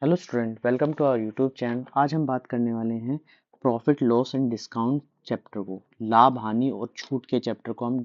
Hello student, welcome to our YouTube channel. आज हम बात करने वाले हैं profit loss and discount chapter को, लाभ हानि और छूट के चैप्टर को हम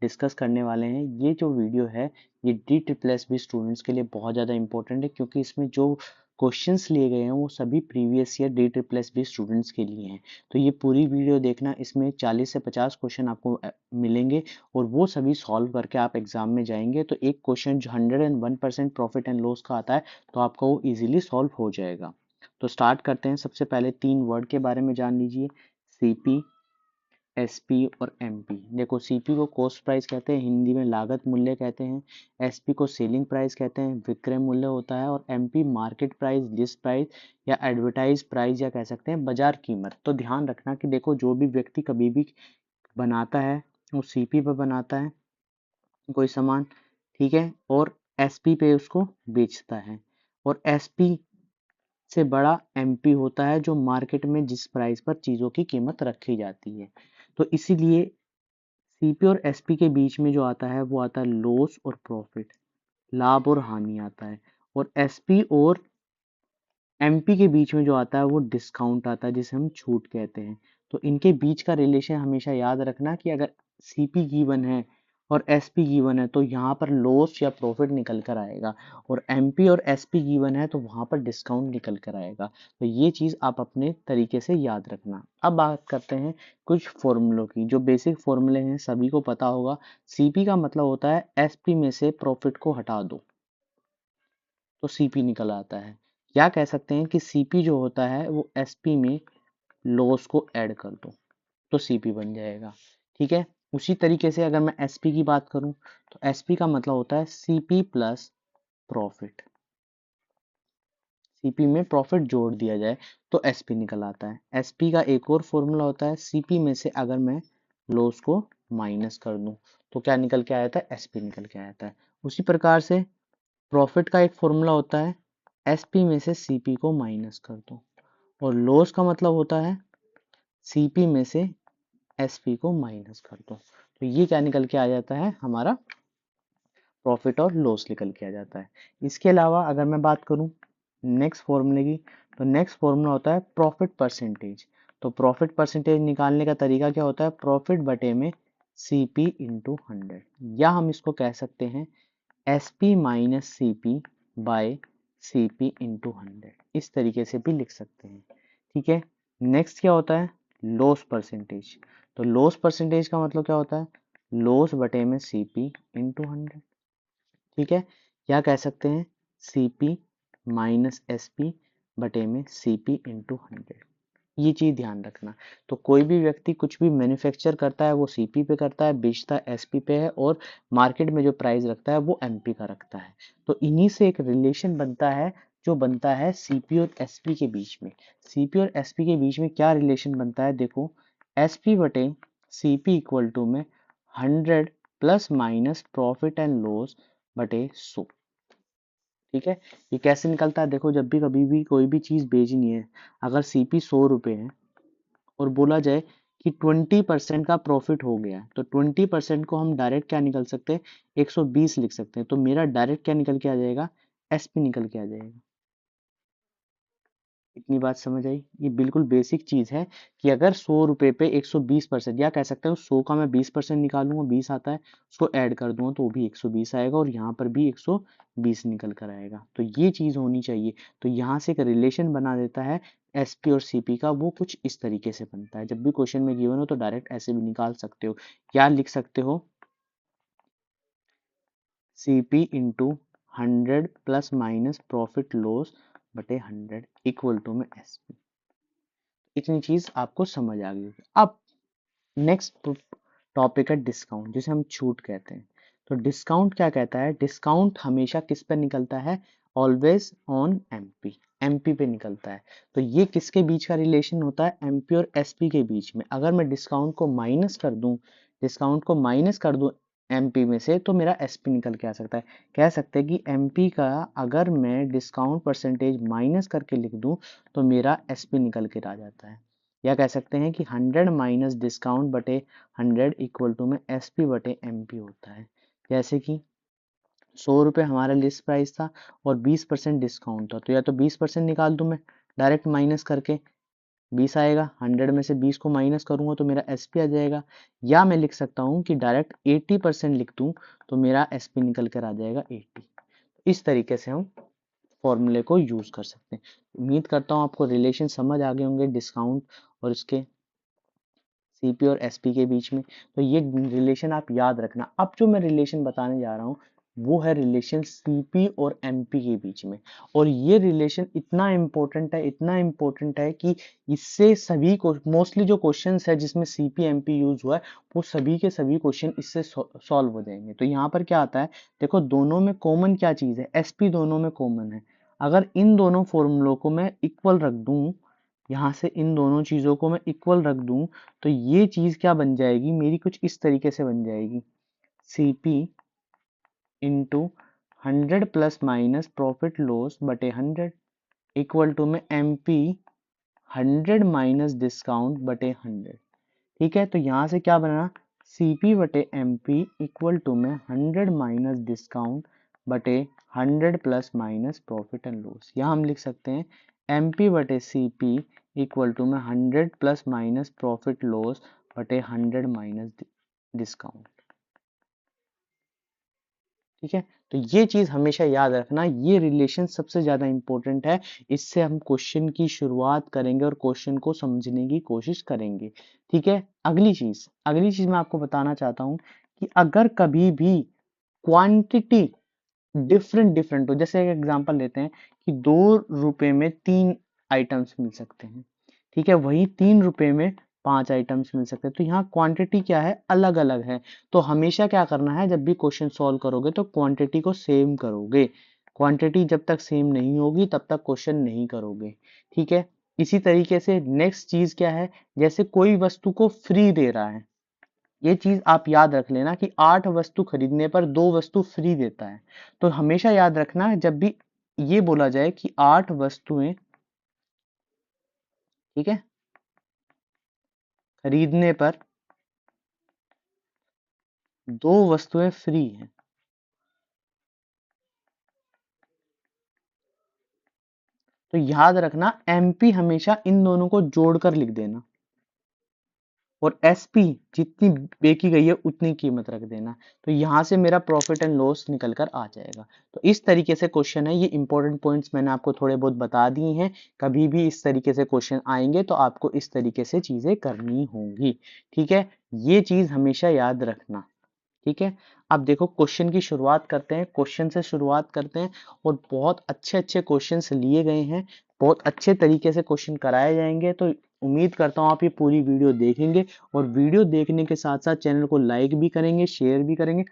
डिस्कस करने वाले हैं। ये जो वीडियो है ये DSSB स्टूडेंट्स के लिए बहुत ज़्यादा इंपॉर्टेंट है, क्योंकि इसमें जो क्वेश्चंस लिए गए हैं वो सभी प्रीवियस ईयर DSSB स्टूडेंट्स के लिए हैं। तो ये पूरी वीडियो देखना, इसमें 40 से 50 क्वेश्चन आपको मिलेंगे और वो सभी सॉल्व करके आप एग्जाम में जाएंगे। तो एक क्वेश्चन जो 101% प्रॉफिट एंड लॉस का आता है तो आपका वो इजीली सॉल्व हो जाएगा। तो स्टार्ट करते हैं। सबसे पहले 3 वर्ड के बारे में जान लीजिए, सीपी, एसपी और एमपी। देखो, सीपी को कॉस्ट प्राइस कहते हैं, हिंदी में लागत मूल्य कहते हैं। एसपी को सेलिंग प्राइस कहते हैं, विक्रय मूल्य होता है। और MP market price, list price या एडवर्टाइज प्राइस या कह सकते हैं बाजार कीमत। तो ध्यान रखना कि देखो, जो भी व्यक्ति कभी भी बनाता है वो सीपी पर बनाता है कोई सामान, ठीक है, और एसपी पे उसको बेचता है। और एसपी से बड़ा एमपी होता है, जो मार्केट में जिस प्राइस पर चीजों की कीमत रखी जाती है। तो इसीलिए सीपी और एसपी के बीच में जो आता है वो आता है लॉस और प्रॉफिट, लाभ और हानि आता है। और एसपी और एमपी के बीच में जो आता है वो डिस्काउंट आता है, जिसे हम छूट कहते हैं। तो इनके बीच का रिलेशन हमेशा याद रखना कि अगर सीपी गिवन है और एसपी गिवन है तो यहाँ पर लॉस या प्रॉफिट निकल कर आएगा, और एमपी और एसपी गिवन है तो वहाँ पर डिस्काउंट निकल कर आएगा। तो ये चीज़ आप अपने तरीके से याद रखना। अब बात करते हैं कुछ फॉर्मूलों की, जो बेसिक फॉर्मूले हैं सभी को पता होगा। सीपी का मतलब होता है एसपी में से प्रॉफिट को हटा दो तो सीपी निकल आता है। या कह सकते हैं कि सीपी जो होता है वो एसपी में लॉस को ऐड कर दो तो सीपी बन जाएगा, ठीक है। उसी तरीके से अगर मैं एसपी की बात करूं तो एसपी का मतलब होता है सीपी प्लस प्रॉफिट। सीपी में प्रॉफिट जोड़ दिया जाए तो एसपी निकल आता है। एसपी का एक और फॉर्मूला होता है, सीपी में से अगर मैं लॉस को माइनस कर दूं तो क्या निकल के आया था, एसपी निकल के आया था। उसी प्रकार से प्रॉफिट का एक फॉर्मूला होता है, एसपी में से सीपी को माइनस कर दो। और लॉस का मतलब होता है सीपी में से एसपी को माइनस कर दो। तो ये क्या निकल के आ जाता है, हमारा प्रॉफिट और लॉस निकल के आ जाता है। इसके अलावा अगर मैं बात करूं नेक्स्ट फॉर्मूले की, तो नेक्स्ट फॉर्मूला होता है प्रॉफिट परसेंटेज। तो प्रॉफिट परसेंटेज निकालने का तरीका क्या होता है, प्रॉफिट बटे में सीपी इंटू 100, या हम इसको कह सकते हैं SP minus CP by CP into 100। इस तरीके से भी लिख सकते हैं, ठीक है। नेक्स्ट क्या होता है, लॉस परसेंटेज। तो लॉस परसेंटेज का मतलब क्या होता है, लॉस बटे में सीपी इंटू 100, ठीक है। या कह सकते हैं सीपी माइनस एसपी बटे में सीपी इंटू 100। ये चीज ध्यान रखना। तो कोई भी व्यक्ति कुछ भी मैन्युफैक्चर करता है वो सीपी पे करता है, बेचता एसपी पे है, और मार्केट में जो प्राइस रखता है वो एमपी का रखता है। तो इन्हीं से एक रिलेशन बनता है, जो बनता है सीपी और एसपी के बीच में। सीपी और एसपी के बीच में क्या रिलेशन बनता है, देखो, एसपी बटे सीपी इक्वल टू में 100 plus minus profit and loss बटे 100, ठीक है। ये कैसे निकलता है, देखो, जब भी कभी भी कोई भी चीज बेचनी है, अगर सीपी 100 रुपए है और बोला जाए कि 20% का प्रॉफिट हो गया है, तो 20% को हम डायरेक्ट क्या निकल सकते हैं, 120 लिख सकते हैं। तो मेरा डायरेक्ट क्या निकल के आ जाएगा, एसपी निकल के आ जाएगा। इतनी बात समझ आई। ये बिल्कुल बेसिक चीज है कि अगर 100 रुपए पे 120%, या कह सकते हो 100 का मैं 20% निकालूंगा, 20 आता है, उसको ऐड कर दूंगा तो वो भी 120 आएगा, और यहाँ पर भी 120 निकल कर आएगा। तो ये चीज होनी चाहिए। तो यहाँ से एक रिलेशन बना देता है एसपी और सीपी का, वो कुछ इस तरीके से बनता है। जब भी क्वेश्चन में गिवन हो तो डायरेक्ट ऐसे भी निकाल सकते हो, या लिख सकते हो CP into 100 plus minus profit loss बटे 100 इक्वल टू में एसपी। इतनी चीज आपको समझ आ गई होगी। अब नेक्स्ट टॉपिक है डिस्काउंट, जिसे हम छूट कहते हैं। तो डिस्काउंट क्या कहता है, डिस्काउंट हमेशा किस पे निकलता है, ऑलवेज ऑन एमपी, एमपी पे निकलता है। तो ये किसके बीच का रिलेशन होता है, एमपी और एसपी के बीच में। अगर मैं डिस्काउंट को माइनस कर दूं, डिस्काउंट को माइनस कर दूं एमपी में से, तो मेरा एसपी निकल के आ सकता है। कह सकते हैं कि एमपी का अगर मैं डिस्काउंट परसेंटेज माइनस करके लिख दूं तो मेरा एसपी निकल के आ जाता है। या कह सकते हैं कि 100 माइनस डिस्काउंट बटे 100 इक्वल टू में एसपी बटे एमपी होता है। जैसे कि 100 रुपये हमारा लिस्ट प्राइस था और 20% डिस्काउंट था, तो या तो 20% निकाल दूं मैं डायरेक्ट माइनस करके, 20 आएगा, 100 में से 20 को माइनस करूंगा तो मेरा एसपी आ जाएगा, या मैं लिख सकता हूँ कि डायरेक्ट 80% लिख दूं तो मेरा एसपी निकल कर आ जाएगा 80। इस तरीके से हम फॉर्मूले को यूज कर सकते हैं। उम्मीद करता हूँ आपको रिलेशन समझ आ गए होंगे डिस्काउंट और इसके सीपी और एसपी के बीच में। तो ये रिलेशन आप याद रखना। अब जो मैं रिलेशन बताने जा रहा हूँ वो है रिलेशन सीपी और एमपी के बीच में। और ये रिलेशन इतना इम्पोर्टेंट है, इतना इम्पोर्टेंट है कि इससे सभी को मोस्टली जो क्वेश्चंस है जिसमें सीपी एमपी यूज हुआ है वो सभी के सभी क्वेश्चन इससे सॉल्व हो जाएंगे। तो यहाँ पर क्या आता है, देखो दोनों में कॉमन क्या चीज है, एसपी दोनों में कॉमन है। अगर इन दोनों फॉर्मूलों को मैं इक्वल रख दूं, यहाँ से इन दोनों चीजों को मैं इक्वल रख दूं, तो ये चीज क्या बन जाएगी मेरी, कुछ इस तरीके से बन जाएगी, CP into 100 plus minus profit loss बटे 100 इक्वल टू में एमपी 100 माइनस डिस्काउंट बटे 100। ठीक है, तो यहाँ से क्या बना, सीपी बटे एमपी इक्वल टू में 100 माइनस डिस्काउंट बटे 100 plus minus profit and loss. यहाँ हम लिख सकते हैं एमपी बटे सीपी इक्वल टू में 100 प्लस माइनस प्रॉफिट लॉस बटे 100 माइनस डिस्काउंट। ठीक है, तो ये चीज हमेशा याद रखना, ये रिलेशन सबसे ज्यादा इंपॉर्टेंट है। इससे हम क्वेश्चन की शुरुआत करेंगे और क्वेश्चन को समझने की कोशिश करेंगे। ठीक है, अगली चीज मैं आपको बताना चाहता हूं कि अगर कभी भी क्वांटिटी डिफरेंट डिफरेंट हो, जैसे एक एग्जांपल लेते हैं कि 2 रुपए में 3 आइटम्स मिल सकते हैं, ठीक है, वही 3 रुपए में 5 आइटम्स मिल सकते हैं, तो यहाँ क्वांटिटी क्या है, अलग अलग है। तो हमेशा क्या करना है, जब भी क्वेश्चन सॉल्व करोगे तो क्वांटिटी को सेम करोगे। क्वांटिटी जब तक सेम नहीं होगी तब तक क्वेश्चन नहीं करोगे। ठीक है, इसी तरीके से नेक्स्ट चीज क्या है, जैसे कोई वस्तु को फ्री दे रहा है, ये चीज आप याद रख लेना कि 8 वस्तु खरीदने पर 2 वस्तु फ्री देता है। तो हमेशा याद रखना जब भी ये बोला जाए कि 8 वस्तुएं, ठीक है, खरीदने पर 2 वस्तुएं फ्री हैं, तो याद रखना एमपी हमेशा इन दोनों को जोड़कर लिख देना और एसपी जितनी बेची गई है उतनी कीमत रख देना। तो यहां से मेरा प्रॉफिट एंड लॉस निकल कर आ जाएगा। तो इस तरीके से क्वेश्चन है, ये इंपॉर्टेंट पॉइंट्स मैंने आपको थोड़े बहुत बता दिए हैं। कभी भी इस तरीके से क्वेश्चन आएंगे तो आपको इस तरीके से चीजें करनी होंगी। ठीक है, ये चीज हमेशा याद रखना। ठीक है, अब देखो क्वेश्चन की शुरुआत करते हैं, क्वेश्चन से शुरुआत करते हैं और बहुत अच्छे अच्छे क्वेश्चंस लिए गए हैं, बहुत अच्छे तरीके से क्वेश्चन कराए जाएंगे। तो उम्मीद करता हूँ आप ये पूरी वीडियो देखेंगे और वीडियो देखने के साथ साथ चैनल को लाइक भी करेंगे, शेयर भी करेंगे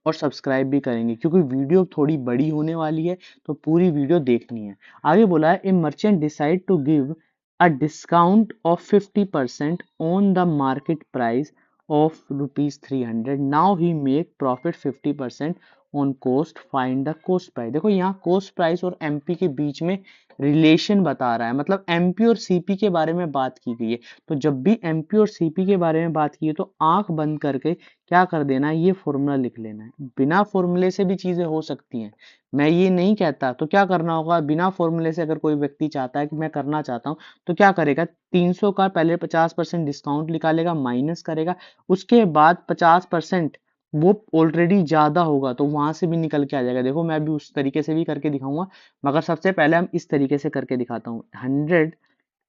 और सब्सक्राइब भी करेंगे, क्योंकि वीडियो थोड़ी बड़ी होने वाली है तो पूरी वीडियो देखनी है। आगे बोला है, a merchant decide to give a discount of 50% on the market price of rupees 300, now he make profit 50% on cost, find the cost price। देखो यहाँ cost price और MP के बीच में रिलेशन बता रहा है, मतलब MP और CP के बारे में बात की गई है। तो जब भी MP और CP के बारे में बात की है तो आंख बंद करके क्या कर देना है, ये फॉर्मूला लिख लेना है। बिना फॉर्मूले से भी चीजें हो सकती हैं, मैं ये नहीं कहता। तो क्या करना होगा, बिना फॉर्मूले से अगर कोई व्यक्ति चाहता है कि मैं करना चाहता हूँ तो क्या करेगा, 300 का पहले 50% डिस्काउंट निकालेगा, माइनस करेगा, उसके बाद 50% वो ऑलरेडी ज्यादा होगा तो वहां से भी निकल के आ जाएगा। देखो मैं भी उस तरीके से भी करके दिखाऊंगा, मगर सबसे पहले हम इस तरीके से करके दिखाता हूँ। 100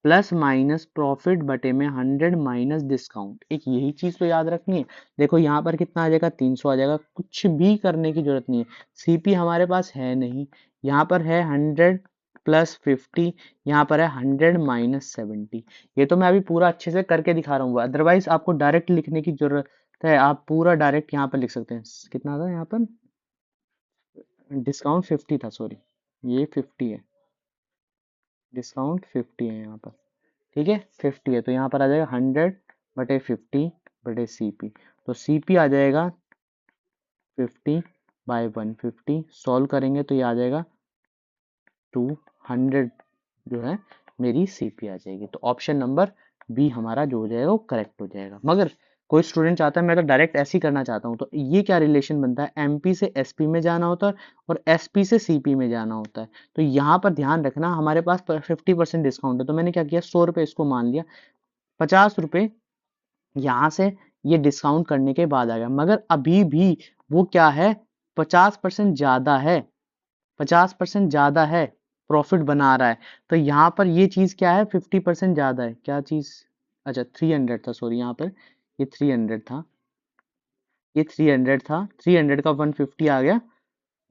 प्लस माइनस प्रॉफिट बटे में 100 माइनस डिस्काउंट, एक यही चीज तो याद रखनी है। देखो यहाँ पर कितना आ जाएगा, 300 आ जाएगा, कुछ भी करने की जरूरत नहीं है। सीपी हमारे पास है नहीं, यहाँ पर है 100 प्लस 50, यहाँ पर है 100 माइनस 70। ये तो मैं अभी पूरा अच्छे से करके दिखा रहा हूँ, अदरवाइज आपको डायरेक्ट लिखने की जरूरत है, आप पूरा डायरेक्ट यहाँ पर लिख सकते हैं। कितना था यहाँ पर, डिस्काउंट 50 था, सॉरी ये 50 है, डिस्काउंट 50 है यहाँ पर। ठीक है, 50 है तो यहाँ पर आ जाएगा 100/50 बटे सीपी। तो सीपी आ जाएगा 50/150, सॉल्व करेंगे तो ये आ जाएगा 200, जो है मेरी सीपी आ जाएगी। तो ऑप्शन नंबर बी हमारा जो हो जाएगा वो करेक्ट हो जाएगा। मगर कोई स्टूडेंट चाहता है मैं तो डायरेक्ट ऐसे ही करना चाहता हूँ, तो ये क्या रिलेशन बनता है, एमपी से एसपी में जाना होता है और एसपी से सीपी में जाना होता है। तो यहाँ पर ध्यान रखना हमारे पास 50% डिस्काउंट है, तो मैंने क्या किया 100 रुपये इसको मान लिया, 50 रुपये यहाँ से ये डिस्काउंट करने के बाद आ गया, मगर अभी भी वो क्या है 50% ज्यादा है, 50% ज्यादा है, प्रॉफिट बना रहा है। तो यहाँ पर ये चीज क्या है 50% ज्यादा है, क्या चीज, अच्छा 300 था, सॉरी यहाँ पर ये 300 था, ये 300 था, 300 का 150 आ गया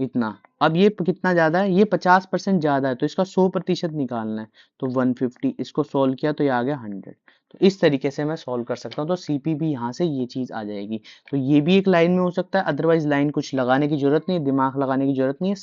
इतना। अब ये कितना ज्यादा है, ये 50% ज्यादा है, तो इसका 100% निकालना है, तो 150 इसको सोल्व किया तो ये आ गया 100। तो इस तरीके से मैं सोल्व कर सकता हूँ, तो सीपी भी यहाँ से ये चीज आ जाएगी। तो ये भी एक लाइन में हो सकता है, अदरवाइज लाइन कुछ लगाने की जरूरत नहीं है, दिमाग लगाने की जरूरत नहीं है,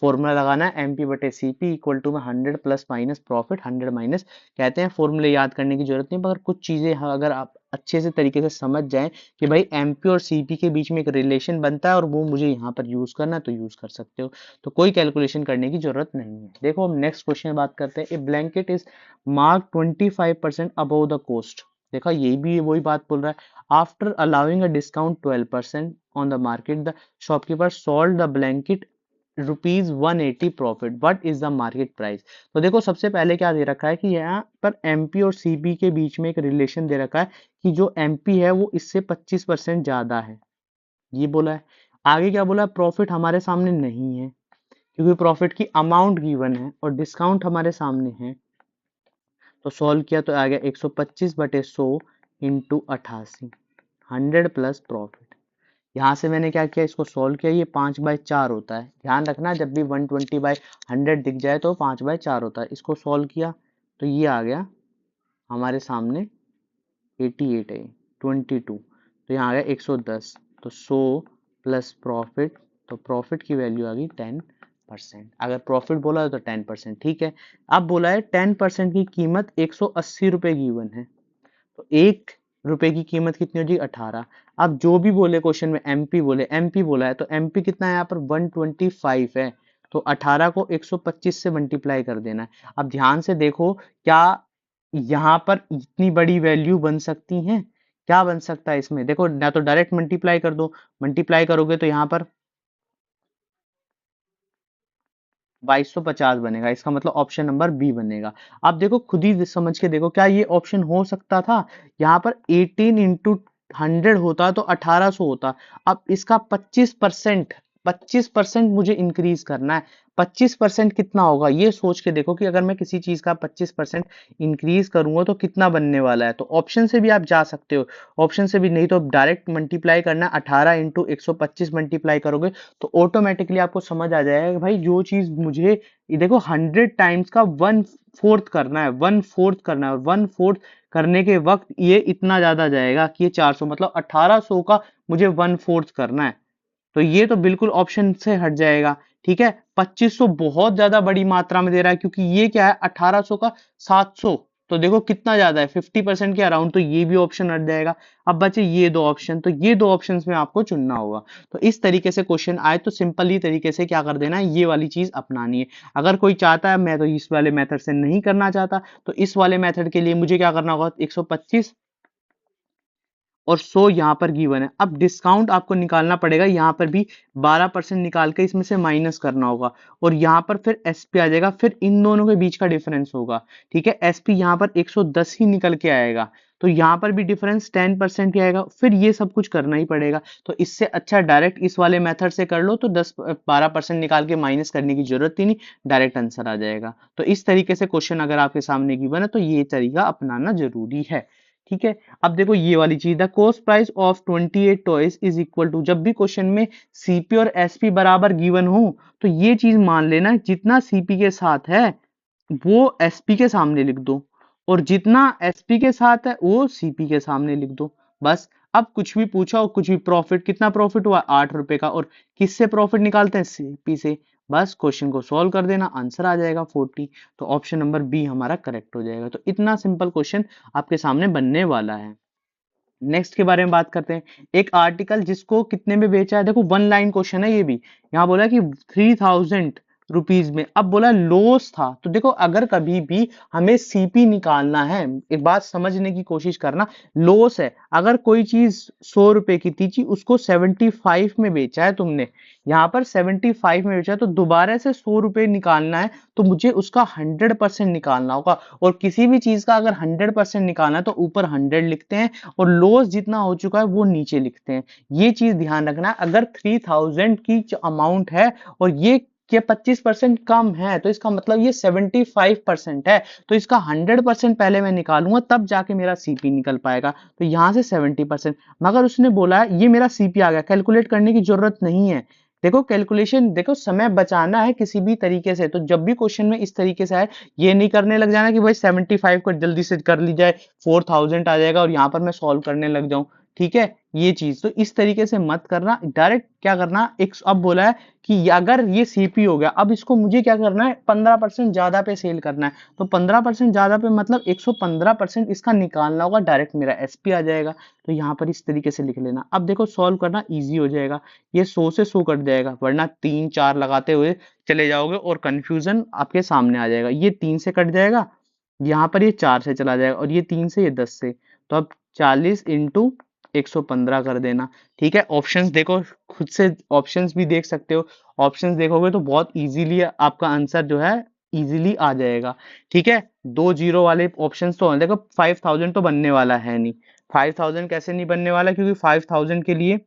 फॉर्मूला लगाना है एमपी बटे सीपी इक्वल टू में 100 प्लस माइनस प्रॉफिट 100 माइनस, कहते हैं फॉर्मूले याद करने की जरूरत नहीं, मगर कुछ चीजें अगर आप अच्छे से तरीके से समझ जाएं कि भाई एमपी और सीपी के बीच में एक रिलेशन बनता है और वो मुझे यहाँ पर यूज करना है, तो यूज कर सकते हो, तो कोई कैलकुलेशन करने की जरूरत नहीं है। देखो हम नेक्स्ट क्वेश्चन में बात करते हैं, a blanket is mark 25% above the cost. देखा ये भी वही बात बोल रहा है, after allowing a discount 12% on the market the shopkeeper sold the blanket ₹180 profit, what is the market price. तो देखो सबसे पहले क्या दे रखा है कि यहाँ पर एमपी और सीपी के बीच में एक रिलेशन दे रखा है कि जो एमपी है वो इससे 25% ज्यादा है, ये बोला है। आगे क्या बोला, प्रॉफिट हमारे सामने नहीं है क्योंकि प्रॉफिट की अमाउंट गिवन है और डिस्काउंट हमारे सामने है, तो सॉल्व किया तो आ गया 125 बटे 100 इंटू 88, 100 प्लस प्रॉफिट। यहाँ से मैंने क्या किया, इसको सॉल्व किया, ये 5/4 होता है, ध्यान रखना जब भी 120/100 दिख जाए तो 5/4 होता है। इसको सॉल्व किया तो ये आ गया हमारे सामने 88 है, 22, तो यहाँ आ गया 110, तो 100 प्लस प्रॉफिट, तो प्रॉफिट की वैल्यू आ गई 10%। अगर प्रॉफिट बोला है तो 10%, ठीक है। अब बोला है 10% की कीमत 180 रुपए गिवन है, तो 1 रुपए की कीमत कितनी हो जाएगी 18। अब जो भी बोले क्वेश्चन में एमपी बोले, एमपी बोला है तो एमपी कितना है यहाँ पर 125 है, तो 18 को 125 से मल्टीप्लाई कर देना है। अब ध्यान से देखो क्या यहाँ पर इतनी बड़ी वैल्यू बन सकती है, क्या बन सकता है इसमें, देखो ना तो डायरेक्ट मल्टीप्लाई कर दो, मल्टीप्लाई करोगे तो यहाँ पर 2250 बनेगा, इसका मतलब ऑप्शन नंबर बी बनेगा। अब देखो खुद ही समझ के देखो क्या ये ऑप्शन हो सकता था, यहाँ पर 18 इंटू 100 होता तो 1800 होता। अब इसका 25% मुझे इंक्रीज करना है, 25% कितना होगा ये सोच के देखो कि अगर मैं किसी चीज का 25% इंक्रीज करूंगा तो कितना बनने वाला है। तो ऑप्शन से भी आप जा सकते हो, ऑप्शन से भी नहीं तो डायरेक्ट मल्टीप्लाई करना, 18 इंटू 125 मल्टीप्लाई करोगे तो ऑटोमेटिकली आपको समझ आ जाएगा कि भाई जो चीज मुझे, ये देखो 100 टाइम्स का 1/4 करना है, 1/4 करना है, और 1/4 करने के वक्त ये इतना ज्यादा जाएगा कि ये 400, मतलब 1800 का मुझे 1/4 करना है, तो ये तो बिल्कुल ऑप्शन से हट जाएगा। ठीक है, 2500 बहुत ज्यादा बड़ी मात्रा में दे रहा है क्योंकि ये क्या है 1800 का 700, तो देखो कितना ज्यादा है 50% के अराउंड, तो ये भी ऑप्शन हट जाएगा। अब बचे ये दो ऑप्शन, तो ये दो ऑप्शन में आपको चुनना होगा। तो इस तरीके से क्वेश्चन आए तो सिंपल ही तरीके से क्या कर देना है, ये वाली चीज अपनानी है। अगर कोई चाहता है मैं तो इस वाले मेथड से नहीं करना चाहता, तो इस वाले मेथड के लिए मुझे क्या करना होगा, 125 और 100 यहाँ पर गिवन है। अब डिस्काउंट आपको निकालना पड़ेगा, यहाँ पर भी 12% निकाल के इसमें से माइनस करना होगा, और यहाँ पर फिर एसपी आ जाएगा, फिर इन दोनों के बीच का डिफरेंस होगा। ठीक है, एसपी यहाँ पर 110 ही निकल के आएगा, तो यहाँ पर भी डिफरेंस 10% ही आएगा, फिर ये सब कुछ करना ही पड़ेगा। तो इससे अच्छा डायरेक्ट इस वाले मेथड से कर लो, तो 10-12% निकाल के माइनस करने की जरूरत ही नहीं, डायरेक्ट आंसर आ जाएगा। तो इस तरीके से क्वेश्चन अगर आपके सामने गिवन है तो ये तरीका अपनाना जरूरी है। ठीक है, अब देखो ये वाली चीज, the cost price of 28 toys is equal to, जब भी क्वेश्चन में सीपी और एसपी बराबर गिवन हो तो ये चीज मान लेना जितना सीपी के साथ है वो एसपी के सामने लिख दो, और जितना एसपी के साथ है वो सीपी के सामने लिख दो, बस। अब कुछ भी पूछा हो, कुछ भी, प्रॉफिट कितना प्रॉफिट हुआ 8 रुपए का, और किससे प्रॉफिट निकालते हैं, सीपी से, बस क्वेश्चन को सॉल्व कर देना, आंसर आ जाएगा 40। तो ऑप्शन नंबर बी हमारा करेक्ट हो जाएगा। तो इतना सिंपल क्वेश्चन आपके सामने बनने वाला है। नेक्स्ट के बारे में बात करते हैं, एक आर्टिकल जिसको कितने में बेचा है, देखो 1 लाइन क्वेश्चन है ये भी। यहाँ बोला है कि 3000 रुपीज में। अब बोला लॉस था, तो देखो अगर कभी भी हमें सीपी निकालना है, एक बात समझने की कोशिश करना, लॉस है, अगर कोई चीज 100 रुपए की थी, उसको 75 में बेचा है तुमने, यहाँ पर 75 में बेचा है, तो दोबारा से 100 रुपए निकालना है, तो मुझे उसका 100% निकालना होगा। और किसी भी चीज का अगर 100% निकालना है तो ऊपर 100 लिखते हैं, और लॉस जितना हो चुका है वो नीचे लिखते हैं। ये चीज ध्यान रखना। अगर 3000 की अमाउंट है और ये 25% कम है, तो इसका मतलब ये 75% है, तो इसका 100% पहले मैं निकालूंगा, तब जाके मेरा सीपी निकल पाएगा। तो यहां से 70%, मगर उसने बोला है ये मेरा सीपी आ गया, कैलकुलेट करने की जरूरत नहीं है। देखो कैलकुलेशन, देखो समय बचाना है किसी भी तरीके से, तो जब भी क्वेश्चन में इस तरीके से आए, ये नहीं करने लग जाना कि भाई 75 को जल्दी से कर ली जाए, 4000 आ जाएगा और यहाँ पर मैं सॉल्व करने लग जाऊं। ठीक है, ये चीज तो इस तरीके से मत करना, डायरेक्ट क्या करना, एक अब बोला है कि अगर ये सीपी हो गया, अब इसको मुझे क्या करना है, 15% ज्यादा पे सेल करना है, तो 15% ज्यादा पे मतलब 115% इसका निकालना होगा, डायरेक्ट मेरा एसपी आ जाएगा। तो यहाँ पर इस तरीके से लिख लेना। अब देखो सॉल्व करना इजी हो जाएगा, ये 100 से 100 कट जाएगा, वरना 3 4 लगाते हुए चले जाओगे और कंफ्यूजन आपके सामने आ जाएगा। ये 3 से कट जाएगा, यहाँ पर ये 4 से चला जाएगा, और ये 3 से, ये 10 से, तो अब 40 इंटू 115 कर देना। ठीक है, ऑप्शंस देखो, खुद से ऑप्शंस भी देख सकते हो, ऑप्शंस देखोगे तो बहुत इजीली आपका आंसर जो है इजीली आ जाएगा। ठीक है, 2 जीरो वाले ऑप्शंस तो देखो, 5000 तो बनने वाला है नहीं। 5000 कैसे नहीं बनने वाला, क्योंकि 5000 के लिए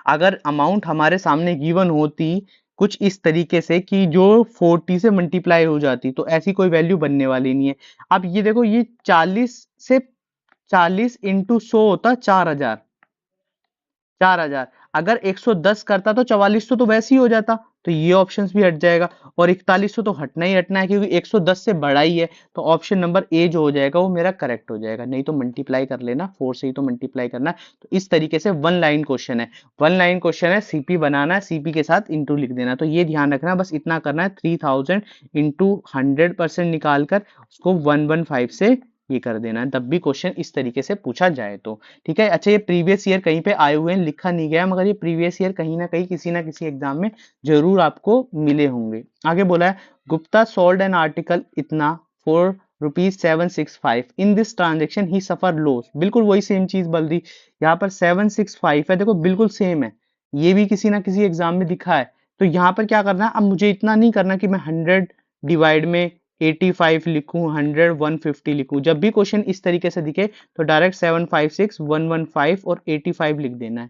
अगर अमाउंट हमारे सामने गिवन होती कुछ इस तरीके से कि जो 40 से मल्टीप्लाई हो जाती, तो ऐसी कोई वैल्यू बनने वाली नहीं है। अब ये देखो, ये 40 से 40 इंटू 100 होता 4000, 4000 अगर 110 करता तो 4400 तो वैसे ही हो जाता, तो ये ऑप्शंस भी हट जाएगा। और 4100 तो हटना ही हटना है, क्योंकि 110 से बड़ा ही है, तो ऑप्शन नंबर ए जो हो जाएगा वो मेरा करेक्ट हो जाएगा। नहीं तो मल्टीप्लाई कर लेना, 4 से ही तो मल्टीप्लाई करना है। तो इस तरीके से वन लाइन क्वेश्चन है, वन लाइन क्वेश्चन है, सीपी बनाना है, सीपी के साथ इंटू लिख देना। तो ये ध्यान रखना, बस इतना करना है, 3000 इंटू 100% निकाल कर उसको 115 से ये कर देना है, तब भी क्वेश्चन इस तरीके से पूछा जाए तो। ठीक है, अच्छा ये प्रीवियस ईयर कहीं पे आए हुए हैं, लिखा नहीं गया, मगर ये प्रीवियस ईयर कहीं ना किसी एग्जाम में जरूर आपको मिले होंगे। आगे बोला है, गुप्ता सोल्ड एन आर्टिकल इतना for ₹765 in this transaction he suffer loss. बिल्कुल वही सेम चीज बोल दी, यहाँ पर 765 है, देखो बिल्कुल सेम है, ये भी किसी ना किसी एग्जाम में दिखा है। तो यहाँ पर क्या करना है, अब मुझे इतना नहीं करना कि मैं 100 डिवाइड में 85 लिखूं, 100 150 लिखूं। जब भी क्वेश्चन इस तरीके से दिखे तो डायरेक्ट 756 115 और 85 लिख देना है,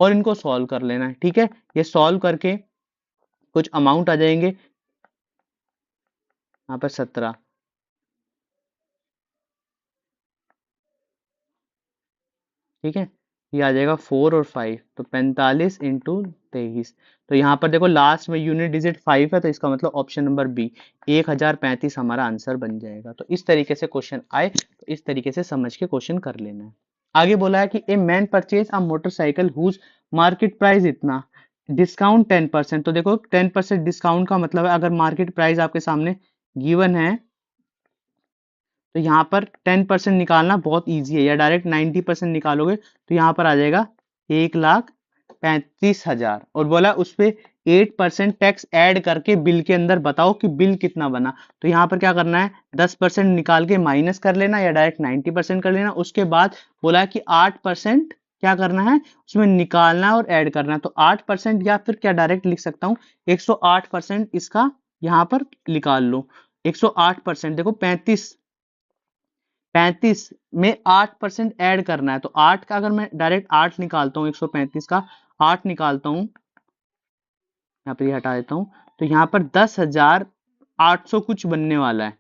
और इनको सॉल्व कर लेना है। ठीक है, ये सॉल्व करके कुछ अमाउंट आ जाएंगे, यहाँ पर 17, ठीक है, ये आ जाएगा 4 और 5, तो 45 इंटू 23। तो यहाँ पर देखो लास्ट में यूनिट डिजिट 5 है, तो इसका मतलब ऑप्शन नंबर बी 1035 हमारा आंसर बन जाएगा। तो इस तरीके से क्वेश्चन आए तो इस तरीके से समझ के क्वेश्चन कर लेना है। आगे बोला है कि a man purchase a motorcycle whose market price इतना, डिस्काउंट 10%। तो देखो 10% डिस्काउंट का मतलब है, अगर मार्केट प्राइस आपके सामने गिवन है, तो यहाँ पर 10% निकालना बहुत इजी है, या डायरेक्ट 90% निकालोगे तो यहाँ पर आ जाएगा 1,35,000, और बोला उस पे 8% टैक्स ऐड करके बिल के अंदर बताओ कि बिल कितना बना। तो यहाँ पर क्या करना है, 10% निकाल के माइनस कर लेना, या डायरेक्ट 90% कर लेना। उसके बाद बोला कि 8% क्या करना है, उसमें निकालना और ऐड करना। तो 8%, या फिर क्या डायरेक्ट लिख सकता हूँ 108% इसका यहाँ पर निकाल लो। 108% देखो 35 में 8% ऐड करना है, तो 8 का अगर मैं डायरेक्ट 8 निकालता हूँ, 135 का 8 निकालता हूँ, यहाँ पर ये हटा देता हूँ, तो यहाँ पर 10,800 कुछ बनने वाला है।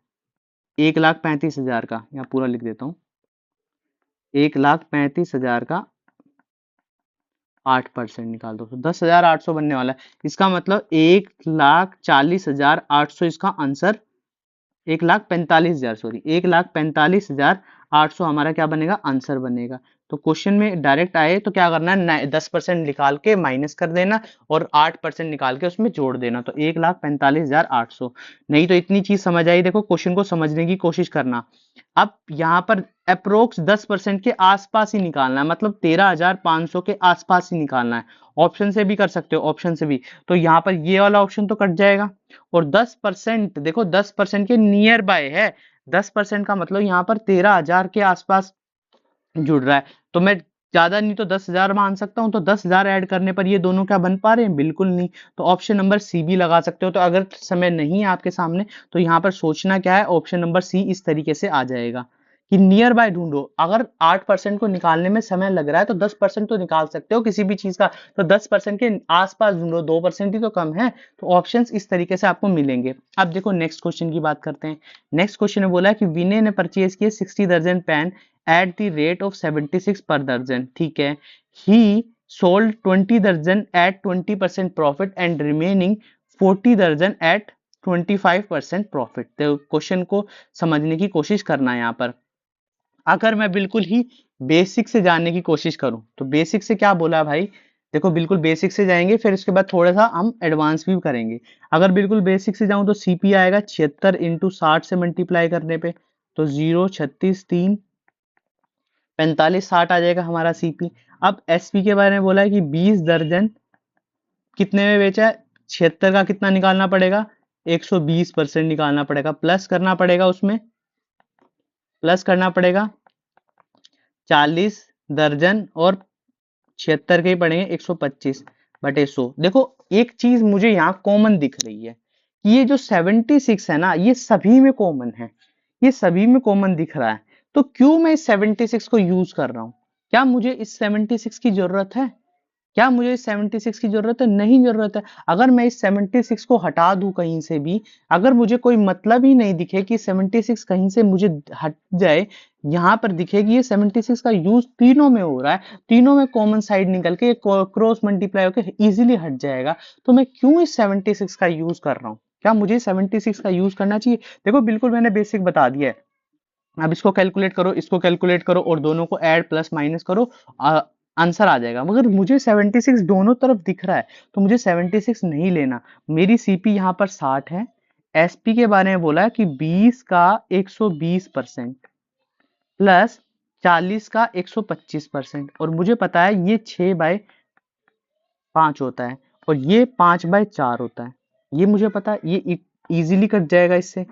1,35,000 का यहाँ पूरा लिख देता हूँ, 1,35,000 का 8% निकाल दो तो 10,800 बनने वाला है। इसका मतलब 1,40,800 इसका आंसर, 1,45,000 सॉरी, 1,45,800 हमारा क्या बनेगा, आंसर बनेगा। तो क्वेश्चन में डायरेक्ट आए तो क्या करना है, 10% निकाल के माइनस कर देना और 8% निकाल के उसमें जोड़ देना, तो 1,45,800। नहीं तो इतनी चीज समझ आई, देखो क्वेश्चन को समझने की कोशिश करना। अब यहाँ पर अप्रोक्स 10% के आसपास ही निकालना है, मतलब 13,500 के आसपास ही निकालना है। ऑप्शन से भी कर सकते हो, ऑप्शन से भी। तो यहाँ पर ये वाला ऑप्शन तो कट जाएगा, और 10% देखो 10% के नियर बाय है। 10% का मतलब यहाँ पर 13,000 के आसपास जुड़ रहा है, तो मैं ज्यादा नहीं तो 10,000 मान सकता हूँ। तो 10,000 ऐड करने पर ये दोनों क्या बन पा रहे हैं, बिल्कुल नहीं। तो ऑप्शन नंबर सी भी लगा सकते हो। तो अगर समय नहीं है आपके सामने तो यहाँ पर सोचना क्या है, ऑप्शन नंबर सी इस तरीके से आ जाएगा कि नियर बाय ढूंढो। अगर 8% को निकालने में समय लग रहा है तो 10% तो निकाल सकते हो किसी भी चीज का, तो 10% के आसपास ढूंढो, 2% ही तो कम है। तो ऑप्शंस इस तरीके से आपको मिलेंगे। अब देखो नेक्स्ट क्वेश्चन की बात करते हैं। नेक्स्ट क्वेश्चन में बोला है कि विनय ने परचेज किए 60 दर्जन pen at the rate of 76 per दर्जन, ठीक है। he sold 20 दर्जन at 20% profit and remaining 40 दर्जन at 25% प्रॉफिट। तो क्वेश्चन को समझने की कोशिश करना है यहाँ पर। अगर मैं बिल्कुल ही बेसिक से जानने की कोशिश करूं तो बेसिक से क्या बोला भाई, देखो बिल्कुल बेसिक से जाएंगे, फिर उसके बाद थोड़ा सा हम एडवांस भी करेंगे। अगर बिल्कुल बेसिक से जाऊं तो सीपी आएगा 76 इंटू 60 से मल्टीप्लाई करने पे, तो 0, 36, 3, 45, 60 आ जाएगा हमारा सीपी। अब एसपी के बारे में बोला है कि 20 दर्जन कितने में बेचा है, 76 का कितना निकालना पड़ेगा, 120% निकालना पड़ेगा, प्लस करना पड़ेगा, उसमें प्लस करना पड़ेगा 40 दर्जन और 76 के ही पड़ेंगे 125/100। देखो एक चीज मुझे यहाँ कॉमन दिख रही है कि ये जो 76 है ना, ये सभी में कॉमन है, ये सभी में कॉमन दिख रहा है। तो क्यों मैं इस 76 को यूज कर रहा हूँ, क्या मुझे इस 76 की जरूरत है, क्या मुझे इस 76 की जरूरत है, नहीं जरूरत है। अगर मैं इस 76 को हटा दूं कहीं से भी, अगर मुझे कोई मतलब ही नहीं दिखे कि 76 कहीं से मुझे हट जाए, यहाँ पर दिखे कि ये 76 का यूज तीनों में हो रहा है, तीनों में कॉमन साइड निकल के क्रॉस मल्टीप्लाई होकर इजीली हट जाएगा, तो मैं क्यों इस 76 का यूज कर रहा हूँ, क्या मुझे 76 का यूज करना चाहिए। देखो बिल्कुल मैंने बेसिक बता दिया है। अब इसको कैलकुलेट करो, इसको कैलकुलेट करो और दोनों को ऐड प्लस माइनस करो, आंसर आ जाएगा। मगर मुझे 76 दोनों तरफ दिख रहा है, तो मुझे 76 नहीं लेना। मेरी सीपी यहाँ पर 60 है। एसपी के बारे में बोला है कि 20 का 120% प्लस 40 का 125%, और मुझे पता है ये 6/5 होता है और ये 5/4 होता है, ये मुझे पता है। ये इजीली कट जाएगा, इससे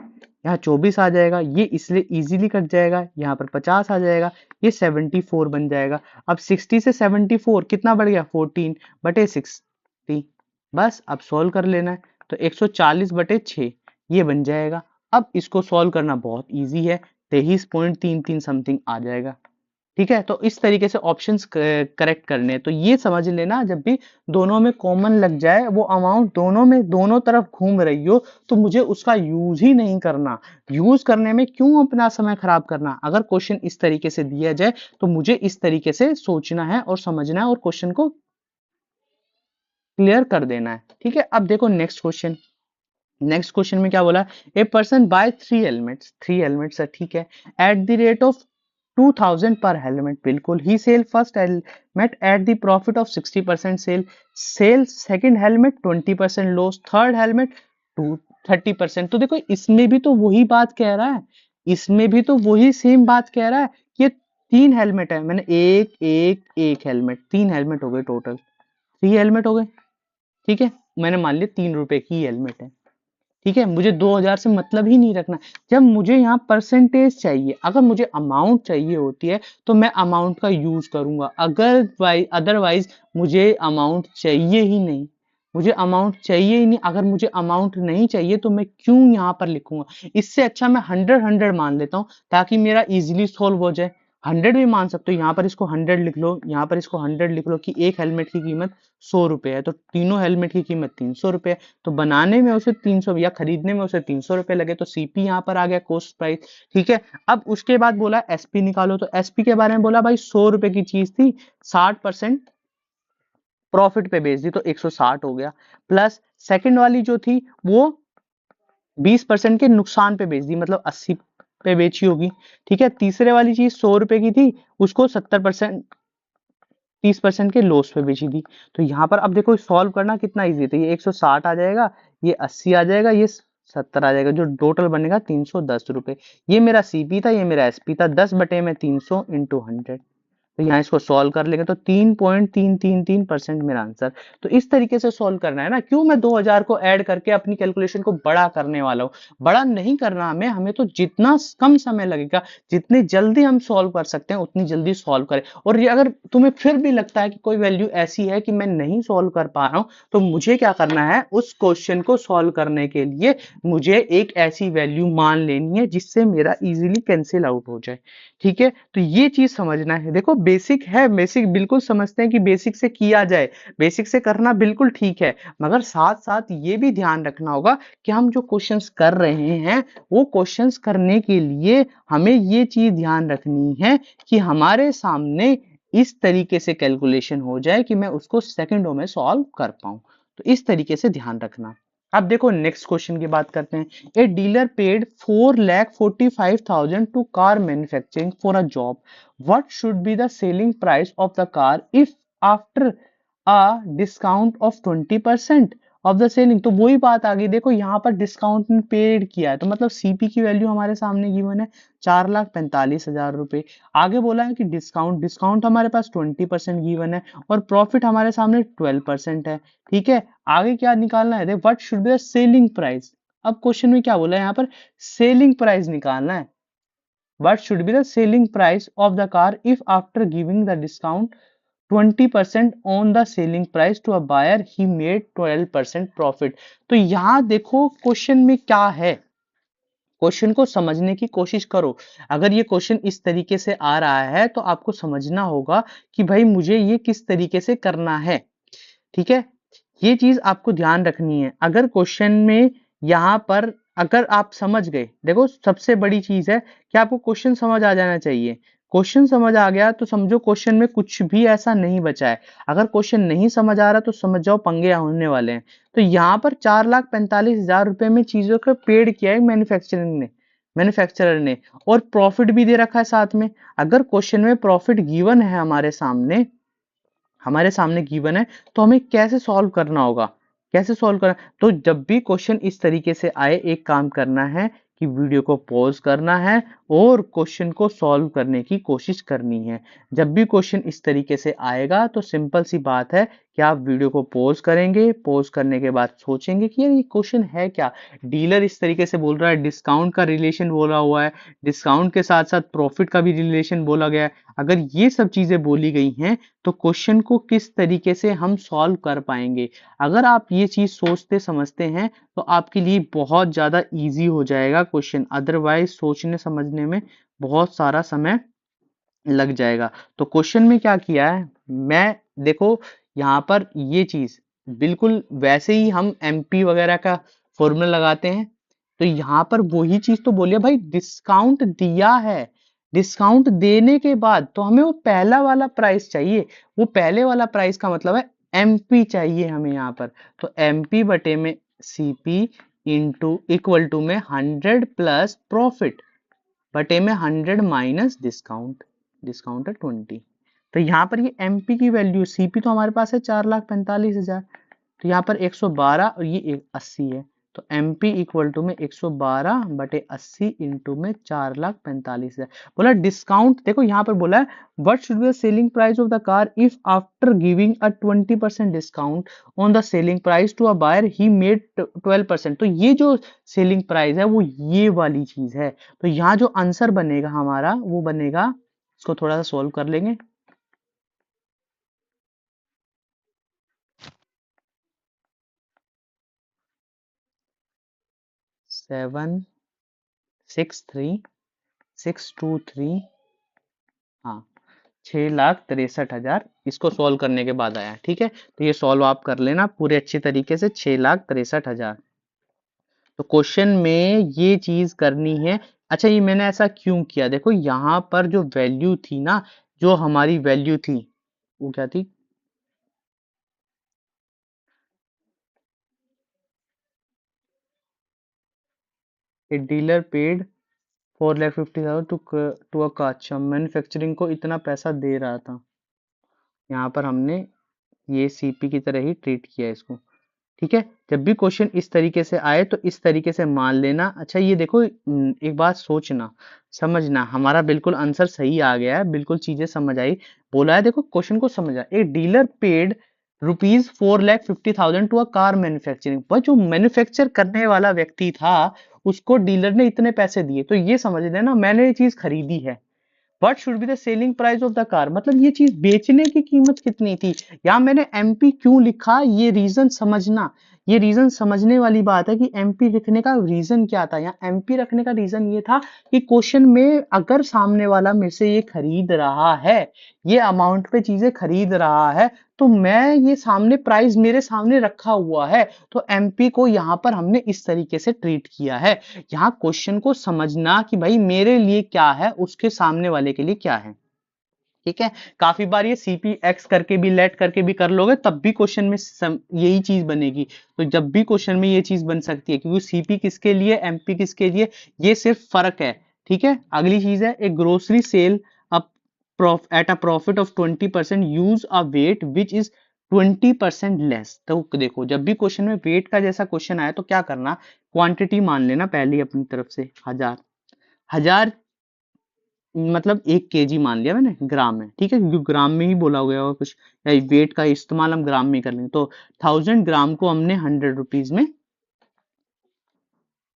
यहाँ 24 आ जाएगा, ये इसलिए इजीली कट जाएगा, यहाँ पर 50 आ जाएगा, ये 74 बन जाएगा। अब 60 से 74 कितना बढ़ गया, 14/60। बस अब सॉल्व कर लेना है, तो 140/6 ये बन जाएगा। अब इसको सॉल्व करना बहुत इजी है, 23.33 समथिंग आ जाएगा। ठीक है, तो इस तरीके से ऑप्शंस करेक्ट करने हैं। तो ये समझ लेना, जब भी दोनों में कॉमन लग जाए, वो अमाउंट दोनों में दोनों तरफ घूम रही हो, तो मुझे उसका यूज ही नहीं करना। यूज करने में क्यों अपना समय खराब करना। अगर क्वेश्चन इस तरीके से दिया जाए तो मुझे इस तरीके से सोचना है और समझना है और क्वेश्चन को क्लियर कर देना है। ठीक है, अब देखो नेक्स्ट क्वेश्चन। नेक्स्ट क्वेश्चन में क्या बोला, a person by 3 helmets, 3 helmets है, ठीक है, एट द रेट ऑफ 2000 पर हेलमेट, बिल्कुल ही sell first helmet at the profit of 60% sell, sell second helmet 20% loss, third helmet 30%। तो देखो इसमें भी तो वही बात कह रहा है, इसमें भी तो वही सेम बात कह रहा है कि ये 3 हेलमेट है, मैंने एक हेलमेट, 3 हेलमेट हो गए, टोटल 3 हेलमेट हो गए। ठीक है, मैंने मान लिया 3 रुपए की हेलमेट है। ठीक है, मुझे 2000 से मतलब ही नहीं रखना। जब मुझे यहाँ परसेंटेज चाहिए, अगर मुझे अमाउंट चाहिए होती है तो मैं अमाउंट का यूज करूंगा, अगर अदरवाइज मुझे अमाउंट चाहिए ही नहीं, मुझे अमाउंट चाहिए ही नहीं। अगर मुझे अमाउंट नहीं चाहिए तो मैं क्यों यहाँ पर लिखूंगा। इससे अच्छा मैं 100 मान लेता हूँ ताकि मेरा इजीली सोल्व हो जाए। 100 भी मान सकते हो, यहाँ पर इसको 100 लिख लो, यहाँ पर इसको 100 लिख लो कि एक हेलमेट की कीमत 100 रुपए है, तो तीनों हेलमेट की कीमत 300 रुपए है। तो बनाने में उसे 300 या खरीदने में उसे 300 रुपए लगे, तो सीपी यहाँ पर आ गया, कॉस्ट प्राइस। ठीक है, अब उसके बाद बोला एसपी निकालो, तो एसपी के बारे में बोला भाई 100 रुपए की चीज थी, 60% प्रॉफिट पे बेच दी तो 160 हो गया, प्लस सेकंड वाली जो थी वो 20% के नुकसान पे बेच दी, मतलब 80 पे बेची होगी। ठीक है, तीसरे वाली चीज 100 रुपए की थी, उसको 70%, 30% के लॉस पे बेची थी। तो यहाँ पर अब देखो सॉल्व करना कितना इजी है। तो ये 160 आ जाएगा, ये 80 आ जाएगा, ये 70 आ जाएगा, जो टोटल बनेगा 310 रुपए। ये मेरा सीपी था, ये मेरा एसपी था, 10/300 इंटू 100। तो यहाँ इसको सॉल्व कर लेंगे तो 3.333% मेरा आंसर। तो इस तरीके से सॉल्व करना है ना। क्यों मैं 2000 को ऐड करके अपनी कैलकुलेशन को बड़ा करने वाला हूँ? बड़ा नहीं करना हमें, हमें तो जितना कम समय लगेगा, जितनी जल्दी हम सॉल्व कर सकते हैं उतनी जल्दी सॉल्व करें। और ये अगर तुम्हें फिर भी लगता है कि कोई वैल्यू ऐसी है कि मैं नहीं सॉल्व कर पा रहा हूँ, तो मुझे क्या करना है, उस क्वेश्चन को सॉल्व करने के लिए मुझे एक ऐसी वैल्यू मान लेनी है जिससे मेरा इजीली कैंसिल आउट हो जाए। ठीक है, तो ये चीज समझना है। देखो बेसिक है, बेसिक बिल्कुल समझते हैं कि बेसिक से किया जाए, बेसिक से करना बिल्कुल ठीक है, मगर साथ साथ ये भी ध्यान रखना होगा कि हम जो क्वेश्चंस कर रहे हैं वो क्वेश्चंस करने के लिए हमें ये चीज ध्यान रखनी है कि हमारे सामने इस तरीके से कैलकुलेशन हो जाए कि मैं उसको सेकंडों में सॉल्व कर पाऊं। तो इस तरीके से ध्यान रखना। अब देखो नेक्स्ट क्वेश्चन की बात करते हैं। A dealer paid 4,45,000 to car manufacturing for a job. What should be the selling price of the car if after a discount of 20% of the selling. तो वही बात आ गई, देखो यहाँ पर डिस्काउंट में पेड किया है, तो मतलब सीपी की वैल्यू हमारे सामने गिवन है 4,45,000 रुपए। आगे बोला है कि डिस्काउंट, डिस्काउंट हमारे पास 20% गिवन है, और प्रॉफिट हमारे सामने 12% है। ठीक है, आगे क्या निकालना है, what should be the selling price. अब क्वेश्चन में क्या बोला है यहाँ पर, सेलिंग प्राइस निकालना है। What should be the selling price of the car if after giving the discount 20% on the selling price to a buyer he made 12% profit. तो यहाँ देखो क्वेश्चन में क्या है, क्वेश्चन को समझने की कोशिश करो। अगर ये क्वेश्चन इस तरीके से आ रहा है तो आपको समझना होगा कि भाई मुझे ये किस तरीके से करना है। ठीक है, ये चीज आपको ध्यान रखनी है। अगर क्वेश्चन में यहाँ पर अगर आप समझ गए, देखो सबसे बड़ी चीज है कि आपको क्वेश्चन समझ आ जाना चाहिए। क्वेश्चन समझ आ गया तो समझो क्वेश्चन में कुछ भी ऐसा नहीं बचा है। अगर क्वेश्चन नहीं समझ आ रहा तो समझ जाओ पंगे होने वाले हैं। तो यहाँ पर 4,45,000 रुपए में चीजों का पेड किया है मैन्युफैक्चरर ने, और प्रॉफिट भी दे रखा है साथ में। अगर क्वेश्चन में प्रॉफिट गिवन है हमारे सामने गिवन है, तो हमें कैसे सॉल्व करना होगा, कैसे सॉल्व करना। तो जब भी क्वेश्चन इस तरीके से आए, एक काम करना है कि वीडियो को पॉज करना है और क्वेश्चन को सॉल्व करने की कोशिश करनी है। जब भी क्वेश्चन इस तरीके से आएगा तो सिंपल सी बात है कि आप वीडियो को पॉज करेंगे, पॉज करने के बाद सोचेंगे कि यार ये क्वेश्चन है क्या। डीलर इस तरीके से बोल रहा है, डिस्काउंट का रिलेशन बोला हुआ है, डिस्काउंट के साथ साथ प्रॉफिट का भी रिलेशन बोला गया है। अगर ये सब चीजें बोली गई हैं तो क्वेश्चन को किस तरीके से हम सॉल्व कर पाएंगे। अगर आप ये चीज सोचते समझते हैं तो आपके लिए बहुत ज्यादा इजी हो जाएगा क्वेश्चन, अदरवाइज सोचने समझने में बहुत सारा समय लग जाएगा। तो क्वेश्चन में क्या किया है, मैं देखो यहाँ पर ये चीज बिल्कुल वैसे ही हम एमपी वगैरह का फॉर्मूला लगाते हैं, तो यहाँ पर वही चीज तो बोलिए भाई, डिस्काउंट दिया है, डिस्काउंट देने के बाद तो हमें वो पहला वाला प्राइस चाहिए। वो पहले वाला प्राइस का मतलब है एमपी चाहिए हमें यहाँ पर। तो एमपी बटे में सीपी इंटू इक्वल टू में 100 प्लस प्रॉफिट बटे में 100 माइनस डिस्काउंट, डिस्काउंट है 20। तो यहाँ पर ये एमपी की वैल्यू, सीपी तो हमारे पास है 4,45,000, तो यहाँ पर 112 और ये 80 है। तो एमपी इक्वल टू में 112 बटे 80 इंटू में 4,45,000। बोला डिस्काउंट, देखो यहाँ पर बोला है what should be the selling price of the car if after giving a 20% discount on the selling price to a buyer he made 12%। तो ये जो सेलिंग प्राइस है वो ये वाली चीज है। तो यहाँ जो आंसर बनेगा हमारा वो बनेगा, इसको थोड़ा सा सोल्व कर लेंगे। 7,63623, हाँ 6,63,000 इसको सॉल्व करने के बाद आया। ठीक है, तो ये सॉल्व आप कर लेना पूरे अच्छे तरीके से, 6,63,000। तो क्वेश्चन में ये चीज करनी है। अच्छा ये मैंने ऐसा क्यों किया, देखो यहाँ पर जो वैल्यू थी ना, जो हमारी वैल्यू थी वो क्या थी, a dealer paid 4,50,000 to a car. अच्छा, मैन्युफैक्चरिंग को इतना पैसा दे रहा था। यहाँ पर हमने ये सीपी की तरह ही ट्रीट किया इसको। ठीक है, जब भी क्वेश्चन इस तरीके से आए तो इस तरीके से मान लेना। अच्छा ये देखो, एक बात सोचना, समझना, हमारा बिल्कुल आंसर सही आ गया है, बिल्कुल चीजें समझ आई। बोला है, देखो क्वेश्चन को समझा। A dealer paid ₹4,50,000 to a car manufacturing. पर जो मैन्युफैक्चर करने वाला व्यक्ति था उसको डीलर ने इतने पैसे दिए, तो ये समझ लेना मैंने ये चीज खरीदी है। What should be the selling price of the car, मतलब ये चीज बेचने की कीमत कितनी थी। या मैंने एमपी क्यों लिखा, ये रीजन समझना। ये रीजन समझने वाली बात है कि एमपी लिखने का रीजन क्या था। यहाँ एमपी रखने का रीजन ये था कि क्वेश्चन में अगर सामने वाला मेरे से ये खरीद रहा है, ये अमाउंट पे चीजें खरीद रहा है, तो मैं ये सामने प्राइस मेरे सामने रखा हुआ है, तो एमपी को यहाँ पर हमने इस तरीके से ट्रीट किया है। यहाँ क्वेश्चन को समझना कि भाई मेरे लिए क्या है, उसके सामने वाले के लिए क्या है। ठीक है, काफी बार ये सीपी एक्स करके भी लेट करके भी कर लोगे, तब भी क्वेश्चन में यही चीज बनेगी। तो जब भी क्वेश्चन में ये चीज बन सकती है, क्योंकि सीपी किसके लिए, एमपी किसके लिए, ये सिर्फ फर्क है। ठीक है, अगली चीज है, एक grocery sell at a profit of 20% use a weight which is 20% less. तो देखो, जब भी क्वेश्चन में वेट का जैसा क्वेश्चन आया तो क्या करना, क्वांटिटी मान लेना पहले अपनी तरफ से। 1000, 1000 मतलब 1 kg मान लिया मैंने, ग्राम में। ठीक है, क्योंकि ग्राम में ही बोला गया होगा कुछ, या वेट का इस्तेमाल हम ग्राम में ही कर लेंगे। तो 1000 ग्राम को हमने 100 रुपीज में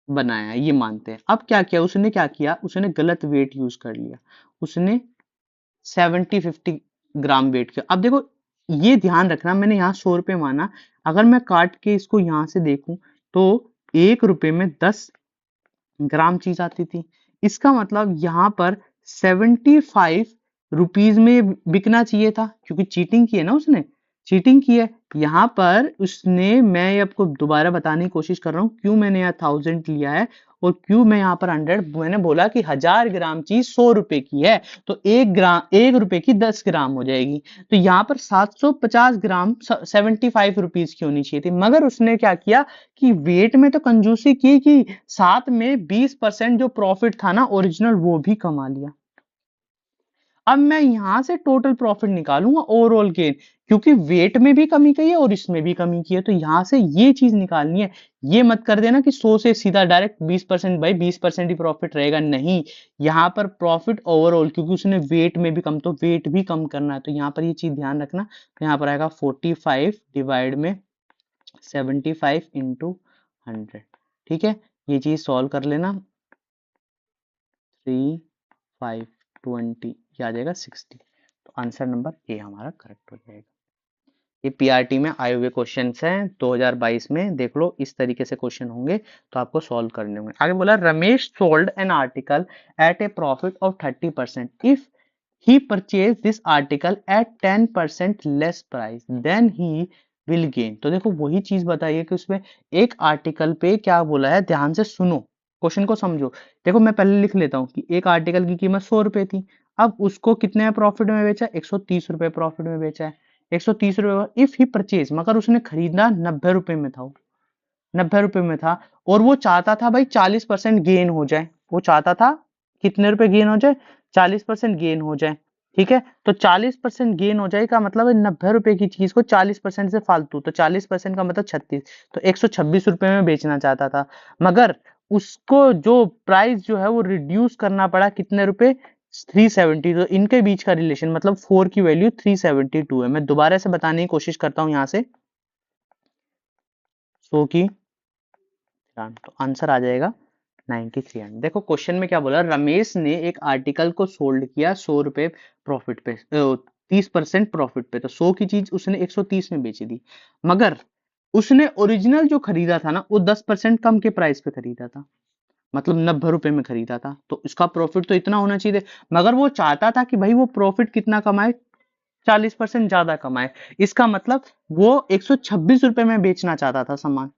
बनाया, ये मानते हैं। अब क्या किया उसने, क्या किया उसने, गलत वेट यूज कर लिया। उसने 70-50 ग्राम वेट किया। अब देखो, ये ध्यान रखना, मैंने यहाँ 100 रुपए माना, अगर मैं काट के इसको यहाँ से देखूं तो 1 रुपए में 10 ग्राम चीज आती थी। इसका मतलब यहाँ पर 75 रुपीज में बिकना चाहिए था, क्योंकि चीटिंग की है ना उसने, चीटिंग की है। यहाँ पर उसने, मैं आपको दोबारा बताने की कोशिश कर रहा हूँ क्यों मैंने यहाँ 1000 लिया है और क्यों मैं यहाँ पर 100। मैंने बोला कि 1000 ग्राम चीज 100 रुपए की है, तो 1 रुपए की 10 ग्राम हो जाएगी। तो यहाँ पर 750 ग्राम 75 रुपीज की होनी चाहिए थी, मगर उसने क्या किया कि वेट में तो कंजूसी की कि साथ में 20% जो प्रॉफिट था ना ओरिजिनल, वो भी कमा लिया। अब मैं यहां से टोटल प्रॉफिट निकालूंगा, ओवरऑल गेन, क्योंकि वेट में भी कमी की है और इसमें भी कमी की है, तो यहां से ये चीज निकालनी है। ये मत कर देना कि 100 से सीधा डायरेक्ट 20%, भाई 20% ही प्रॉफिट रहेगा, नहीं। यहाँ पर प्रॉफिट ओवरऑल, क्योंकि उसने वेट में भी कम, तो वेट भी कम करना है, तो यहाँ पर ये चीज ध्यान रखना। तो यहाँ पर आएगा 45 डिवाइड में 75 इंटू 100। ठीक है, ये चीज सॉल्व कर लेना। 3, 5, 20, ये आ जाएगा 60। तो आंसर नंबर ए हमारा करेक्ट हो जाएगा। ये पीआरटी में आए हुए क्वेश्चन हैं 2022 में, देख लो इस तरीके से क्वेश्चन होंगे तो आपको सॉल्व करने होंगे। आगे बोला, Ramesh sold an article at a profit of 30% if he purchased this article at 10% less price then he will gain। तो देखो वही चीज बताइए कि उसमें एक आर्टिकल पे क्या बोला है, ध्यान से सुनो, क्वेश्चन को समझो। देखो मैं पहले लिख लेता हूँ कि एक आर्टिकल की कीमत 100 रुपए थी, अब उसको कितने प्रॉफिट में बेचा, 130 रुपए प्रॉफिट में बेचा है। 130 रुपए इफ ही परचेज, मगर उसने खरीदा 90 रुपए में था, 90 रुपए में था, और वो चाहता था भाई 40% गेन हो जाए। वो चाहता था कितने रुपए गेन हो जाए, 40% गेन हो जाए। ठीक है, तो 40% गेन हो जाए का मतलब है 90 रुपए की चीज को 40% से फालतू, तो 40% का मतलब 36, तो 126 रुपए में बेचना चाहता था। मगर उसको जो प्राइस जो है वो रिड्यूस करना पड़ा, कितने रुपए, 370। तो इनके बीच का रिलेशन मतलब 4 की वैल्यू 372 है। मैं दोबारा से बताने की कोशिश करता हूं यहाँ से, 100 की, तो आंसर आ जाएगा 93। देखो क्वेश्चन में क्या बोला, रमेश ने एक आर्टिकल को सोल्ड किया 100 रुपए प्रॉफिट पे, 30% प्रॉफिट पे, तो 100 की चीज उसने 130 में बेची दी, मगर उसने ओरिजिनल जो खरीदा था ना वो 10% कम के प्राइस पे खरीदा था, मतलब 90 रुपए में खरीदा था, तो इसका प्रॉफिट तो इतना होना चाहिए, मगर वो चाहता था कि भाई वो प्रॉफिट कितना कमाए, 40% ज्यादा कमाए। इसका मतलब वो 126 रुपए में बेचना चाहता था सामान,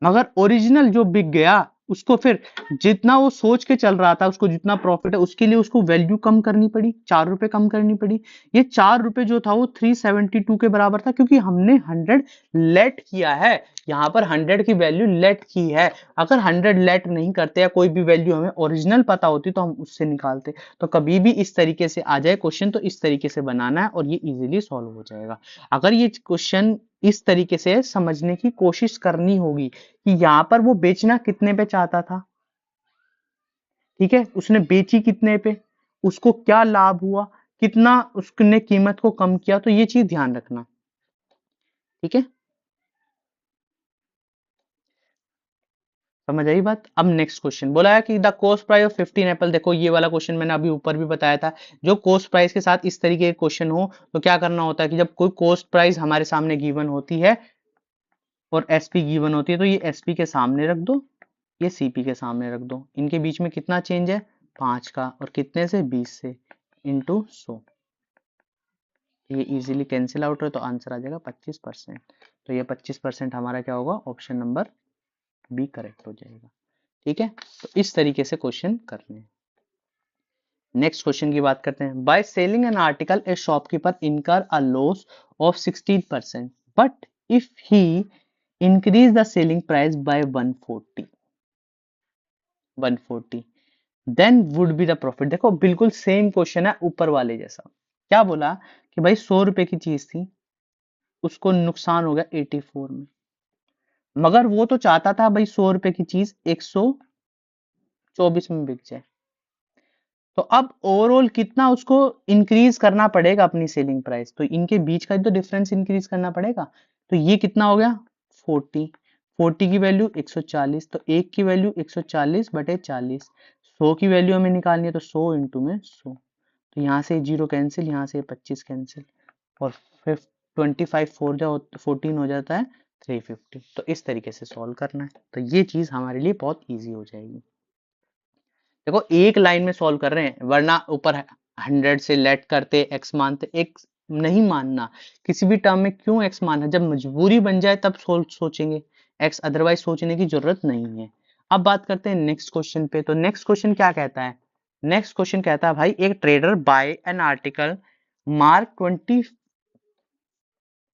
मगर ओरिजिनल जो बिक गया उसको फिर जितना वो सोच के चल रहा था, उसको जितना प्रॉफिट है उसके लिए उसको वैल्यू कम करनी पड़ी, 4 रुपए कम करनी पड़ी। ये 4 रुपए जो था वो 372 के बराबर था, क्योंकि हमने 100 लेट किया है। यहाँ पर 100 की वैल्यू लेट की है। अगर 100 लेट नहीं करते या कोई भी वैल्यू हमें ओरिजिनल पता होती तो हम उससे निकालते। तो कभी भी इस तरीके से आ जाए क्वेश्चन तो इस तरीके से बनाना है और ये इजीली सॉल्व हो जाएगा। अगर ये क्वेश्चन इस तरीके से समझने की कोशिश करनी होगी कि यहाँ पर वो बेचना कितने पे चाहता था, ठीक है, उसने बेची कितने पे, उसको क्या लाभ हुआ, कितना उसने कीमत को कम किया, तो ये चीज ध्यान रखना। ठीक है, समझ आई बात। अब नेक्स्ट क्वेश्चन बोला है कि the cost price of 15 Apple. देखो ये वाला क्वेश्चन मैंने अभी ऊपर भी बताया था, जो कॉस्ट प्राइस के साथ इस तरीके के क्वेश्चन हो तो क्या करना होता है कि जब कोई कॉस्ट प्राइस हमारे सामने गिवन होती है और एसपी गिवन होती है तो ये एसपी के सामने रख दो, ये सीपी के सामने रख दो। इनके बीच में कितना चेंज है, 5 का, और कितने से, 20 से, इंटू 100। ये इजीली कैंसिल आउट है तो आंसर आ जाएगा 25%। तो ये 25% हमारा क्या होगा, ऑप्शन नंबर बी करेक्ट हो जाएगा। ठीक है, तो इस तरीके से क्वेश्चन करने हैं। नेक्स्ट क्वेश्चन की बात करते हैं। By selling an article a shopkeeper incur a loss of 16%, but if he increase the selling price by 140 then would be the profit. देखो बिल्कुल सेम क्वेश्चन है ऊपर वाले जैसा। क्या बोला कि भाई 100 रुपए की चीज थी, उसको नुकसान हो गया 84 में, मगर वो तो चाहता था भाई 100 रुपए की चीज 124 में बिक जाए। तो अब ओवरऑल कितना उसको इंक्रीज करना पड़ेगा अपनी सेलिंग प्राइस, तो इनके बीच का तो डिफरेंस इंक्रीज करना पड़ेगा। तो ये कितना हो गया, 40 की वैल्यू 140, तो एक की वैल्यू 140/40, 100 की वैल्यू हमें निकालनी है तो 100 इंटू में 100। तो यहाँ से 0 कैंसिल, यहाँ से 25 कैंसिल, और फिर 25 14 हो जाता है 350। तो इस तरीके से सॉल्व करना है, तो ये चीज हमारे लिए बहुत ईजी हो जाएगी। देखो एक लाइन में सॉल्व कर रहे हैं, वरना ऊपर 100 से लेट करते एक्स मानते, एक्स नहीं मानना। किसी भी टर्म में क्यों एक्स मानना, जब मजबूरी बन जाए तब सोचेंगे एक्स, अदरवाइज सोचने की जरूरत नहीं है। अब बात करते हैं नेक्स्ट क्वेश्चन पे। तो नेक्स्ट क्वेश्चन क्या कहता है, नेक्स्ट क्वेश्चन कहता है भाई एक trader buy an article mark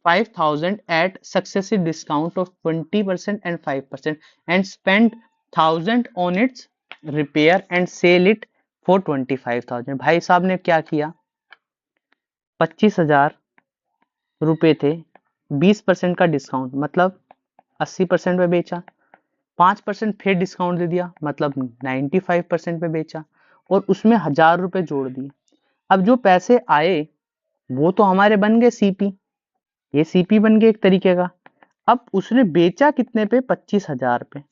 25,000 at successive discount of 20% and 5% and spend 1,000 on its repair and sell it for 25,000। भाई साहब ने क्या किया, 25,000 रुपए थे, 20% का डिस्काउंट मतलब 80% पे बेचा, 5% फिर डिस्काउंट दे दिया मतलब 95% पे बेचा, और उसमें 1,000 रुपए जोड़ दिए। अब जो पैसे आए वो तो हमारे बन गए सीपी, ये सीपी बन गया एक तरीके का। अब उसने बेचा कितने पे, 25,000 पे,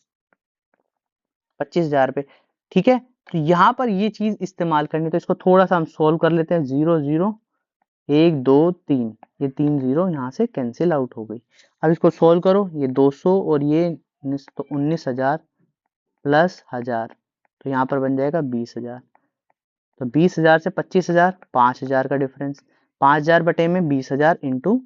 25,000 पे। ठीक है, तो यहाँ पर ये चीज इस्तेमाल करनी, तो इसको थोड़ा सा हम सोल्व कर लेते हैं। 0 0 1 2 3, ये 3 0 यहाँ से कैंसिल आउट हो गई। अब इसको सोल्व करो, ये 200 और ये 19,000 प्लस 1,000, तो यहाँ पर बन जाएगा 20,000। तो 20,000 से 25,000, 5,000 का डिफरेंस, 5,000 बटे में 20,000 इंटू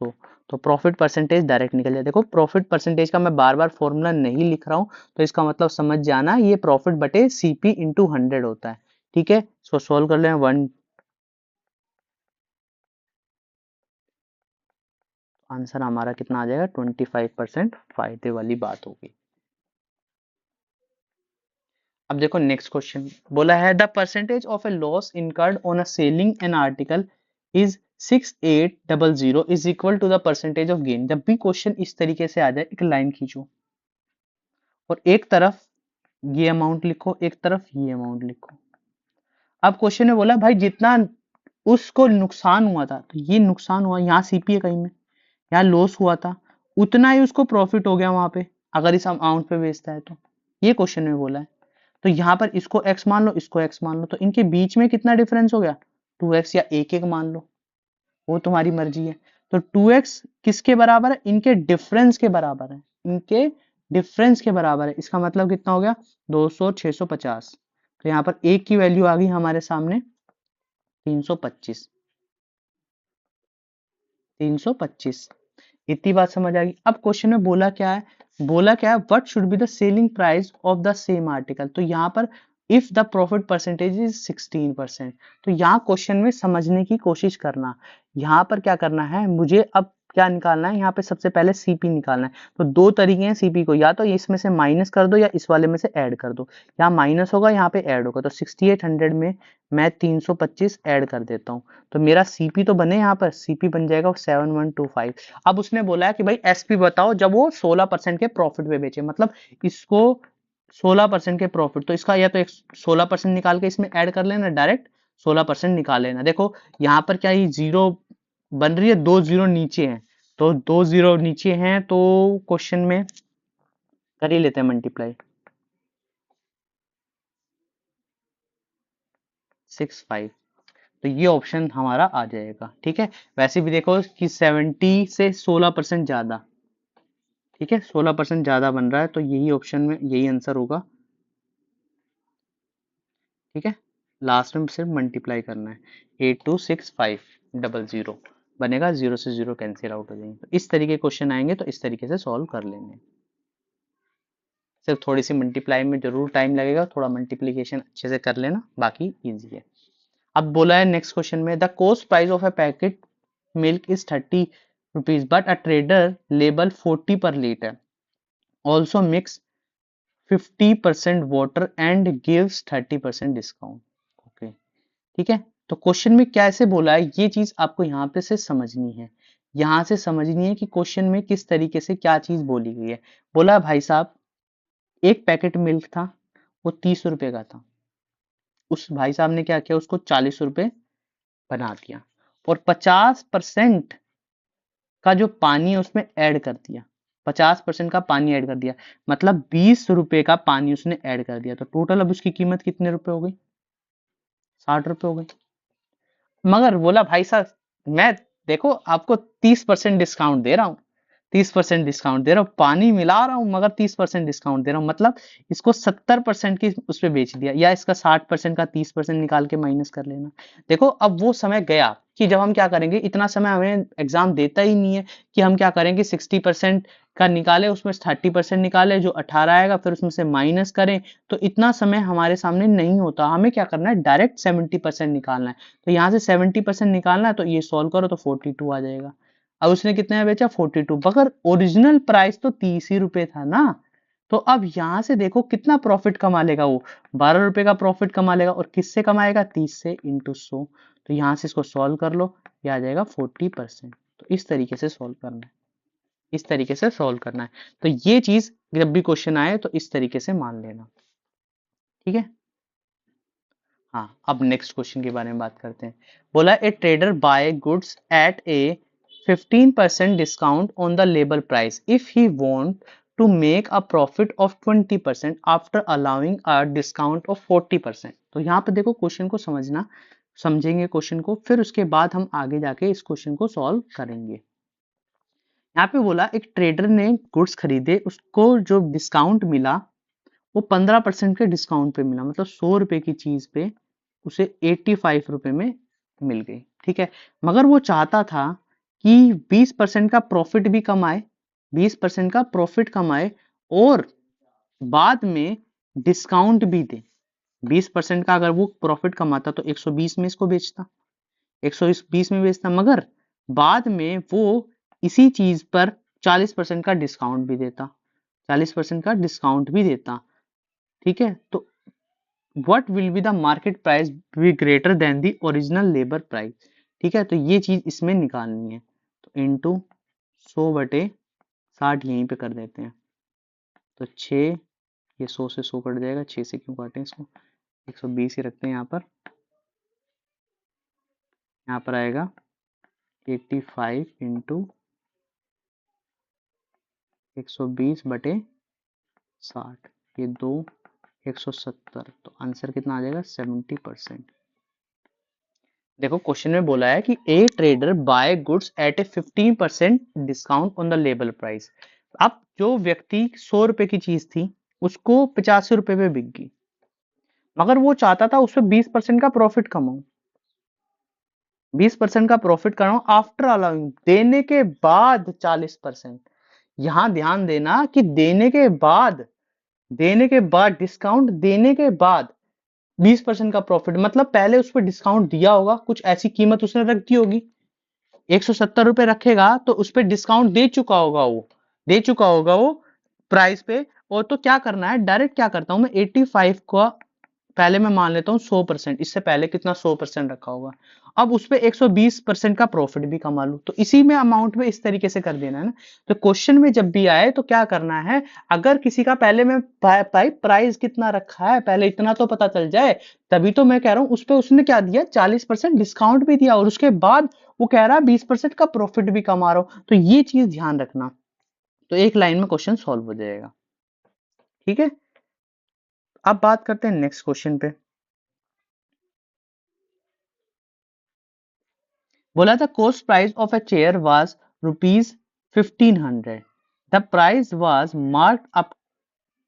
100, तो प्रॉफिट परसेंटेज डायरेक्ट निकल जाए। देखो प्रॉफिट परसेंटेज का मैं बार बार फॉर्मूला नहीं लिख रहा हूँ, तो इसका मतलब समझ जाना ये प्रॉफिट बटे सीपी इंटू 100 होता है। ठीक है, इसको सोल्व कर लें। आंसर हमारा कितना आ जाएगा, 25% फायदे वाली बात होगी। अब देखो नेक्स्ट क्वेश्चन बोला है the percentage of a loss incurred on a selling an article is 6800 is equal to the percentage of gain. जब भी क्वेश्चन इस तरीके से आ जाए, एक लाइन खींचो और एक तरफ ये अमाउंट लिखो, एक तरफ ये अमाउंट लिखो। अब क्वेश्चन में बोला भाई जितना उसको नुकसान हुआ था, तो ये नुकसान हुआ, यहाँ सीपी है कहीं में, यहाँ लॉस हुआ था, उतना ही उसको प्रॉफिट हो गया वहां पे, अगर इस अमाउंट पे बेचता है तो। ये क्वेश्चन में बोला है, तो यहाँ पर इसको x मान लो, इसको x मान लो, तो इनके बीच में कितना डिफरेंस हो गया, 2x या 1 मान लो, वो तुम्हारी मर्जी है। तो 2x किसके बराबर है, इनके डिफरेंस के बराबर है, इनके डिफरेंस के बराबर है। इसका मतलब कितना हो गया, 200 650। तो यहाँ पर एक की वैल्यू आ गई हमारे सामने 325, 325। इतनी बात समझ आ गई। अब क्वेश्चन में बोला क्या है, बोला क्या है, what should be the selling price of the same article. तो यहाँ पर if the profit percentage is 16%, तो यहाँ क्वेश्चन में समझने की कोशिश करना। यहाँ पर क्या करना है, मुझे अब क्या निकालना है, यहाँ पे सबसे पहले सीपी निकालना है। तो दो तरीके हैं सीपी को, या तो इसमें से माइनस कर दो या इस वाले में से ऐड कर दो। यहाँ माइनस होगा, यहाँ पे ऐड होगा। तो 6800 में मैं 325 ऐड कर देता हूँ, तो मेरा सीपी तो बने, यहाँ पर सीपी बन जाएगा 7125। अब उसने बोला है कि भाई एसपी बताओ जब वो 16% के प्रॉफिट पे बेचे, मतलब इसको 16% के प्रॉफिट, तो इसका या तो 16% निकाल के इसमें ऐड कर लेना, डायरेक्ट 16% निकाल लेना। देखो यहाँ पर क्या ये जीरो बन रही है, दो जीरो नीचे हैं, तो दो जीरो नीचे हैं, तो क्वेश्चन में कर ही लेते हैं मल्टीप्लाई 65, तो ये ऑप्शन हमारा आ जाएगा। ठीक है, वैसे भी देखो कि 70 से 16% ज्यादा, ठीक है 16% ज्यादा बन रहा है, तो यही ऑप्शन में यही आंसर होगा। ठीक है, लास्ट में सिर्फ मल्टीप्लाई करना है, 826500 बनेगा, जीरो से जीरो कैंसिल आउट हो जाएंगे। तो इस तरीके क्वेश्चन आएंगे तो इस तरीके से सॉल्व कर लेंगे। सिर्फ थोड़ी सी मल्टीप्लाई में जरूर टाइम लगेगा, थोड़ा मल्टीप्लीकेशन अच्छे से कर लेना, बाकी इजी है। अब बोला है नेक्स्ट क्वेश्चन में, the cost price of A packet milk is 30 rupees but a trader label 40 पर litre, also mix 50% water and gives 30% discount. Okay, ठीक है, तो क्वेश्चन में कैसे बोला है ये चीज आपको यहाँ पे से समझनी है। यहाँ से समझनी है कि क्वेश्चन में किस तरीके से क्या चीज बोली गई है। बोला भाई साहब एक पैकेट मिल्क था, वो 30 रुपए का था, उस भाई साहब ने क्या किया, उसको 40 रुपए बना दिया और 50% का जो पानी है उसमें ऐड कर दिया, 50% का पानी ऐड कर दिया, मतलब 20 रुपए का पानी उसने ऐड कर दिया। तो टोटल अब उसकी कीमत कितने रुपए हो गई, 60 रुपए हो गई। मगर बोला भाई साहब मैं देखो आपको 30% डिस्काउंट दे रहा हूँ, 30% डिस्काउंट दे रहा हूँ, पानी मिला रहा हूँ मगर 30% डिस्काउंट दे रहा हूँ, मतलब इसको 70% की उस पर बेच दिया, या इसका 60% का 30% निकाल के माइनस कर लेना। देखो अब वो समय गया कि जब हम क्या करेंगे, इतना समय हमें एग्जाम देता ही नहीं है कि हम क्या करेंगे 60% का निकाले, उसमें 30% निकाले, जो 18 आएगा फिर उसमें से माइनस करें। तो इतना समय हमारे सामने नहीं होता, हमें क्या करना है डायरेक्ट 70% निकालना है। तो यहाँ से 70% निकालना है, तो ये सॉल्व करो तो 42 आ जाएगा। अब उसने कितने में बेचा 42, मगर ओरिजिनल प्राइस तो 30 ही रुपए था ना। तो अब यहां से देखो कितना प्रॉफिट कमा लेगा वो, 12 रुपए का प्रॉफिट कमा लेगा, और किससे कमाएगा 30 से इंटू 100। तो यहाँ से इसको सॉल्व कर लो, ये आ जाएगा 40%। तो इस तरीके से सॉल्व करना है, इस तरीके से सॉल्व करना है। तो ये चीज जब भी क्वेश्चन आए तो इस तरीके से मान लेना। ठीक है, हाँ अब नेक्स्ट क्वेश्चन के बारे में बात करते हैं। बोला a trader buy goods at a 15% discount on the label price if he want to make a profit of 20% after allowing a discount of 40%। तो यहाँ पे देखो क्वेश्चन को समझना, समझेंगे क्वेश्चन को, फिर उसके बाद हम आगे जाके इस क्वेश्चन को सॉल्व करेंगे। यहाँ पे बोला एक ट्रेडर ने गुड्स खरीदे, उसको जो डिस्काउंट मिला वो 15% के डिस्काउंट पे मिला, मतलब 100 रुपए की चीज पे उसे 85 रुपए में मिल गई। ठीक है, मगर वो चाहता था कि 20% का प्रॉफिट भी कमाए, 20% का प्रॉफिट कमाए और बाद में डिस्काउंट भी दे। 20% का अगर वो प्रॉफिट कमाता तो 120 में इसको बेचता, 120 में बेचता, मगर बाद में वो इसी चीज पर 40% का डिस्काउंट भी देता, 40% का डिस्काउंट भी देता। ठीक है, तो what will be the market price be greater than the original labor price। ठीक है, तो ये चीज इसमें निकालनी है, तो इंटू 100/60 यहीं पे कर देते हैं, तो 6, ये 100 से 100 कट जाएगा, 6 से क्यों काटें इसको, 120 ही रखते हैं यहाँ पर। यहाँ पर आएगा 85 इंटू 120/60, ये 2 170, तो आंसर कितना आ जाएगा 70%। देखो क्वेश्चन में बोला है कि a trader buy goods at a 15% discount on the label price. अब जो व्यक्ति 100 रुपए की चीज थी उसको 85 रुपए में बिक गई, मगर वो चाहता था उसमें 20% का प्रॉफिट कमाऊं, 20% का प्रॉफिट कराऊं आफ्टर अलाउइंग, देने के बाद 40%। यहां ध्यान देना कि देने के बाद डिस्काउंट देने के बाद 20% का प्रॉफिट, मतलब पहले उस पर डिस्काउंट दिया होगा, कुछ ऐसी कीमत उसने रख दी होगी, 170 रुपए रखेगा तो उस पर डिस्काउंट दे चुका होगा वो प्राइस पे। और तो क्या करना है, डायरेक्ट क्या करता हूं मैं, 85 का पहले मैं मान लेता हूँ 100%, इससे पहले कितना 100% रखा होगा, अब उस पे 120% का प्रॉफिट भी कमा लूं, तो इसी में अमाउंट में इस तरीके से कर देना है ना। तो क्वेश्चन में जब भी आए तो क्या करना है, अगर किसी का पहले में प्राइस कितना रखा है पहले इतना तो पता चल जाए, तभी तो मैं कह रहा हूं उस पे उसने क्या दिया, 40% डिस्काउंट भी दिया और उसके बाद वो कह रहा है 20% का प्रॉफिट भी कमा रहा हूं, तो ये चीज ध्यान रखना। तो एक लाइन में क्वेश्चन सॉल्व हो जाएगा। ठीक है, अब बात करते हैं नेक्स्ट क्वेश्चन पे। बोला था cost price of a chair was ₹1500, the price was marked up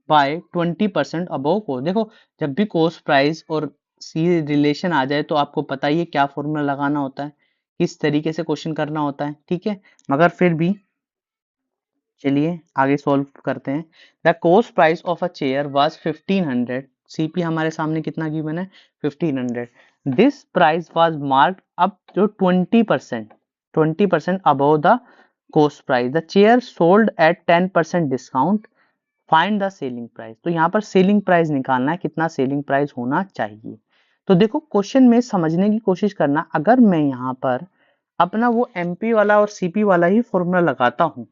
by 20% above को। देखो, जब भी कॉस्ट प्राइस और सी रिलेशन आ जाए तो आपको पता ही है क्या फॉर्मूला लगाना होता है, किस तरीके से क्वेश्चन करना होता है। ठीक है, मगर फिर भी चलिए आगे सॉल्व करते हैं। The cost price of a chair was 1500, CP हमारे सामने कितना गिवन है, 1500। This price was marked up to 20% above the cost price, the chair sold at 10% discount, find the selling price. तो यहाँ पर सेलिंग प्राइस निकालना है, कितना सेलिंग प्राइस होना चाहिए। तो देखो क्वेश्चन में समझने की कोशिश करना, अगर मैं यहाँ पर अपना वो एमपी वाला और सीपी वाला ही फॉर्मूला लगाता हूँ,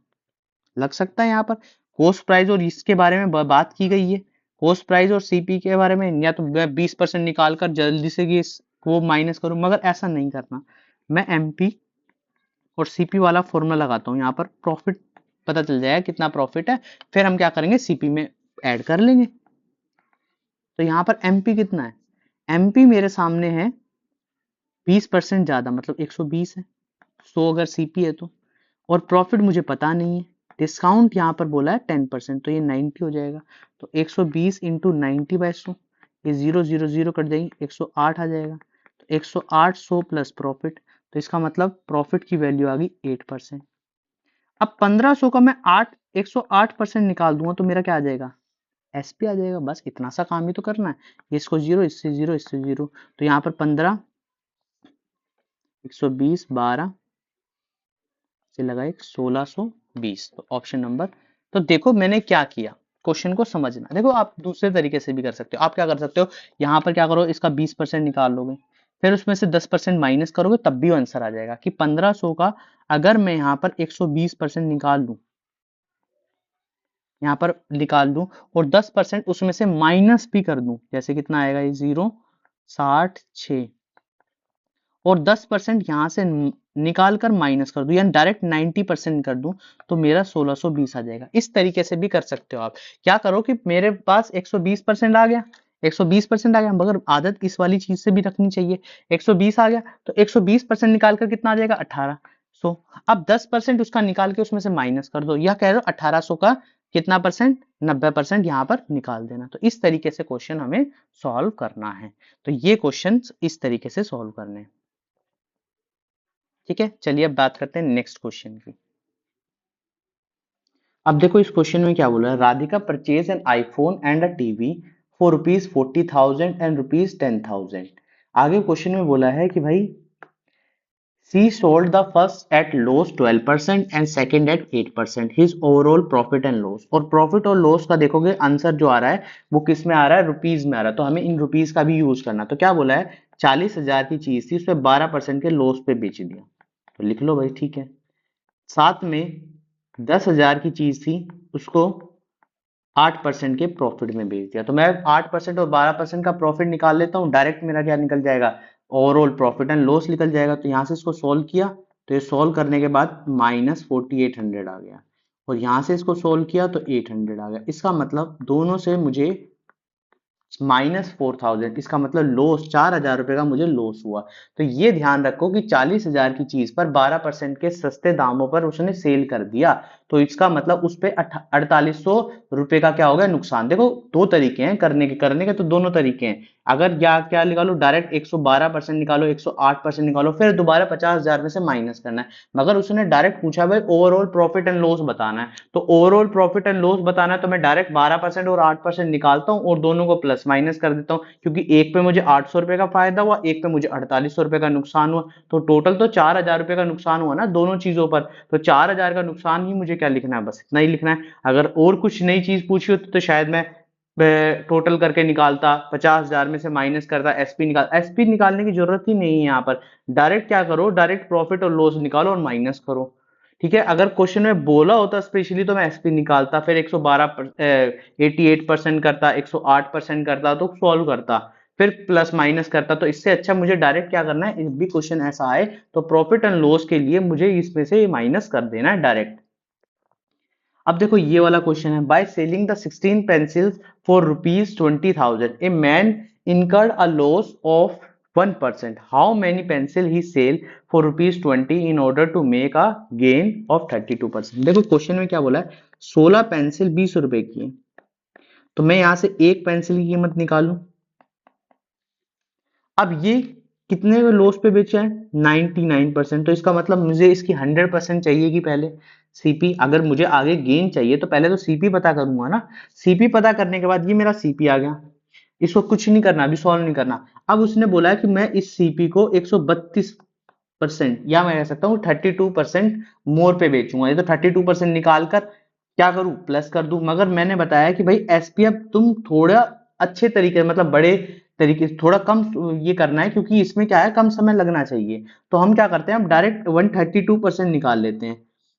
लग सकता है यहाँ पर कॉस्ट प्राइस और इसके बारे में बात की गई है, कॉस्ट प्राइस और सीपी के बारे में, या तो मैं 20% निकाल कर जल्दी से ये वो माइनस करूं, मगर ऐसा नहीं करना। मैं एमपी और सीपी वाला फॉर्मूला लगाता हूँ, यहाँ पर प्रॉफिट पता चल जाएगा कितना प्रॉफिट है, फिर हम क्या करेंगे, सीपी में ऐड कर लेंगे। तो यहाँ पर एमपी कितना है, एमपी मेरे सामने है 20% ज्यादा, मतलब 120 है, 100 अगर सीपी है तो, और प्रॉफिट मुझे पता नहीं है, डिस्काउंट यहाँ पर बोला है 10%, तो ये 90 हो जाएगा। तो 120 इंटू 90/100, ये 0 0 0 कट जाएगी, 108 आ जाएगा। तो 108 100 प्लस प्रॉफिट, तो इसका मतलब प्रॉफिट की वैल्यू आ गई 8%। अब 1500 का मैं 108% निकाल दूंगा तो मेरा क्या आ जाएगा, एसपी आ जाएगा। बस इतना सा काम ही तो करना है, इसको 0 इससे 0 इससे 0, तो यहाँ पर 15 120 12 से लगाए 1620, तो ऑप्शन नंबर। तो देखो मैंने क्या किया, क्वेश्चन को समझना। देखो आप दूसरे तरीके से भी कर सकते हो, आप क्या कर सकते हो, यहाँ पर क्या करो, इसका 20% निकाल लोगे, फिर उसमें से 10% माइनस करोगे, तब भी आंसर आ जाएगा कि 1500 का अगर मैं यहाँ पर 120% निकाल लूं, यहाँ पर निकाल दूं और 10% उसमें से माइनस भी कर दूं, जैसे कितना आएगा, ये 0.66, और 10% यहाँ से निकाल कर माइनस कर दूं, यानी डायरेक्ट 90% कर दूं, तो मेरा 1620 आ जाएगा। इस तरीके से भी कर सकते हो आप। क्या करो कि मेरे पास 120% आ गया, 120% आ गया, मगर आदत इस वाली चीज से भी रखनी चाहिए। 120 आ गया तो 120% निकाल कर कितना आ जाएगा, 1800। अब 10% उसका निकाल के उसमें से माइनस कर दो, यह कह रहे हो 1800 का कितना परसेंट, 90% यहाँ पर निकाल देना। तो इस तरीके से क्वेश्चन हमें सॉल्व करना है। तो ये क्वेश्चन इस तरीके से सॉल्व करने हैं। ठीक है, चलिए अब बात करते हैं नेक्स्ट क्वेश्चन की। अब देखो इस क्वेश्चन में क्या बोला है, Radhika purchase an iPhone and a TV for ₹40,000 and ₹10,000। आगे क्वेश्चन में बोला है कि भाई she sold the first at loss 12% and second at 8%, his overall profit and loss. और प्रॉफिट और लॉस का देखोगे आंसर जो आ रहा है वो किस में आ रहा है, रुपीज में आ रहा है, तो हमें इन रुपीज का भी यूज करना। तो क्या बोला है, 40,000 की चीज थी, उस पर 12% के लॉस पे बेच दिया, तो लिख लो भाई। ठीक है, साथ में 10,000 की चीज थी, उसको 8% के प्रॉफिट में बेच दिया, तो मैं 8% और 12% का प्रॉफिट निकाल लेता हूँ, डायरेक्ट मेरा क्या निकल जाएगा, ओवरऑल प्रॉफिट एंड लॉस निकल जाएगा। तो यहाँ से इसको सोल्व किया, तो ये सोल्व करने के बाद -4800 आ गया, और यहाँ से इसको सोल्व किया तो 800 आ गया। इसका मतलब दोनों से मुझे -4000, इसका मतलब लॉस 4000 रुपए का मुझे लॉस हुआ। तो ये ध्यान रखो कि 40,000 की चीज पर 12% के सस्ते दामों पर उसने सेल कर दिया, तो इसका मतलब उस पे 4800 रुपए का क्या हो गया, नुकसान। देखो दो तरीके हैं करने के तो दोनों तरीके हैं। अगर या क्या निकालो, डायरेक्ट 112% निकालो, 108% निकालो, फिर दोबारा 50,000 में से माइनस करना है। मगर उसने डायरेक्ट पूछा भाई ओवरऑल प्रॉफिट एंड लॉस बताना है, तो ओवरऑल प्रॉफिट एंड लॉस बताना है तो मैं डायरेक्ट 12% और 8% निकालता हूँ और दोनों को प्लस माइनस कर देता हूँ, क्योंकि एक पे मुझे 800 रुपए का फायदा हुआ, एक पे मुझे 4800 रुपए का नुकसान हुआ, तो टोटल तो 4000 रुपए का नुकसान हुआ ना दोनों चीजों पर। तो 4000 का नुकसान ही मुझे क्या लिखना है, बस इतना ही लिखना है। अगर और कुछ नई चीज पूछी होती तो शायद मैं टोटल करके निकालता, 50,000 में से माइनस करता, एसपी निकालने की जरूरत ही नहीं है यहाँ पर। डायरेक्ट क्या करो, डायरेक्ट प्रॉफिट और लॉस निकालो और माइनस करो। ठीक है, अगर क्वेश्चन में बोला होता स्पेशली तो मैं एसपी निकालता, फिर 88% करता, 108% करता तो सॉल्व करता, फिर प्लस माइनस करता। तो इससे अच्छा मुझे डायरेक्ट क्या करना है, जब भी क्वेश्चन ऐसा आए तो प्रॉफिट एंड लॉस के लिए मुझे इसमें से माइनस कर देना है डायरेक्ट। अब देखो ये वाला क्वेश्चन है, by selling the 16 pencils for rupees 20,000 a man incurred a loss of 1%, how many pencil he sell for rupees 20 in order to make a gain of 32%। देखो क्वेश्चन में क्या बोला है, 16 पेंसिल 20 रुपए की है, तो मैं यहां से एक पेंसिल की कीमत निकालूं। अब ये कितने लॉस पे बेचा है, 99%, तो इसका मतलब मुझे इसकी 100% चाहिए कि पहले सीपी, अगर मुझे आगे गेन चाहिए तो पहले तो सीपी पता करूंगा ना। सीपी पता करने के बाद ये मेरा सीपी आ गया, इसको कुछ नहीं करना, अभी सॉल्व नहीं करना। अब उसने बोला है कि मैं इस सीपी को 132% या मैं कह सकता हूँ 32% मोर पे बेचूंगा, ये तो 32% निकाल कर क्या करूं, प्लस कर दूं। मगर मैंने बताया कि भाई एसपीएफ तुम थोड़ा अच्छे तरीके मतलब बड़े तरीके से थोड़ा कम ये करना है, क्योंकि इसमें क्या है कम समय लगना चाहिए। तो हम क्या करते हैं, हम डायरेक्ट 132% निकाल लेते हैं।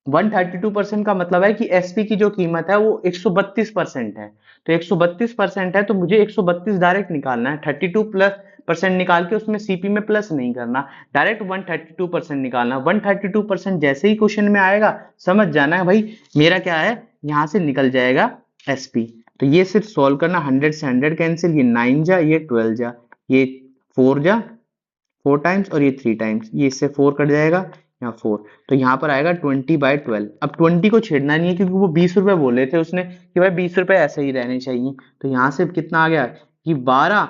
132% का मतलब है कि एसपी की जो कीमत है वो 132% है, तो 132% है तो मुझे 132 डायरेक्ट निकालना है, 32% निकाल के उसमें सीपी में प्लस नहीं करना, डायरेक्ट 132% निकालना। 132% जैसे ही क्वेश्चन में आएगा समझ जाना है भाई मेरा क्या है, यहां से निकल जाएगा एसपी। तो ये सिर्फ सॉल्व करना, 100 से 100 कैंसिल, ये 9 जा, ये 12 जा, ये 4 जा, 4 टाइम्स, और ये 3 टाइम्स, ये इससे 4 कट जाएगा, यहाँ 4, तो यहाँ पर आएगा 20/12। अब 20 को छेड़ना नहीं है क्योंकि वो 20 रुपए बोले थे उसने कि भाई 20 रुपए ऐसे ही रहने चाहिए, तो यहाँ से कितना आ गया कि 12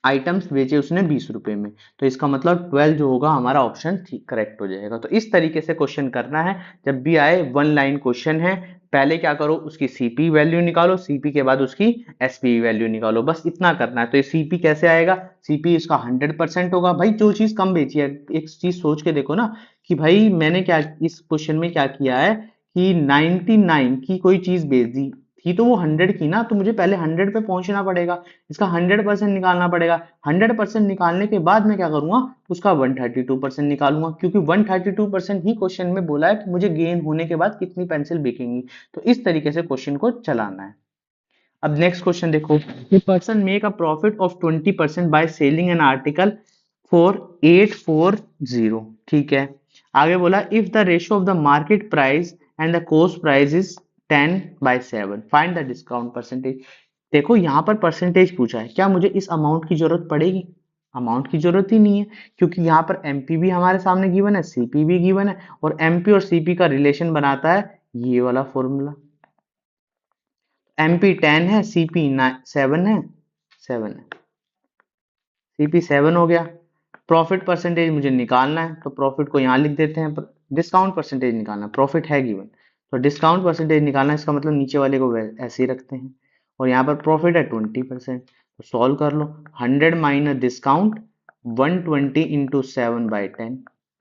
आइटम्स बेचे उसने 20 रुपए में, तो इसका मतलब 12 जो होगा हमारा ऑप्शन करेक्ट हो जाएगा। तो इस तरीके से क्वेश्चन करना है, जब भी आए वन लाइन क्वेश्चन है, पहले क्या करो उसकी सीपी वैल्यू निकालो, सीपी के बाद उसकी एसपी वैल्यू निकालो, बस इतना करना है। तो ये सीपी कैसे आएगा, सीपी इसका 100% होगा। भाई जो चीज कम बेची है, एक चीज सोच के देखो ना कि भाई मैंने क्या इस क्वेश्चन में क्या किया है कि 99 की कोई चीज बेच दी थी, तो वो 100 की ना, तो मुझे पहले 100 पे पहुंचना पड़ेगा, इसका 100% निकालना पड़ेगा। 100% निकालने के बाद मैं क्या करूंगा, उसका 132% निकालूंगा, क्योंकि 132% ही क्वेश्चन में बोला है कि मुझे गेन होने के बाद कितनी पेंसिल बिकेंगी। तो इस तरीके से क्वेश्चन को चलाना है। अब नेक्स्ट क्वेश्चन देखो, a person make a profit of 20% bye selling an article for 840। ठीक है, आगे बोला if the ratio of the market price and the cost price is 10/7, find the discount percentage. देखो यहाँ पर परसेंटेज पूछा है, क्या मुझे इस अमाउंट की जरूरत पड़ेगी, अमाउंट की जरूरत ही नहीं है, क्योंकि यहाँ पर एमपी भी हमारे सामने गिवन है, सीपी भी गिवन है, और एमपी और सीपी का रिलेशन बनाता है ये वाला फॉर्मूला। एमपी 10 है, सीपी 7 है, 7 है, सीपी 7 हो गया। प्रॉफिट परसेंटेज मुझे निकालना है, तो प्रॉफिट को यहाँ लिख देते हैं, डिस्काउंट परसेंटेज निकालना, प्रॉफिट है गिवन, तो डिस्काउंट परसेंटेज निकालना, इसका मतलब नीचे वाले को ऐसे ही रखते हैं, और यहाँ पर प्रॉफिट है 20%, तो सॉल्व कर लो, 100 माइनस डिस्काउंट 120 इंटू 7/10,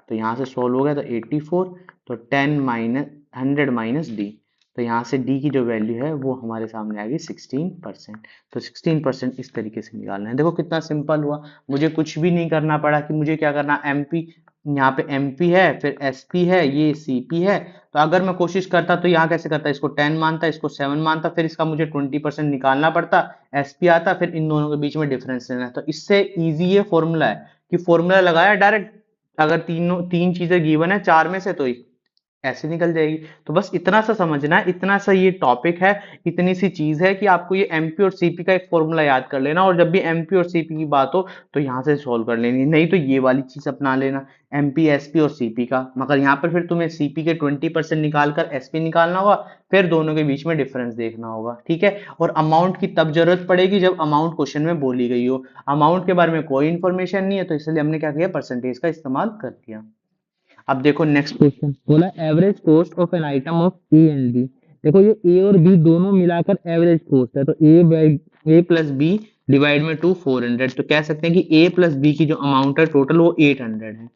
तो यहाँ से सॉल्व हो गया तो 84, तो 10 माइनस 100 माइनस डी, तो यहाँ से डी की जो वैल्यू है वो हमारे सामने आ गई 16%। तो 16% इस तरीके से निकालना है। देखो कितना सिंपल हुआ, मुझे कुछ भी नहीं करना पड़ा कि मुझे क्या करना, एमपी यहाँ पे एमपी है, फिर एसपी है, ये सीपी है, तो अगर मैं कोशिश करता तो यहाँ कैसे करता, इसको 10 मानता, इसको 7 मानता, फिर इसका मुझे 20% निकालना पड़ता, एसपी आता, फिर इन दोनों के बीच में डिफरेंस लेना है। तो इससे इजी ये फॉर्मूला है कि फॉर्मूला लगाया डायरेक्ट, अगर तीन चीजें गिवन है चार में से, तो ऐसे निकल जाएगी। तो बस इतना सा समझना है, इतना सा ये टॉपिक है, इतनी सी चीज है कि आपको ये एमपी और सीपी का एक फॉर्मूला याद कर लेना, और जब भी एमपी और सीपी की बात हो तो यहाँ से सॉल्व कर लेनी, नहीं तो ये वाली चीज अपना लेना, एमपी एसपी और सीपी का। मगर यहाँ पर फिर तुम्हें सीपी के 20% निकाल कर एसपी निकालना होगा, फिर दोनों के बीच में डिफरेंस देखना होगा, ठीक है। और अमाउंट की तब जरूरत पड़ेगी जब अमाउंट क्वेश्चन में बोली गई हो। अमाउंट के बारे में कोई इंफॉर्मेशन नहीं है, तो इसलिए हमने क्या किया, परसेंटेज का इस्तेमाल कर दिया। अब देखो नेक्स्ट क्वेश्चन बोला, average cost of an item of A and B. देखो ये ए और बी दोनों मिलाकर एवरेज कॉस्ट है, तो ए प्लस बी डिवाइड में 400, तो कह सकते हैं कि ए प्लस बी की जो अमाउंट है टोटल वो 800 है।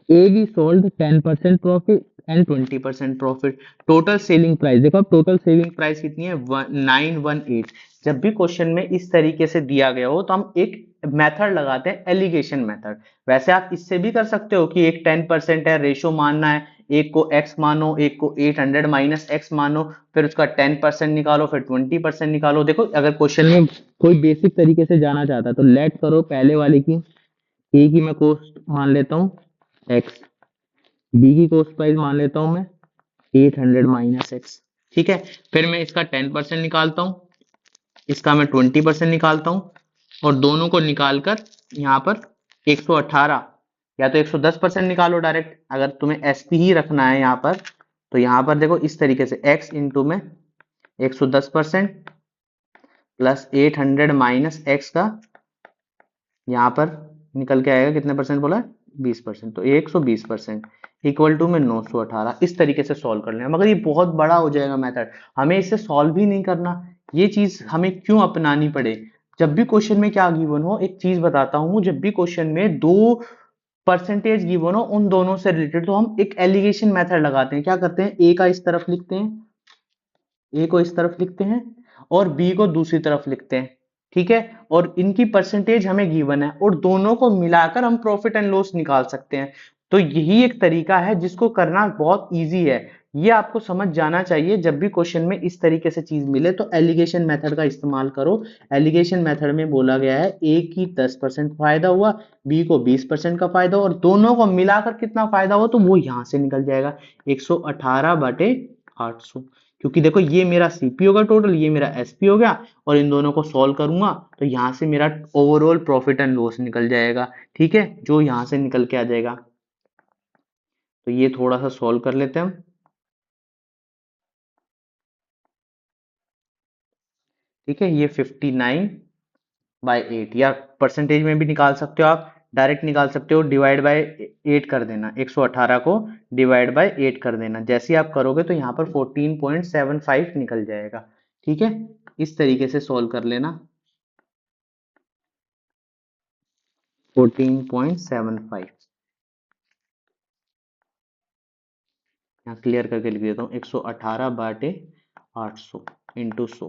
A be sold 10% profit and 20% profit. Total selling price, देखो अब टोटल सेलिंग प्राइस कितनी है, 918। जब भी क्वेश्चन में इस तरीके से दिया गया हो तो हम एक मेथड लगाते हैं, एलिगेशन मेथड। वैसे आप इससे भी कर सकते हो कि एक 10% है, रेशो मानना है, एक को x मानो, एक को 800 माइनस x मानो, फिर उसका 10% निकालो, फिर 20% निकालो। देखो अगर क्वेश्चन में कोई बेसिक तरीके से जाना चाहता है तो लेट करो पहले वाले की, ए की मैं कॉस्ट मान लेता हूँ x, बी की कॉस्ट प्राइस मान लेता हूँ मैं 800 माइनस एक्स, ठीक है। फिर मैं इसका 10% निकालता हूँ, इसका मैं 20% निकालता हूँ, और दोनों को निकालकर यहाँ पर 118 या तो 110% निकालो डायरेक्ट, अगर तुम्हें एसपी ही रखना है यहाँ पर। तो यहाँ पर देखो इस तरीके से x इंटू में 110% प्लस 800 माइनस एक्स का, यहाँ पर निकल के आएगा कितने परसेंट बोला, 20%, तो 120% इक्वल टू में 918। इस तरीके से सॉल्व कर लेना, मगर ये बहुत बड़ा हो जाएगा मेथड, हमें इसे सॉल्व ही नहीं करना। ये चीज हमें क्यों अपनानी पड़े, जब भी क्वेश्चन में क्या गिवन हो, एक चीज बताता हूँ, जब भी क्वेश्चन में दो परसेंटेज गिवन हो उन दोनों से रिलेटेड, तो हम एक एलिगेशन मेथड लगाते हैं। क्या करते हैं, ए का इस तरफ लिखते हैं, ए को इस तरफ लिखते हैं, और बी को दूसरी तरफ लिखते हैं, ठीक है। और इनकी परसेंटेज हमें गिवन है, और दोनों को मिलाकर हम प्रॉफिट एंड लॉस निकाल सकते हैं। तो यही एक तरीका है जिसको करना बहुत इजी है, ये आपको समझ जाना चाहिए। जब भी क्वेश्चन में इस तरीके से चीज मिले तो एलिगेशन मेथड का इस्तेमाल करो। एलिगेशन मेथड में बोला गया है ए की 10% फायदा हुआ, बी को 20% का फायदा हुआ, और दोनों को मिलाकर कितना फायदा हुआ, तो वो यहां से निकल जाएगा 118/800। क्योंकि देखो ये मेरा सीपी होगा टोटल, ये मेरा एसपी हो गया, और इन दोनों को सॉल्व करूंगा तो यहां से मेरा ओवरऑल प्रॉफिट एंड लॉस निकल जाएगा, ठीक है, जो यहां से निकल के आ जाएगा। तो ये थोड़ा सा सॉल्व कर लेते हैं हम, ठीक है। ये 59/8, या परसेंटेज में भी निकाल सकते हो आप, डायरेक्ट निकाल सकते हो, डिवाइड बाय 8 कर देना, 118 को डिवाइड बाय 8 कर देना। जैसे आप करोगे तो यहाँ पर 14.75 निकल जाएगा, ठीक है। इस तरीके से सॉल्व कर लेना, 14.75, यहाँ क्लियर करके लिख देता हूँ, 118/800 इंटू 100,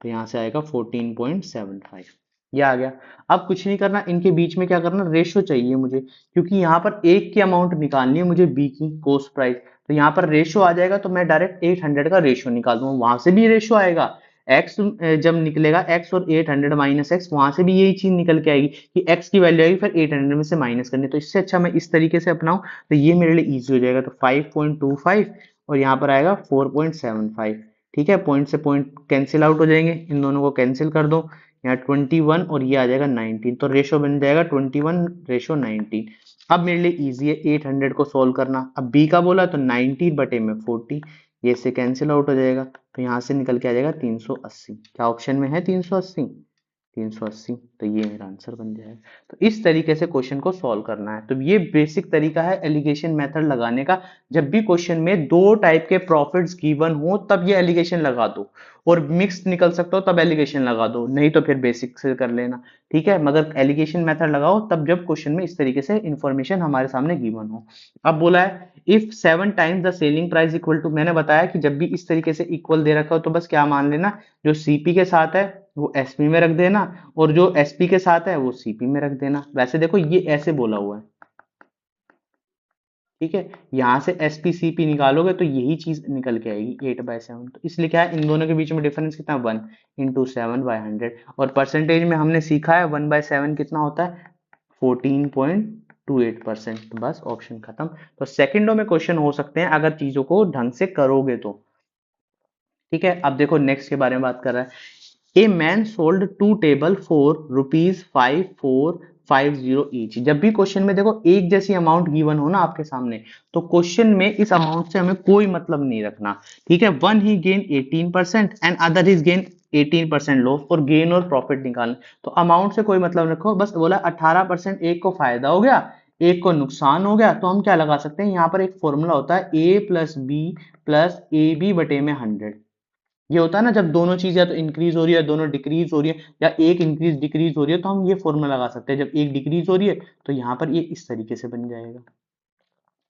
तो यहाँ से आएगा 14.75, ये आ गया। अब कुछ नहीं करना, इनके बीच में क्या करना, रेशो चाहिए मुझे, क्योंकि यहाँ पर एक की अमाउंट निकालनी है मुझे, बी की कॉस्ट प्राइस, तो यहाँ पर रेशो आ जाएगा, तो मैं डायरेक्ट 800 का रेशो निकाल दूंगा, वहां से भी रेशो आएगा, एक्स जब निकलेगा एक्स और 800 माइनस एक्स, वहां से भी यही चीज निकल के आएगी कि एक्स की वैल्यू आएगी, फिर 800 में से माइनस करनी है। तो इससे अच्छा मैं इस तरीके से अपनाऊं तो ये मेरे लिए इजी हो जाएगा। तो 5.25 और यहाँ पर आएगा 4.75, ठीक है। पॉइंट से पॉइंट कैंसिल आउट हो जाएंगे, इन दोनों को कैंसिल कर दो, यहाँ 21 और ये आ जाएगा 19, तो रेशो बन जाएगा 21:19। अब मेरे लिए इजी है 800 को सोल्व करना। अब बी का बोला तो 90/40, ये से कैंसिल आउट हो जाएगा, तो यहाँ से निकल के आ जाएगा 380। क्या ऑप्शन में है 380, 380, तो ये मेरा आंसर बन जाएगा। तो इस तरीके से क्वेश्चन को सॉल्व करना है। तो ये बेसिक तरीका है एलिगेशन मेथड लगाने का। जब भी क्वेश्चन में दो टाइप के प्रॉफिट्स गिवन हो तब ये एलिगेशन लगा दो, और मिक्स निकल सकता हो तब एलिगेशन लगा दो, नहीं तो फिर बेसिक से कर लेना, ठीक है। मगर एलिगेशन मेथड लगाओ तब जब क्वेश्चन में इस तरीके से इंफॉर्मेशन हमारे सामने गिवन हो। अब बोला है if 7 times the selling price equal to, मैंने बताया कि जब भी इस तरीके से इक्वल दे रखा हो तो बस क्या मान लेना, जो सीपी के साथ है वो एसपी में रख देना, और जो एसपी के साथ है वो सीपी में रख देना। वैसे देखो ये ऐसे बोला हुआ है, ठीक है, यहां से एसपी सीपी निकालोगे तो यही चीज निकल के आएगी 8/7। तो इसलिए क्या है, इन दोनों के बीच में डिफरेंस कितना, 1 इंटू 7/100, और परसेंटेज में हमने सीखा है 1/7 कितना होता है, 14.25, 28%। बस ऑप्शन खत्म। तो सेकंडों में क्वेश्चन हो सकते हैं अगर चीजों को ढंग से करोगे तो। ठीक है, अब देखो नेक्स्ट के बारे में बात कर रहा है। A man sold two table for ₹5,450 each. जब भी क्वेश्चन में देखो एक जैसी अमाउंट गिवन हो ना आपके सामने, तो क्वेश्चन में इस अमाउंट से हमें कोई मतलब नहीं रखना। ठीक है, one he gain 18% and other is gain 18% loss, और गेन और प्रॉफिट निकालना। तो अमाउंट से कोई मतलब रखो, बस बोला 18% एक को फायदा हो गया, एक को नुकसान हो गया। तो हम क्या लगा सकते हैं, यहाँ पर एक फॉर्मूला होता है A plus B plus A B बटे में 100। ये होता है ना जब दोनों चीज या तो इंक्रीज हो रही है, दोनों डिक्रीज हो रही है, या एक इंक्रीज डिक्रीज हो रही है, तो हम ये फॉर्मूला लगा सकते हैं। जब एक डिक्रीज हो रही है तो यहाँ पर ये इस तरीके से बन जाएगा।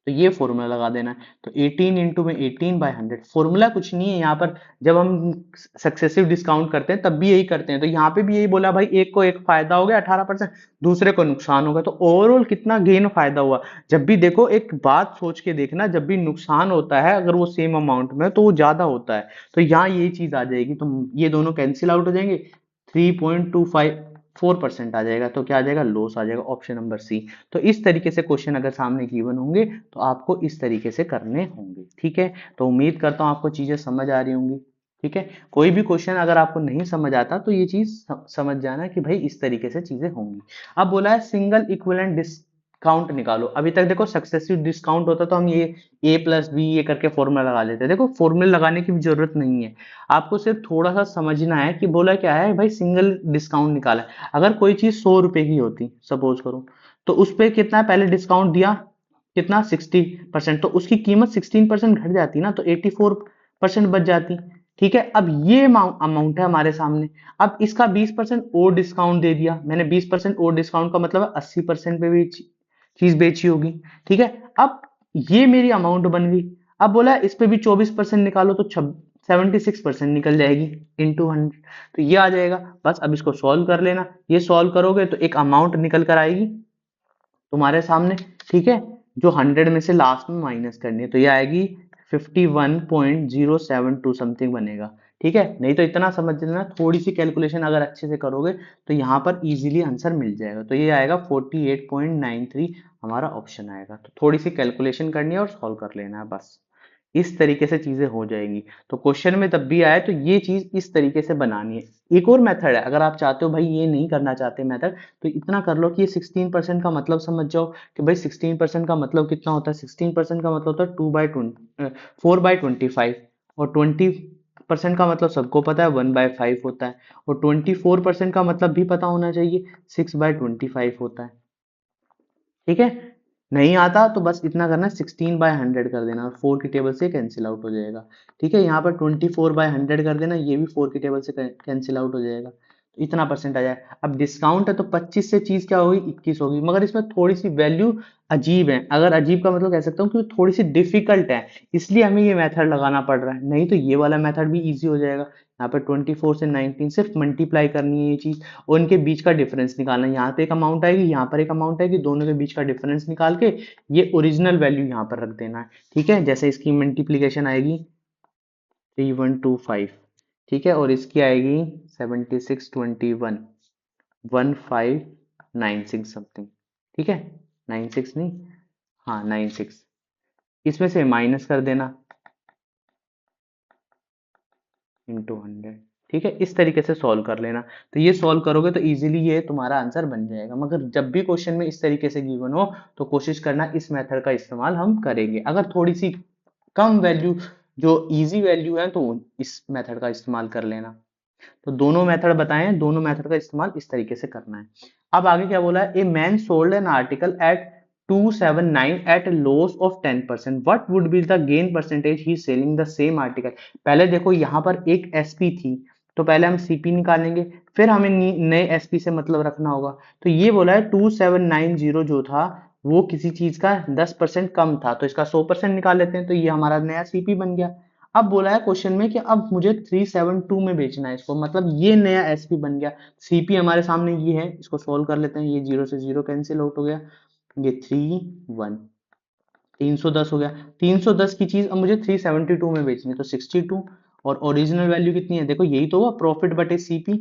तो ये फॉर्मूला लगा देना है। तो 18 इंटू में 18/100, फॉर्मूला कुछ नहीं है यहाँ पर। जब हम सक्सेसिव डिस्काउंट करते हैं तब भी यही करते हैं। तो यहाँ पे भी यही बोला भाई, एक को एक फायदा हो गया 18%, दूसरे को नुकसान होगा, तो ओवरऑल कितना गेन फायदा हुआ। जब भी देखो एक बात सोच के देखना, जब भी नुकसान होता है अगर वो सेम अमाउंट में तो वो ज्यादा होता है। तो यहाँ ये चीज आ जाएगी, तो ये दोनों कैंसिल आउट हो जाएंगे, 3.24% आ जाएगा। तो क्या आ जाएगा, लॉस आ जाएगा, ऑप्शन नंबर सी। तो इस तरीके से क्वेश्चन अगर सामने गिवन होंगे तो आपको इस तरीके से करने होंगे। ठीक है, तो उम्मीद करता हूं आपको चीजें समझ आ रही होंगी। ठीक है, कोई भी क्वेश्चन अगर आपको नहीं समझ आता तो ये चीज समझ जाना कि भाई इस तरीके से चीजें होंगी। अब बोला है सिंगल इक्विवेलेंट डिस्काउंट निकालो। अभी तक देखो सक्सेसिव डिस्काउंट होता तो हम ये ए प्लस बी ये करके फॉर्मूला लगा लेते हैं। देखो फॉर्मूला लगाने की भी जरूरत नहीं है, आपको सिर्फ थोड़ा सा समझना है कि बोला क्या है भाई, सिंगल डिस्काउंट निकाला है। अगर कोई चीज 100 रुपए की होती सपोज करो, तो उस पे कितना पहले डिस्काउंट दिया, कितना 60%, तो उसकी कीमत 16% घट जाती ना, तो 84% बच जाती। ठीक है, अब ये अमाउंट है हमारे सामने। अब इसका 20% और डिस्काउंट दे दिया मैंने, 20% और डिस्काउंट का मतलब है 80% पे भी चीज बेची होगी। ठीक है, अब ये मेरी अमाउंट बन गई। अब बोला इस पे भी 24% निकालो, तो 76% निकल जाएगी इंटू 100। तो ये आ जाएगा। बस अब इसको सॉल्व कर लेना, ये सॉल्व करोगे तो एक अमाउंट निकल कर आएगी तुम्हारे सामने। ठीक है, जो 100 में से लास्ट में माइनस करनी है, तो ये आएगी 51.072 समथिंग बनेगा। ठीक है, नहीं तो इतना समझ लेना, थोड़ी सी कैलकुलेशन अगर अच्छे से करोगे तो यहाँ पर इजीली आंसर मिल जाएगा। तो ये आएगा 48.93, हमारा ऑप्शन आएगा। तो थोड़ी सी कैलकुलेशन करनी है और सॉल्व कर लेना है, बस इस तरीके से चीजें हो जाएंगी। तो क्वेश्चन में तब भी आए तो ये चीज इस तरीके से बनानी है। एक और मेथड है, अगर आप चाहते हो भाई ये नहीं करना चाहते मेथड, तो इतना कर लो कि ये 16% का मतलब समझ जाओ कि भाई 16% का मतलब कितना होता है। 16% का मतलब होता है 4/25, और 20% का मतलब सबको पता है 1/5 होता है, और 24% का मतलब भी पता होना चाहिए 6/25 होता है। ठीक है, नहीं आता तो बस इतना करना, 16/100 कर देना, और 4 की टेबल से कैंसिल आउट हो जाएगा। ठीक है, यहाँ पर 24/100 कर देना, ये भी 4 की टेबल से कैंसिल आउट हो जाएगा। तो इतना परसेंट आ जाएगा। अब डिस्काउंट है तो 25 से चीज क्या होगी, 21 होगी, मगर इसमें थोड़ी सी वैल्यू अजीब है। अगर अजीब का मतलब कह सकता हूँ कि थोड़ी सी डिफिकल्ट है, इसलिए हमें ये मेथड लगाना पड़ रहा है। नहीं तो ये वाला मेथड भी इजी हो जाएगा। यहाँ पर 24 से 19 सिर्फ मल्टीप्लाई करनी है ये चीज, और इनके बीच का डिफरेंस निकालना है। यहाँ पे एक अमाउंट आएगी, यहाँ पर एक अमाउंट आएगी, दोनों के बीच का डिफरेंस निकाल के ये ओरिजिनल वैल्यू यहाँ पर रख देना है। ठीक है, जैसे इसकी मल्टीप्लीकेशन आएगी 3125, ठीक है, और इसकी आएगी 7621, 1596 समथिंग। ठीक है, 96 नहीं, हाँ 96, इसमें से माइनस कर देना इंटू 100। ठीक है, इस तरीके से सॉल्व कर लेना। तो ये सॉल्व करोगे तो इजीली ये तुम्हारा आंसर बन जाएगा। मगर जब भी क्वेश्चन में इस तरीके से गिवन हो तो कोशिश करना इस मेथड का इस्तेमाल हम करेंगे। अगर थोड़ी सी कम वैल्यू, जो इजी वैल्यू है, तो इस मेथड का इस्तेमाल कर लेना। तो दोनों मेथड बताए हैं, दोनों मेथड का इस्तेमाल इस तरीके से करना है। अब आगे क्या बोला है, a man sold an article at 279 at loss of 10%, what would be the gain percentage he selling the same article. पहले देखो यहाँ पर एक एसपी थी, तो पहले हम सीपी निकालेंगे, फिर हमें नए एसपी से मतलब रखना होगा। तो ये बोला है 2790 जो था वो किसी चीज का 10% कम था, तो इसका 100% निकाल लेते हैं, तो ये हमारा नया सीपी बन गया। अब बोला है क्वेश्चन में कि अब मुझे 372 में बेचना है इसको, मतलब ये नया एसपी बन गया। सीपी हमारे सामने ये है, इसको सोल्व कर लेते हैं। ये 0 से 0 कैंसिल आउट हो गया, ये 1 310 हो गया। 310 की चीज अब मुझे 372 में बेचनी है, तो 62, और ओरिजिनल वैल्यू कितनी है देखो, यही तो हुआ प्रॉफिट बटे सीपी।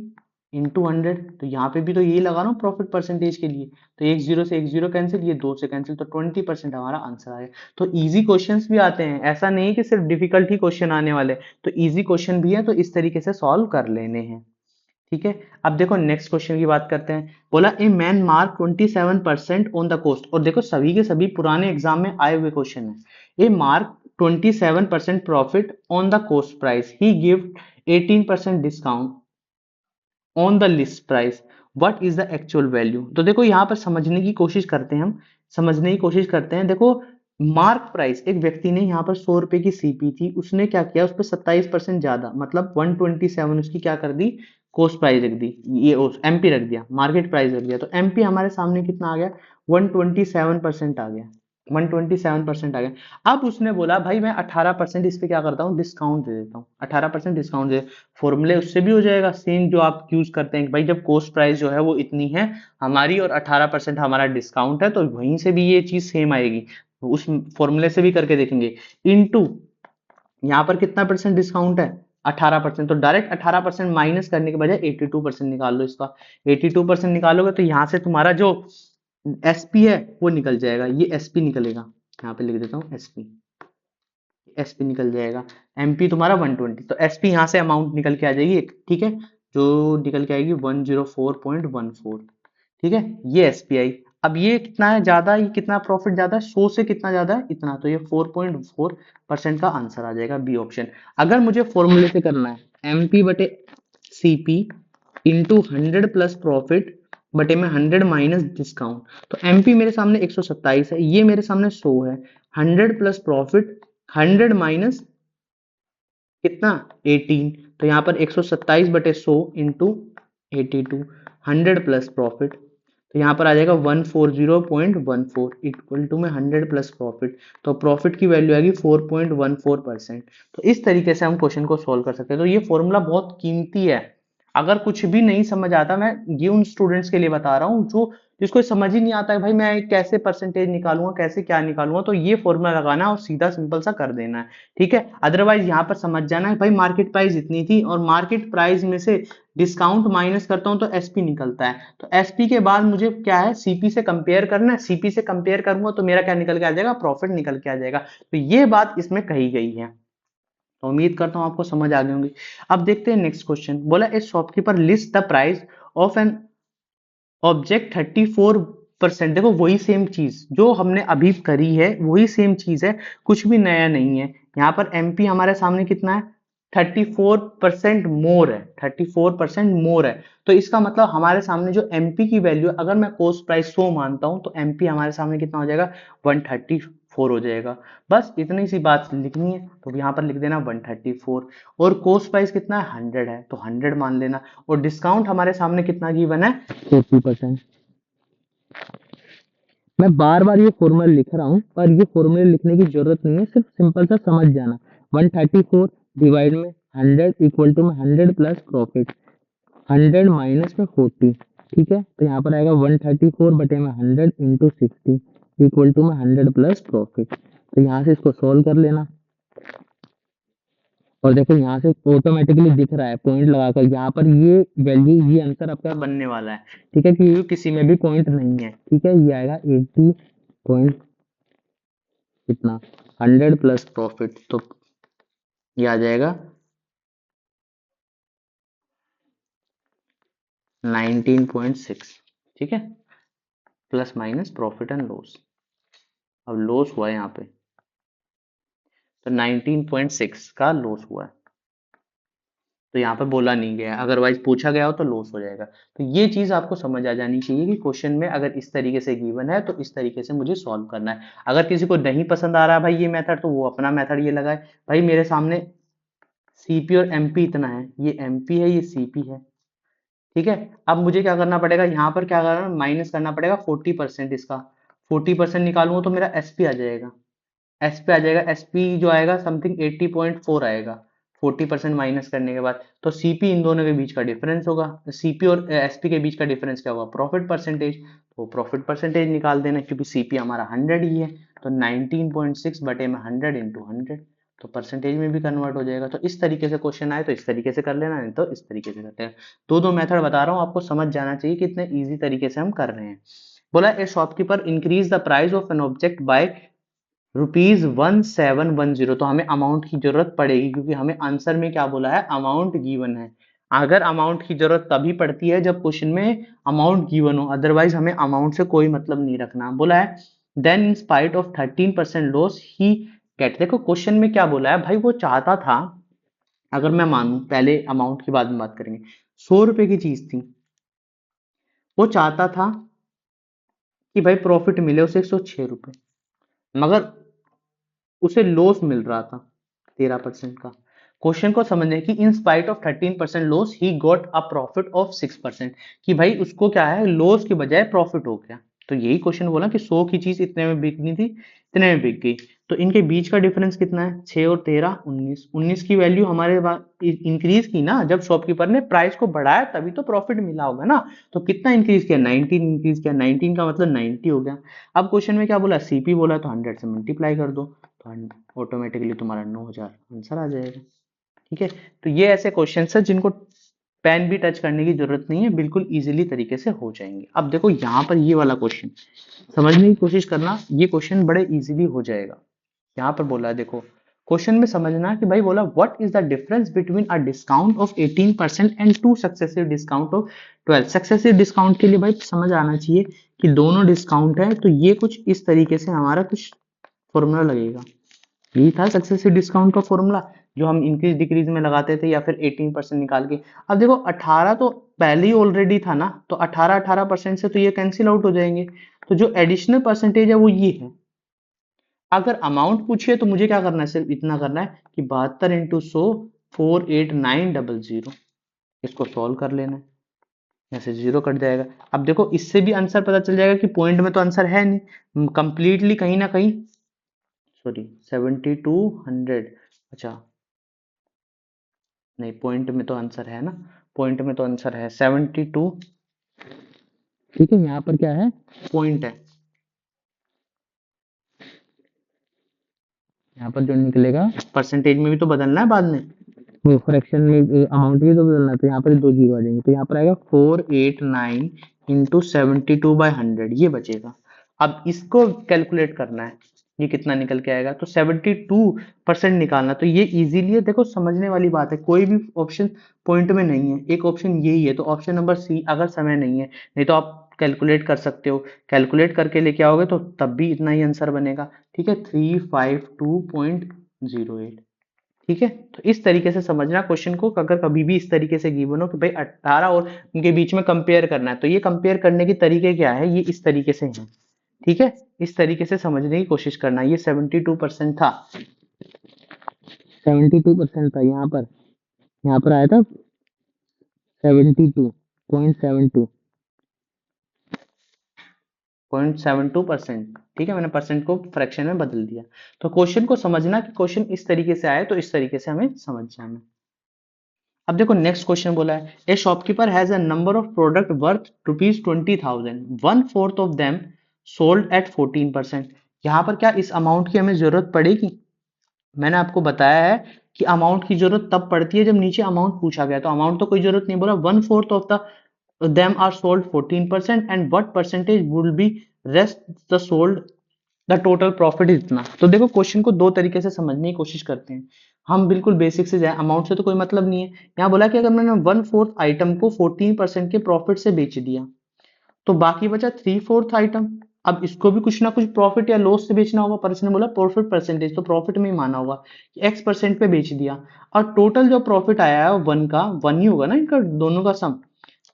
इंटू 100, तो यहाँ पे भी तो यही लगा रहा हूँ प्रॉफिट परसेंटेज के लिए, तो एक जीरो से एक जीरो कैंसिल, ये 2 से कैंसिल, तो 20% हमारा आंसर आएगा। तो इजी क्वेश्चंस भी आते हैं, ऐसा नहीं है कि सिर्फ डिफिकल्ट ही क्वेश्चन आने वाले, तो इजी क्वेश्चन भी है, तो इस तरीके से सॉल्व कर लेने हैं। ठीक है, अब देखो नेक्स्ट क्वेश्चन की बात करते हैं। बोला a man mark 27% on the cost, और देखो सभी के सभी पुराने एग्जाम में आए हुए क्वेश्चन है। A mark 27% profit on the cost price, he give 18% discount on the list price, what is the actual value. तो देखो यहाँ पर समझने की कोशिश करते हैं, हम समझने की कोशिश करते हैं। देखो मार्क प्राइस, एक व्यक्ति ने यहाँ पर 100 रुपए की सीपी थी, उसने क्या किया, उस पर 27% ज्यादा, मतलब 127 उसकी क्या कर दी, कोस्ट प्राइस रख दी, ये एमपी रख दिया, मार्केट प्राइस रख दिया, तो एमपी हमारे सामने कितना आ गया, 127% आ गया, 127% आ गया। अब उसने बोला भाई मैं 18% इस पे क्या करता हूँ, डिस्काउंट दे देता हूँ, 18% डिस्काउंट दे, फॉर्मूले उससे भी हो जाएगा सेम जो आप यूज करते हैं कि भाई जब कोस्ट प्राइस जो है वो इतनी है हमारी और 18% हमारा डिस्काउंट है, तो वहीं से भी ये चीज सेम आएगी, उस फॉर्मूले से भी करके देखेंगे। इनटू यहाँ पर कितना परसेंट डिस्काउंट है, 18%, तो डायरेक्ट 18% माइनस करने के बजाय 82% निकाल लो इसका, 82% निकालोगे तो यहाँ से तुम्हारा जो एसपी है वो निकल जाएगा, ये एसपी निकलेगा, यहाँ पे लिख देता हूँ एसपी, एसपी निकल जाएगा। एमपी तुम्हारा 120, तो एसपी यहाँ से अमाउंट निकल के आ जाएगी एक, ठीक है, जो निकल के आएगी 104.14, ठीक है, ये एसपीआई। अब ये कितना है ज्यादा, ये कितना प्रॉफिट ज्यादा है, 100 से कितना ज्यादा है, इतना, तो ये 4.4% का आंसर आ जाएगा बी ऑप्शन। अगर मुझे फॉर्मूले से करना है एमपी बटे सीपी इंटू 100 प्लस प्रॉफिट बटे में 100 माइनस डिस्काउंट, तो एमपी मेरे सामने 127 है, ये मेरे सामने 100 है, 100 प्लस प्रॉफिट 100 माइनस कितना 18, तो यहाँ पर 127 बटे 100 इंटू 82, 100 प्लस प्रॉफिट, तो यहाँ पर आ जाएगा 140.14 इक्वल टू में 100 प्लस प्रॉफिट, तो प्रॉफिट की वैल्यू आएगी 4.14%। तो इस तरीके से हम क्वेश्चन को सॉल्व कर सकते हैं। तो ये फॉर्मूला बहुत कीमती है, अगर कुछ भी नहीं समझ आता, मैं ये उन स्टूडेंट्स के लिए बता रहा हूँ जो जिसको समझ ही नहीं आता है भाई मैं कैसे परसेंटेज निकालूंगा, कैसे क्या निकालूंगा, तो ये फॉर्मूला लगाना है और सीधा सिंपल सा कर देना है, ठीक है। अदरवाइज यहाँ पर समझ जाना है भाई मार्केट प्राइस इतनी थी और मार्केट प्राइस में से डिस्काउंट माइनस करता हूं तो एसपी निकलता है, तो एसपी के बाद मुझे क्या है सीपी से कंपेयर करना है, सीपी से कंपेयर करूंगा तो मेरा क्या निकल के आ जाएगा, प्रॉफिट निकल के आ जाएगा। तो ये बात इसमें कही गई है, तो उम्मीद करता हूं आपको समझ आ गई होंगी। अब देखते हैं नेक्स्ट क्वेश्चन। बोला ए shopkeeper list the price of an object 34%, देखो वही सेम चीज जो हमने अभी करी है, वही सेम चीज है, कुछ भी नया नहीं है। यहाँ पर एमपी हमारे सामने कितना है, 34% मोर है, 34% मोर है, तो इसका मतलब हमारे सामने जो एमपी की वैल्यू है, अगर मैं कॉस्ट प्राइस 100 मानता हूं तो एमपी हमारे सामने कितना हो जाएगा, 134 हो जाएगा। बस इतनी सी बात लिखनी है, तो यहाँ पर लिख देना 134, और कॉस्ट प्राइस कितना है, 100 है, तो 100 मान लेना, और डिस्काउंट हमारे सामने कितना गिवन है, 40%। मैं बार बार ये फॉर्मूला लिख रहा हूँ, पर ये फॉर्मूला लिखने की जरूरत नहीं है, सिर्फ सिंपल सा समझ जाना। 134 डिवाइड में 100 इक्वल टू में 100 प्लस प्रॉफिट, 100 माइनस में 40, ठीक है, तो यहाँ पर आएगा 134 बटे में 100 इंटू 60 इक्वल टू में 100 प्लस प्रॉफिट। तो यहाँ से इसको सोल्व कर लेना, और देखो यहाँ से ऑटोमेटिकली दिख रहा है पॉइंट लगाकर, यहाँ पर ये वैल्यू, ये आंसर आपका बनने वाला है, ठीक है, क्योंकि किसी में भी पॉइंट नहीं है, ठीक है, ये आएगा 80 पॉइंट कितना, 100 प्लस प्रॉफिट, तो ये आ जाएगा 19.6, ठीक है, plus minus profit and loss, अब लॉस हुआ है यहाँ पे, तो 19.6 का लॉस हुआ है, तो यहाँ पे बोला नहीं गया, अदरवाइज पूछा गया हो तो लॉस हो जाएगा। तो ये चीज आपको समझ आ जानी चाहिए कि क्वेश्चन में अगर इस तरीके से गिवन है तो इस तरीके से मुझे सॉल्व करना है। अगर किसी को नहीं पसंद आ रहा है भाई ये मेथड, तो वो अपना मेथड ये लगाए, भाई मेरे सामने सीपी और एमपी इतना है, ये एमपी है, ये सीपी है, ठीक है। अब मुझे क्या करना पड़ेगा, यहाँ पर क्या करना, माइनस करना पड़ेगा 40% इसका, 40% निकालूंगा तो मेरा एसपी आ जाएगा, एसपी आ जाएगा, एसपी जो आएगा समथिंग 80.4 आएगा 40% माइनस करने के बाद, तो सीपी इन दोनों के बीच का डिफरेंस होगा, सीपी और एसपी के बीच का डिफरेंस क्या होगा, प्रॉफिट परसेंटेज, तो प्रॉफिट परसेंटेज निकाल देना, क्योंकि सीपी हमारा 100 ही है, तो 19.6 बटे में 100 इंटू 100, तो परसेंटेज में भी कन्वर्ट हो जाएगा। तो इस तरीके से क्वेश्चन आए तो इस तरीके से कर लेना, नहीं तो इस तरीके से करते हैं। दो मेथड बता रहा हूँ, आपको समझ जाना चाहिए कि इतने इजी तरीके से हम कर रहे हैं। बोला ए shopkeeper increase the price of an object by ₹1710। तो हमें अमाउंट की जरूरत पड़ेगी, क्योंकि हमें आंसर में क्या बोला है, अमाउंट गिवन है। अगर अमाउंट की जरूरत तभी पड़ती है जब क्वेश्चन में अमाउंट गिवन हो, अदरवाइज हमें अमाउंट से कोई मतलब नहीं रखना। बोला है then in spite of 13% loss he get. देखो क्वेश्चन में क्या बोला है भाई, वो चाहता था, अगर मैं मानूं, पहले अमाउंट की बाद में बात करेंगे, 100 रुपए की चीज थी, वो चाहता था कि भाई प्रॉफिट मिले उसे 106 रुपए, मगर उसे लॉस मिल रहा था 13% का। क्वेश्चन को समझने की इन spite of 13% loss he got a profit of 6%, कि भाई उसको क्या है, लॉस के बजाय प्रॉफिट हो गया। तो यही क्वेश्चन बोला कि 100 की चीज इतने में बिकनी थी, इतने में बिक गई। तो इनके बीच का डिफरेंस कितना है, 6 और 13 19। 19 की वैल्यू हमारे इंक्रीज की ना, जब शॉपकीपर ने प्राइस को बढ़ाया तभी तो प्रॉफिट मिला होगा ना। तो कितना इंक्रीज किया, 19 इंक्रीज किया, 19 का मतलब 90 हो गया। अब क्वेश्चन में क्या बोला, सीपी बोला, तो 100 से मल्टीप्लाई कर दो, तो ऑटोमेटिकली तुम्हारा 9000 आंसर आ जाएगा। ठीक है, तो ये ऐसे क्वेश्चन है जिनको पेन भी टच करने की जरूरत नहीं है, बिल्कुल इजीली तरीके से हो जाएंगे। अब देखो यहाँ पर ये वाला क्वेश्चन समझने की कोशिश करना, ये क्वेश्चन बड़े इजीली हो जाएगा। यहाँ पर बोला है, देखो क्वेश्चन में समझना कि भाई बोला what is the difference between a discount of 18% and two successive discount of 12। Successive discount के लिए भाई समझ आना चाहिए कि दोनों डिस्काउंट है, तो ये कुछ इस तरीके से हमारा कुछ फॉर्मूला लगेगा। यही था सक्सेसिव डिस्काउंट का फॉर्मूला, जो हम इंक्रीज डिक्रीज में लगाते थे, या फिर 18% निकाल के। अब देखो 18 तो पहले ही ऑलरेडी था ना, तो 18% से तो ये कैंसिल आउट हो जाएंगे। तो जो एडिशनल परसेंटेज है वो ये है। अगर अमाउंट पूछिए तो मुझे क्या करना है, सिर्फ इतना करना है कि 72 इंटू 100 48900, इसको सॉल्व कर लेना है, ऐसे जीरो कट जाएगा। अब देखो इससे भी आंसर पता चल जाएगा कि पॉइंट में तो आंसर है नहीं, कंप्लीटली कहीं ना कहीं, सॉरी 7200, अच्छा नहीं, पॉइंट में तो आंसर है ना, पॉइंट में तो आंसर है 72। ठीक है, यहाँ पर क्या है, पॉइंट है, यहाँ पर जो निकलेगा परसेंटेज में भी तो बदलना है बाद में, वो फ्रैक्शन में अमाउंट भी तो बदलना है, तो यहाँ पर दो जीरो आ जाएंगे, तो यहाँ पर आएगा 489 इंटू 72/100, ये बचेगा। अब इसको कैलकुलेट करना है, ये कितना निकल के आएगा, तो 72% निकालना। तो ये इजीली है, देखो समझने वाली बात है, कोई भी ऑप्शन पॉइंट में नहीं है, एक ऑप्शन यही है, तो ऑप्शन नंबर सी, अगर समय नहीं है, नहीं तो आप कैलकुलेट कर सकते हो, कैलकुलेट करके लेके आओगे तो तब भी इतना ही आंसर बनेगा। ठीक है, 352.08। ठीक है, तो इस तरीके से समझना क्वेश्चन को, अगर कभी भी इस तरीके से गिवन हो कि भाई 18 और उनके बीच में कंपेयर करना है, तो ये कंपेयर करने के तरीके क्या है, ये इस तरीके से हैं। ठीक है, इस तरीके से समझने की कोशिश करना। ये 72% था, 72% था, यहाँ पर आया था 72.72, 0.72%। ठीक है, मैंने परसेंट को फ्रैक्शन में बदल दिया। तो क्वेश्चन को समझना कि क्वेश्चन इस तरीके से आया, तो इस तरीके से हमें समझ जाना। अब देखो नेक्स्ट क्वेश्चन बोला है ए shopkeeper has a number of product worth ₹20,000, 1/4 of them sold at 14%। यहाँ पर क्या इस अमाउंट की हमें जरूरत पड़ेगी, मैंने आपको बताया है कि अमाउंट की जरूरत तब पड़ती है जब नीचे अमाउंट पूछा गया, तो अमाउंट तो कोई जरूरत नहीं, बोला 1/4 of the them are sold 14% and what percentage would be rest the sold, the total profit इतना। तो देखो क्वेश्चन को दो तरीके से समझने की कोशिश करते हैं, हम बिल्कुल बेसिक से जाए, अमाउंट से तो कोई मतलब नहीं है। यहाँ बोला कि अगर मैंने 1/4 आइटम को 14% के प्रॉफिट से बेच दिया, तो बाकी बचा 3/4 आइटम। अब इसको भी कुछ ना कुछ प्रॉफिट या लॉस से बेचना होगा, पर इसने बोला प्रॉफिट परसेंटेज, तो प्रॉफिट में ही माना होगा, X% पे बेच दिया, और टोटल जो प्रॉफिट आया है वन का वन ही होगा ना, इनका दोनों का सम।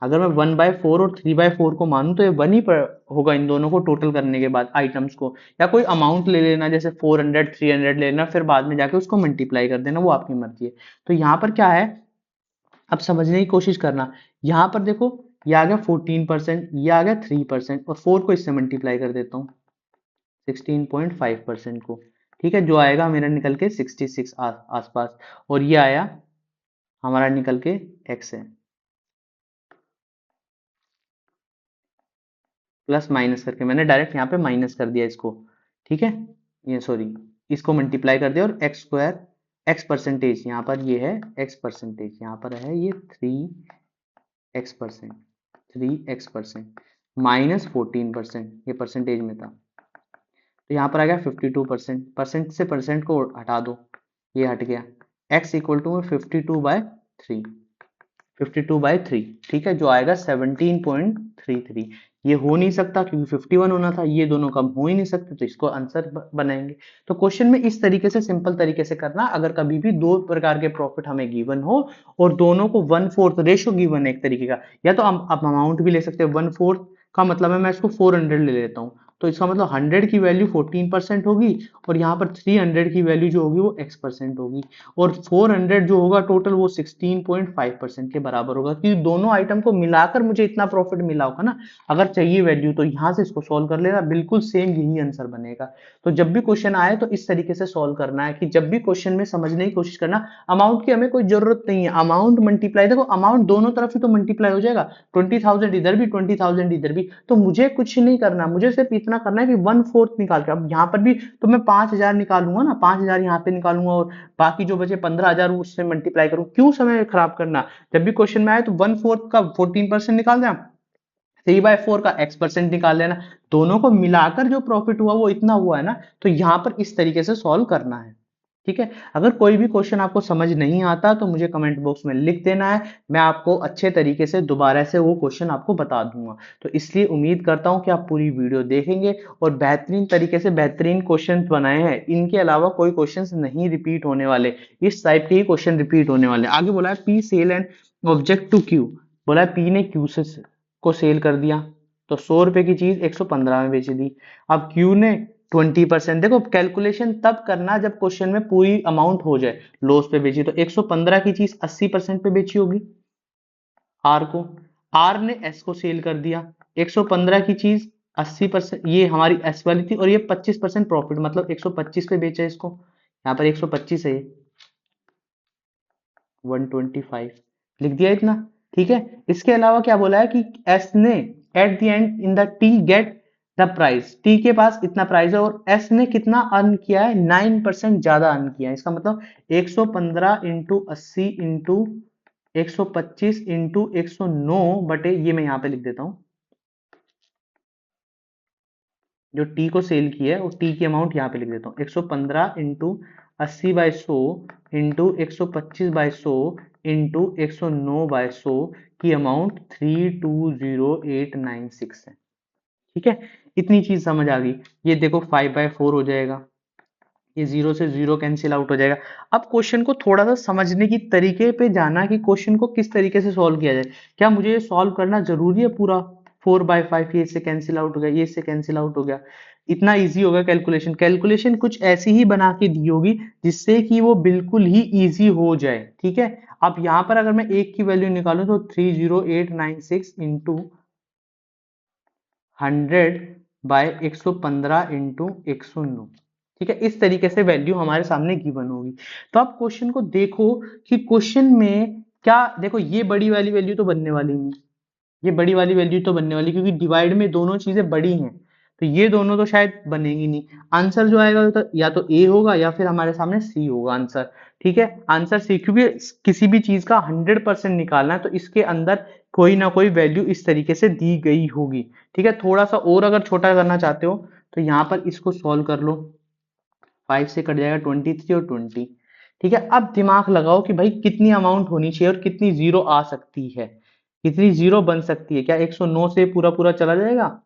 अगर मैं 1/4 और 3/4 को मानूं तो ये वन ही पर होगा इन दोनों को टोटल करने के बाद आइटम्स को, या कोई अमाउंट ले लेना, जैसे 400 300 ले लेना, फिर बाद में जाके उसको मल्टीप्लाई कर देना, वो आपकी मर्जी है। तो यहाँ पर क्या है, अब समझने की कोशिश करना। यहाँ पर देखो ये आ गया 14%, ये आ गया 3%, और 4 को इससे मल्टीप्लाई कर देता हूँ 16.5% को। ठीक है, जो आएगा मेरा निकल के 66 आसपास, और ये आया हमारा निकल के x है, प्लस माइनस करके मैंने डायरेक्ट यहाँ पे माइनस कर दिया इसको। ठीक है, ये सॉरी, इसको मल्टीप्लाई कर दिया और x² एक्स परसेंटेज, यहाँ पर ये है एक्स परसेंटेज, यहाँ पर है ये 3x%, 3x% -14%, ये परसेंटेज में था। तो यहाँ पर आ गया 52%, परसेंट से परसेंट को हटा दो, ये हट गया। x इक्वल टू 52/3, 52/3, ठीक है, जो आएगा 17.33। ये हो नहीं सकता क्योंकि 51 होना था, ये दोनों कम हो ही नहीं सकते, तो इसको आंसर बनाएंगे। तो क्वेश्चन में इस तरीके से सिंपल तरीके से करना, अगर कभी भी दो प्रकार के प्रॉफिट हमें गिवन हो और दोनों को 1/4 रेशो गिवन है एक तरीके का, या तो आप अमाउंट भी ले सकते हो। 1/4 का मतलब है मैं इसको 400 ले लेता हूँ, तो इसका मतलब 100 की वैल्यू 14% होगी और यहाँ पर 300 की वैल्यू जो होगी वो x% होगी, और 400 जो होगा टोटल वो 16.5% के बराबर होगा, क्योंकि दोनों आइटम को मिलाकर मुझे इतना प्रॉफिट मिला होगा ना। अगर चाहिए वैल्यू तो यहाँ से इसको सॉल्व कर लेना, बिल्कुल सेम यही आंसर बनेगा। तो जब भी क्वेश्चन आए तो इस तरीके से सॉल्व करना है कि जब भी क्वेश्चन में समझने की कोशिश करना, अमाउंट की हमें कोई जरूरत नहीं है, अमाउंट मल्टीप्लाई, देखो अमाउंट दोनों तरफ ही तो मल्टीप्लाई हो जाएगा, 20,000 इधर भी 20,000 इधर भी, तो मुझे कुछ नहीं करना, मुझे सिर्फ इतना करना है कि 1/4 निकाल के, अब यहाँ पर भी तो मैं 5,000 निकालूंगा ना, 5,000 यहाँ पे निकालूंगा और बाकी जो बचे 15,000 उससे मल्टीप्लाई करूँ, क्यों समय खराब करना। जब भी क्वेश्चन में आए तो 1/4 का 14% निकाल दें, 3/4 का x% निकाल लेना, दोनों को मिलाकर जो प्रॉफिट हुआ वो इतना हुआ है ना, तो यहाँ पर इस तरीके से सॉल्व करना है। ठीक है, अगर कोई भी क्वेश्चन आपको समझ नहीं आता तो मुझे कमेंट बॉक्स में लिख देना है, मैं आपको अच्छे तरीके से दोबारा से वो क्वेश्चन आपको बता दूंगा। तो इसलिए उम्मीद करता हूं कि आप पूरी वीडियो देखेंगे और बेहतरीन तरीके से बेहतरीन क्वेश्चन बनाए हैं, इनके अलावा कोई क्वेश्चन नहीं रिपीट होने वाले, इस टाइप के ही क्वेश्चन रिपीट होने वाले। आगे बोला है P sell and object to Q, बोला है पी ने क्यू से को सेल कर दिया, तो 100 रुपए की चीज 115 में बेच दी। अब क्यू ने 20%, देखो कैलकुलेशन तब करना जब क्वेश्चन में पूरी अमाउंट हो जाए, लॉस पे बेची, तो 115 की चीज 80% पे बेची होगी आर को, आर ने एस को सेल कर दिया, 115 की चीज 80%, ये हमारी एस वाली थी, और ये 25% प्रॉफिट, मतलब 125 पे बेचा इसको, यहाँ पर 125 है, 125 लिख दिया इतना। ठीक है, इसके अलावा क्या बोला है कि एस ने at the and in the T get the price, T के पास इतना प्राइस है और एस ने कितना अर्न किया है, 9% ज्यादा अर्न किया है। इसका मतलब 115 इंटू 80 इंटू 125 इंटू 109 बटे, ये मैं यहाँ पे लिख देता हूँ, जो टी को सेल किया है वो टी की अमाउंट यहाँ पे लिख देता हूँ, 115 इंटू 80/100 इंटू 125/100 इंटू 109/100 की अमाउंट 320896 है। ठीक है, इतनी चीज समझ आ गई। ये देखो 5/4 हो जाएगा, ये 0 से 0 कैंसिल आउट हो जाएगा। अब क्वेश्चन को थोड़ा सा समझने की तरीके पे जाना कि क्वेश्चन को किस तरीके से सॉल्व किया जाए, क्या मुझे ये सॉल्व करना जरूरी है पूरा 4/5, ये इससे कैंसिल आउट हो गया, ये इससे कैंसिल आउट हो गया, इतना इजी होगा कैलकुलेशन, कैलकुलेशन कुछ ऐसी ही बना के दी होगी जिससे कि वो बिल्कुल ही इजी हो जाए। ठीक है, अब यहाँ पर अगर मैं एक की वैल्यू निकालूं तो 30896 इंटू 100/115 इंटू 109, ठीक है, इस तरीके से वैल्यू हमारे सामने गिवन होगी। तो आप क्वेश्चन को देखो कि क्वेश्चन में क्या, देखो ये बड़ी वाली वैल्यू तो बनने वाली नहीं, ये बड़ी वाली वैल्यू तो बनने वाली, क्योंकि डिवाइड में दोनों चीजें बड़ी हैं, तो ये दोनों तो शायद बनेगी नहीं। आंसर जो आएगा तो या तो ए होगा या फिर हमारे सामने सी होगा आंसर। ठीक है, आंसर सी, क्योंकि किसी भी चीज का 100% निकालना है तो इसके अंदर कोई ना कोई वैल्यू इस तरीके से दी गई होगी। ठीक है, थोड़ा सा और अगर छोटा करना चाहते हो तो यहाँ पर इसको सॉल्व कर लो, 5 से कट जाएगा 23 और 20। ठीक है, अब दिमाग लगाओ कि भाई कितनी अमाउंट होनी चाहिए और कितनी जीरो आ सकती है, कितनी जीरो बन सकती है, क्या 109 से पूरा पूरा चला जाएगा,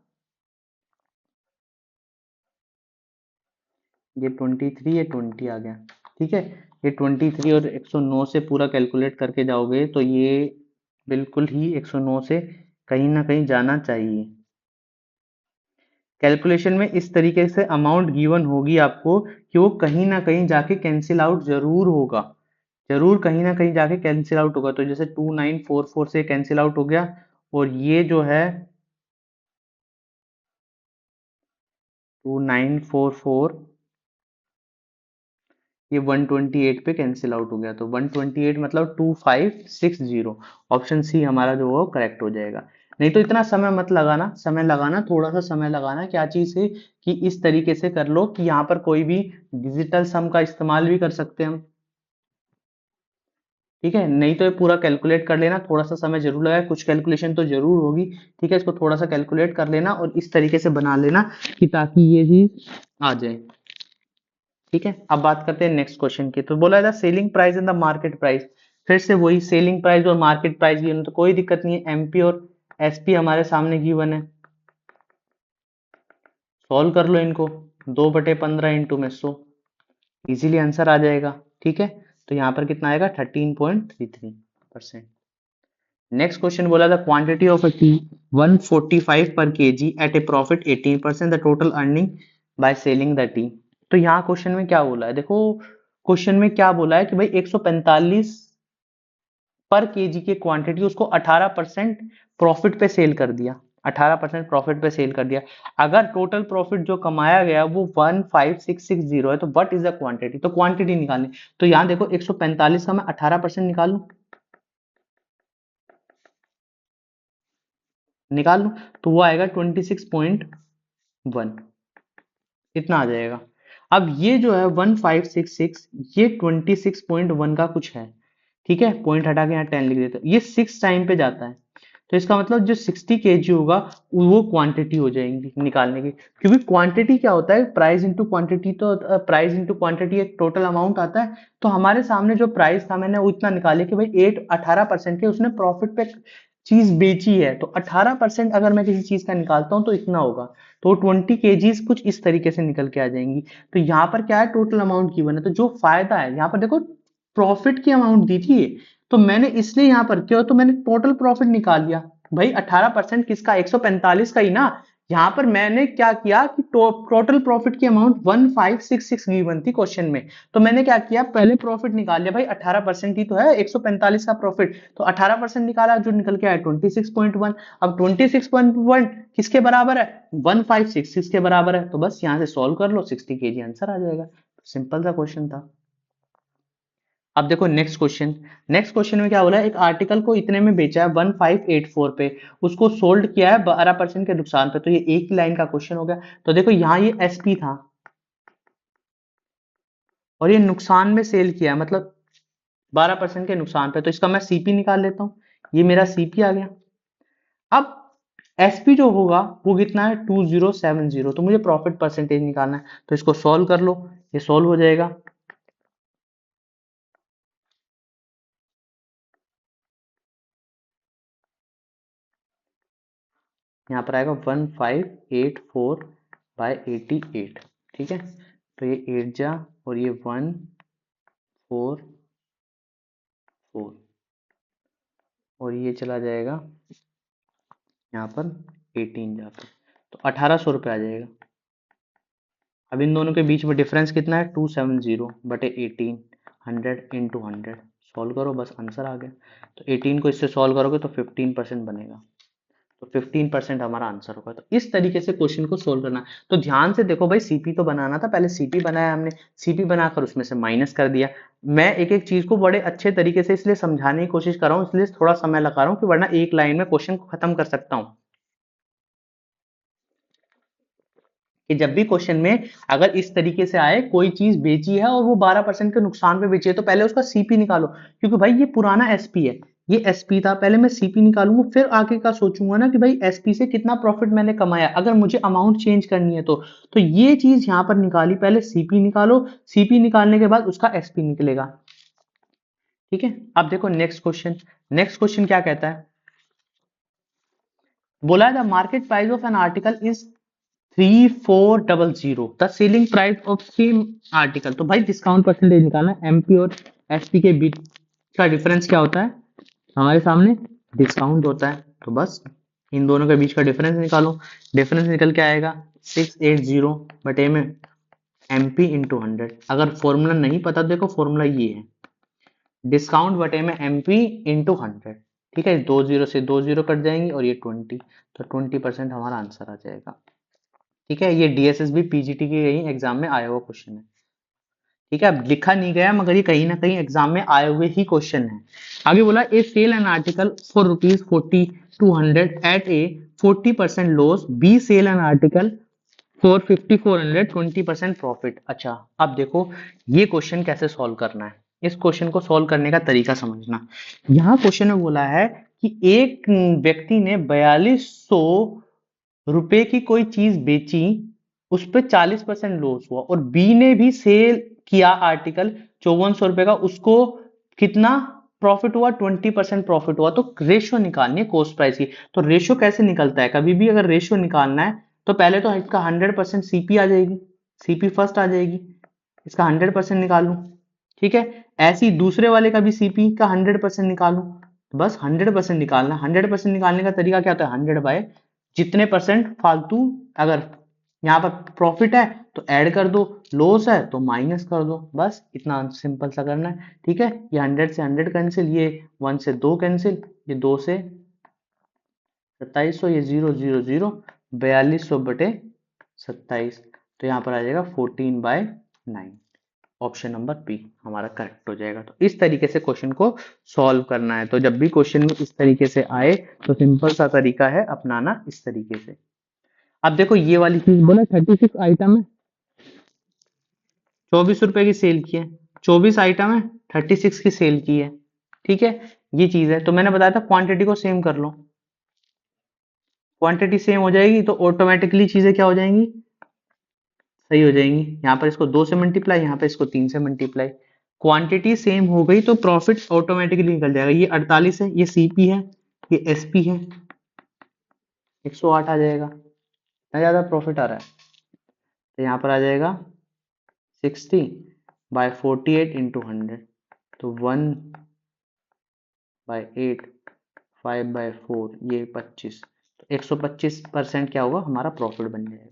ये 23 ये 20 आ गया। ठीक है, ये 23 और 109 से पूरा कैलकुलेट करके जाओगे तो ये बिल्कुल ही 109 से कहीं ना कहीं जाना चाहिए। कैलकुलेशन में इस तरीके से अमाउंट गिवन होगी आपको कि वो कहीं ना कहीं जाके कैंसिल आउट जरूर होगा, जरूर कहीं ना कहीं जाके कैंसिल आउट होगा। तो जैसे 2944 से कैंसिल आउट हो गया, और ये जो है 2944, ये 128 पे कैंसिल आउट हो गया, तो 128 मतलब 2560, ऑप्शन सी हमारा जो वो करेक्ट हो जाएगा। नहीं तो इतना समय मत लगाना, समय लगाना, थोड़ा सा समय लगाना, क्या चीज है कि इस तरीके से कर लो कि यहाँ पर कोई भी डिजिटल सम का इस्तेमाल भी कर सकते हैं हम, ठीक है, नहीं तो ये पूरा कैलकुलेट कर लेना, थोड़ा सा समय जरूर लगेगा, कुछ कैलकुलेशन तो जरूर होगी। ठीक है, इसको थोड़ा सा कैलकुलेट कर लेना और इस तरीके से बना लेना कि ताकि ये चीज आ जाए। ठीक है, अब बात करते हैं नेक्स्ट क्वेश्चन की। तो बोला था selling price and the market price, फिर से वही सेलिंग प्राइस और मार्केट प्राइस गिवन, तो कोई दिक्कत नहीं है, एमपी और एसपी हमारे सामने गिवन है, सॉल्व कर लो इनको, 2/15 इंटू में 100, इजीली आंसर आ जाएगा। ठीक है, तो यहाँ पर कितना आएगा 13.33%। नेक्स्ट क्वेश्चन बोला था quantity of a tea 145 per KG at a profit 18%, the total earning by selling the tea. तो यहाँ क्वेश्चन में क्या बोला है, देखो क्वेश्चन में क्या बोला है कि भाई 145 पर केजी की क्वांटिटी, उसको 18% प्रॉफिट पे सेल कर दिया, 18% प्रॉफिट पे सेल कर दिया। अगर टोटल प्रॉफिट जो कमाया गया वो 15660 है, तो व्हाट इज द क्वांटिटी, तो क्वांटिटी निकालनी। तो यहाँ देखो 145 का मैं 18% निकाल लूं, निकाल लूं, तो वो आएगा 26.1, इतना आ जाएगा। अब ये जो है 1566, ये 26.1 का कुछ है। ठीक है, पॉइंट हटा के यहाँ 10 लिख देते हैं, ये 6 टाइम पे जाता है, तो इसका मतलब जो 60 केजी होगा वो क्वांटिटी हो जाएगी निकालने की। क्योंकि क्वांटिटी क्या होता है, प्राइस इंटू क्वांटिटी, तो प्राइस इंटू क्वांटिटी एक टोटल अमाउंट आता है। तो हमारे सामने जो प्राइस था मैंने वो इतना निकाले कि भाई 18% के उसने प्रॉफिट पे चीज बेची है, तो 18% अगर मैं किसी चीज का निकालता हूँ तो इतना होगा, तो 20 केजीज कुछ इस तरीके से निकल के आ जाएंगी। तो यहाँ पर क्या है, टोटल अमाउंट गिवन है, तो जो फायदा है यहाँ पर देखो प्रॉफिट की अमाउंट दी थी, तो मैंने इसलिए यहाँ पर क्यों, तो मैंने टोटल प्रॉफिट निकाल लिया। भाई 18% किसका, 145 का ही ना। यहाँ पर मैंने क्या किया कि टोटल प्रॉफिट की अमाउंट 1566 गिवन थी क्वेश्चन में, तो मैंने क्या किया, पहले प्रॉफिट निकाल लिया, भाई 18% ही तो है 145 का प्रॉफिट, तो 18% निकाला, जो निकल के आया 26.1। अब 26.1 किसके बराबर है, 1566 के बराबर है, तो बस यहाँ से सॉल्व कर लो, 60 केजी आंसर आ जाएगा। सिंपल सा क्वेश्चन था। अब देखो नेक्स्ट क्वेश्चन, नेक्स्ट क्वेश्चन में क्या बोला है, एक आर्टिकल को इतने में बेचा है 1584 पे, उसको सोल्ड किया है 12% के नुकसान पे, तो ये एक ही लाइन का क्वेश्चन हो गया। तो देखो यहाँ ये एसपी था और ये नुकसान में सेल किया है, मतलब 12% के नुकसान पे, तो इसका मैं सीपी निकाल लेता हूँ, ये मेरा सीपी आ गया। अब एसपी जो होगा वो कितना है 2070, तो मुझे प्रॉफिट परसेंटेज निकालना है, तो इसको सॉल्व कर लो, ये सॉल्व हो जाएगा। यहाँ पर आएगा 1584/88। ठीक है, तो ये 8 जा और ये 144 और ये चला जाएगा यहाँ पर 18 जाकर, तो 1800 रुपये आ जाएगा। अब इन दोनों के बीच में डिफरेंस कितना है, 270/18, 100 × 100, सॉल्व करो, बस आंसर आ गया। तो 18 को इससे सॉल्व करोगे तो 15% बनेगा, तो 15% हमारा आंसर होगा। तो इस तरीके से क्वेश्चन को सोल्व करना। तो ध्यान से देखो भाई, सीपी तो बनाना था, पहले सीपी बनाया हमने, सीपी बनाकर उसमें से माइनस कर दिया। मैं एक एक चीज को बड़े अच्छे तरीके से इसलिए समझाने की कोशिश कर रहा हूँ, इसलिए थोड़ा समय लगा रहा हूँ कि वरना एक लाइन में क्वेश्चन को खत्म कर सकता हूँ। कि जब भी क्वेश्चन में अगर इस तरीके से आए, कोई चीज बेची है और वो 12% के नुकसान पे बेची है, तो पहले उसका सीपी निकालो, क्योंकि भाई ये पुराना एसपी है, ये एसपी था, पहले मैं सीपी निकालूंगा, फिर आगे का सोचूंगा ना कि भाई एसपी से कितना प्रॉफिट मैंने कमाया, अगर मुझे अमाउंट चेंज करनी है तो ये चीज यहाँ पर निकाली, पहले सीपी निकालो, सीपी निकालने के बाद उसका एसपी निकलेगा। ठीक है, अब देखो नेक्स्ट क्वेश्चन, नेक्स्ट क्वेश्चन क्या कहता है, बोला है the market price of N article is 3400, the selling price of same article. तो भाई डिस्काउंट परसेंटेज निकालना है, एमपी और एसपी के बीच का डिफरेंस क्या होता है, हमारे सामने डिस्काउंट होता है, तो बस इन दोनों के बीच का डिफरेंस निकालो, डिफरेंस निकल के आएगा 680 बटे में एमपी इंटू 100। अगर फॉर्मूला नहीं पता तो देखो फॉर्मूला ये है, डिस्काउंट बटे में एमपी इंटू 100। ठीक है, 20 से 20 कट जाएंगी और ये 20, तो 20% हमारा आंसर आ जाएगा। ठीक है, ये डीएसएसबी पीजीटी के कहीं एग्जाम में आया हुआ क्वेश्चन है। ठीक है, अब लिखा नहीं गया मगर ये कहीं ना कहीं एग्जाम में आए हुए ही क्वेश्चन है। आगे बोला A sell an article for ₹4200 at a 40% loss, B sell an article for 5400 20% profit. अच्छा, अब देखो ये क्वेश्चन कैसे सॉल्व करना है। इस क्वेश्चन को सॉल्व करने का तरीका समझना। यहाँ क्वेश्चन में बोला है कि एक व्यक्ति ने 4200 रुपए की कोई चीज बेची, उस पर 40% लॉस हुआ, और बी ने भी सेल किया आर्टिकल 5400 रुपए का, उसको कितना प्रॉफिट हुआ? 20% प्रॉफिट हुआ। तो रेशियो निकालनी है कॉस्ट प्राइस की। तो रेशियो कैसे निकलता है? कभी भी अगर रेशियो निकालना है तो पहले तो इसका 100% सीपी आ जाएगी, सीपी फर्स्ट आ जाएगी, इसका 100% निकालू, ठीक है। ऐसे ही दूसरे वाले का भी सीपी का 100% निकालू, बस 100% निकालना। 100% निकालने का तरीका क्या होता है? 100 बाय जितने परसेंट फालतू, अगर यहाँ पर प्रॉफिट है तो ऐड कर दो, लॉस है तो माइनस कर दो, बस इतना सिंपल सा करना है, ठीक है। ये 100 से 100 कैंसिल, ये 1 से 2 कैंसिल, ये 2 से 2700, ये 0 0 0, 4200 बटे 27, तो यहाँ पर आ जाएगा 14/9। ऑप्शन नंबर बी हमारा करेक्ट हो जाएगा। तो इस तरीके से क्वेश्चन को सॉल्व करना है। तो जब भी क्वेश्चन में इस तरीके से आए तो सिंपल सा तरीका है अपनाना इस तरीके से। अब देखो ये वाली चीज बोला 36 आइटम है, 24 रुपए की सेल की है, 24 आइटम है, 36 की सेल की है, ठीक है। ये चीज है, तो मैंने बताया था क्वांटिटी को सेम कर लो, क्वांटिटी सेम हो जाएगी तो ऑटोमेटिकली चीजें क्या हो जाएंगी? सही हो जाएंगी। यहाँ पर इसको 2 से मल्टीप्लाई, यहाँ पे इसको 3 से मल्टीप्लाई, क्वांटिटी सेम हो गई तो प्रॉफिट ऑटोमेटिकली निकल जाएगा। ये 48 है, ये सीपी है, ये एसपी है, 108 आ जाएगा। इतना ज्यादा प्रॉफिट आ रहा है तो यहाँ पर आ जाएगा 60/48 इंटू 100, तो 1/8, 5/4, ये 25, तो 125% क्या होगा? हमारा प्रॉफिट बन जाएगा।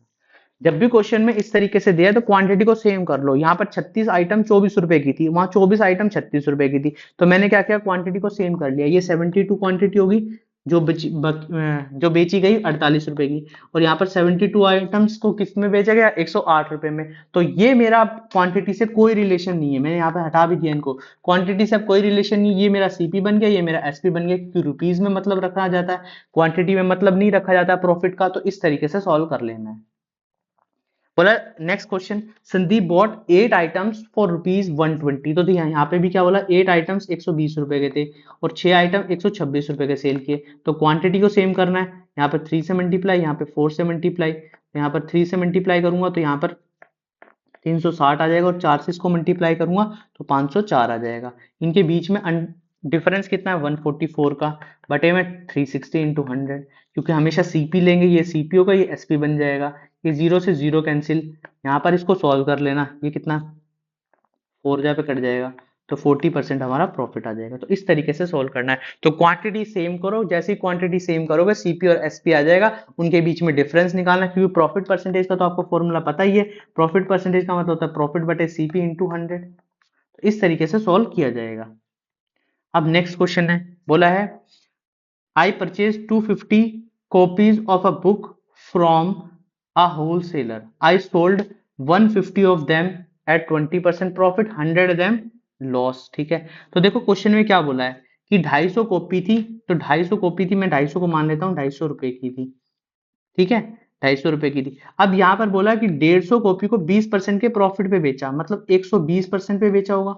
जब भी क्वेश्चन में इस तरीके से दिया तो क्वांटिटी को सेम कर लो। यहाँ पर 36 आइटम 24 रुपए की थी, वहां 24 आइटम 36 रुपए की थी, तो मैंने क्या किया? क्वांटिटी को सेम कर लिया। ये 72 क्वांटिटी होगी जो बेची गई 48 रुपए की, और यहाँ पर 72 आइटम्स को किस में बेचा गया? 108 रुपए में। तो ये मेरा क्वांटिटी से कोई रिलेशन नहीं है, मैंने यहाँ पे हटा भी दिया इनको। क्वांटिटी से अब कोई रिलेशन नहीं, ये मेरा सीपी बन गया, ये मेरा एसपी बन गया, क्योंकि रुपीज में मतलब रखा जाता है, क्वांटिटी में मतलब नहीं रखा जाता प्रॉफिट का। तो इस तरीके से सॉल्व कर लेना है। बोला next question, Sandeep bought 8 items for ₹120। तो यहाँ पे भी क्या बोला? 8 आइटम्स 120 रुपए के थे, और 6 आइटम 126 रुपए के सेल किए। तो क्वांटिटी को सेम करना है, यहाँ पर 3 से मल्टीप्लाई, यहाँ पे 4 से मल्टीप्लाई, यहाँ पर 3 से मल्टीप्लाई करूंगा तो यहाँ पर 360 आ जाएगा, और 4 से इसको मल्टीप्लाई करूंगा तो 504 आ जाएगा। इनके बीच में डिफरेंस कितना है? 144 का, बटे में 360 इंटू 100, क्योंकि हमेशा सीपी लेंगे, ये सीपी होगा, ये एसपी बन जाएगा। ये 0 से 0 कैंसिल, यहाँ पर इसको सॉल्व कर लेना, ये कितना 4 जा पे कट जाएगा, तो 40% हमारा प्रॉफिट आ जाएगा। तो इस तरीके से सोल्व करना है। तो क्वांटिटी सेम करो, जैसे ही क्वांटिटी सेम करोगे सीपी और एसपी आ जाएगा, उनके बीच में डिफरेंस निकालना, क्योंकि प्रॉफिट परसेंटेज का तो आपको फॉर्मूला पता ही है। प्रॉफिट परसेंटेज का मतलब होता है प्रॉफिट बटे सीपी इंटू 100। तो इस तरीके से सोल्व किया जाएगा। अब नेक्स्ट क्वेश्चन है, बोला है I purchase 250 copies of a book from a wholesaler. I sold 150 of them at 20% profit, 100 them loss। ठीक है, तो देखो क्वेश्चन में क्या बोला है कि 250 कॉपी थी, तो 250 कॉपी थी, मैं 250 को मान लेता हूँ 250 रुपए की थी, ठीक है, 250 रुपए की थी। अब यहाँ पर बोला कि 150 कॉपी को 20% के प्रॉफिट पे बेचा, मतलब 120% पे बेचा होगा,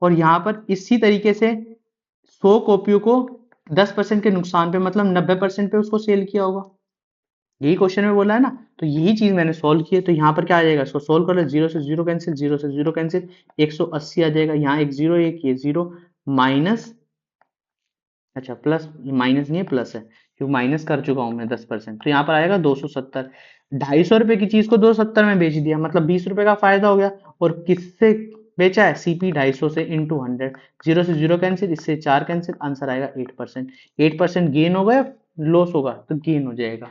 और यहाँ पर इसी तरीके से 100 कॉपियों को 10% के नुकसान पे, मतलब 90% पे उसको सेल किया होगा। यही क्वेश्चन में बोला है ना, तो यही चीज मैंने सॉल्व की है। तो यहाँ पर क्या आ जाएगा? इसको सॉल्व कर लो, 0 से 0 कैंसिल, 0 से 0 कैंसिल, 180 आ जाएगा। यहाँ एक 0, एक ये 0, माइनस, अच्छा प्लस, माइनस नहीं है प्लस है, क्योंकि माइनस कर चुका हूं मैं 10%, तो यहाँ पर आएगा 270। 250 रुपए की चीज को 270 में बेच दिया, मतलब 20 रुपए का फायदा हो गया। और किससे बेचा है? सीपी 250 से इंटू 100, 0 से 0 कैंसिल, इससे 4 कैंसिल, आंसर आएगा 8%। 8% गेन होगा या लॉस होगा? तो गेन हो जाएगा,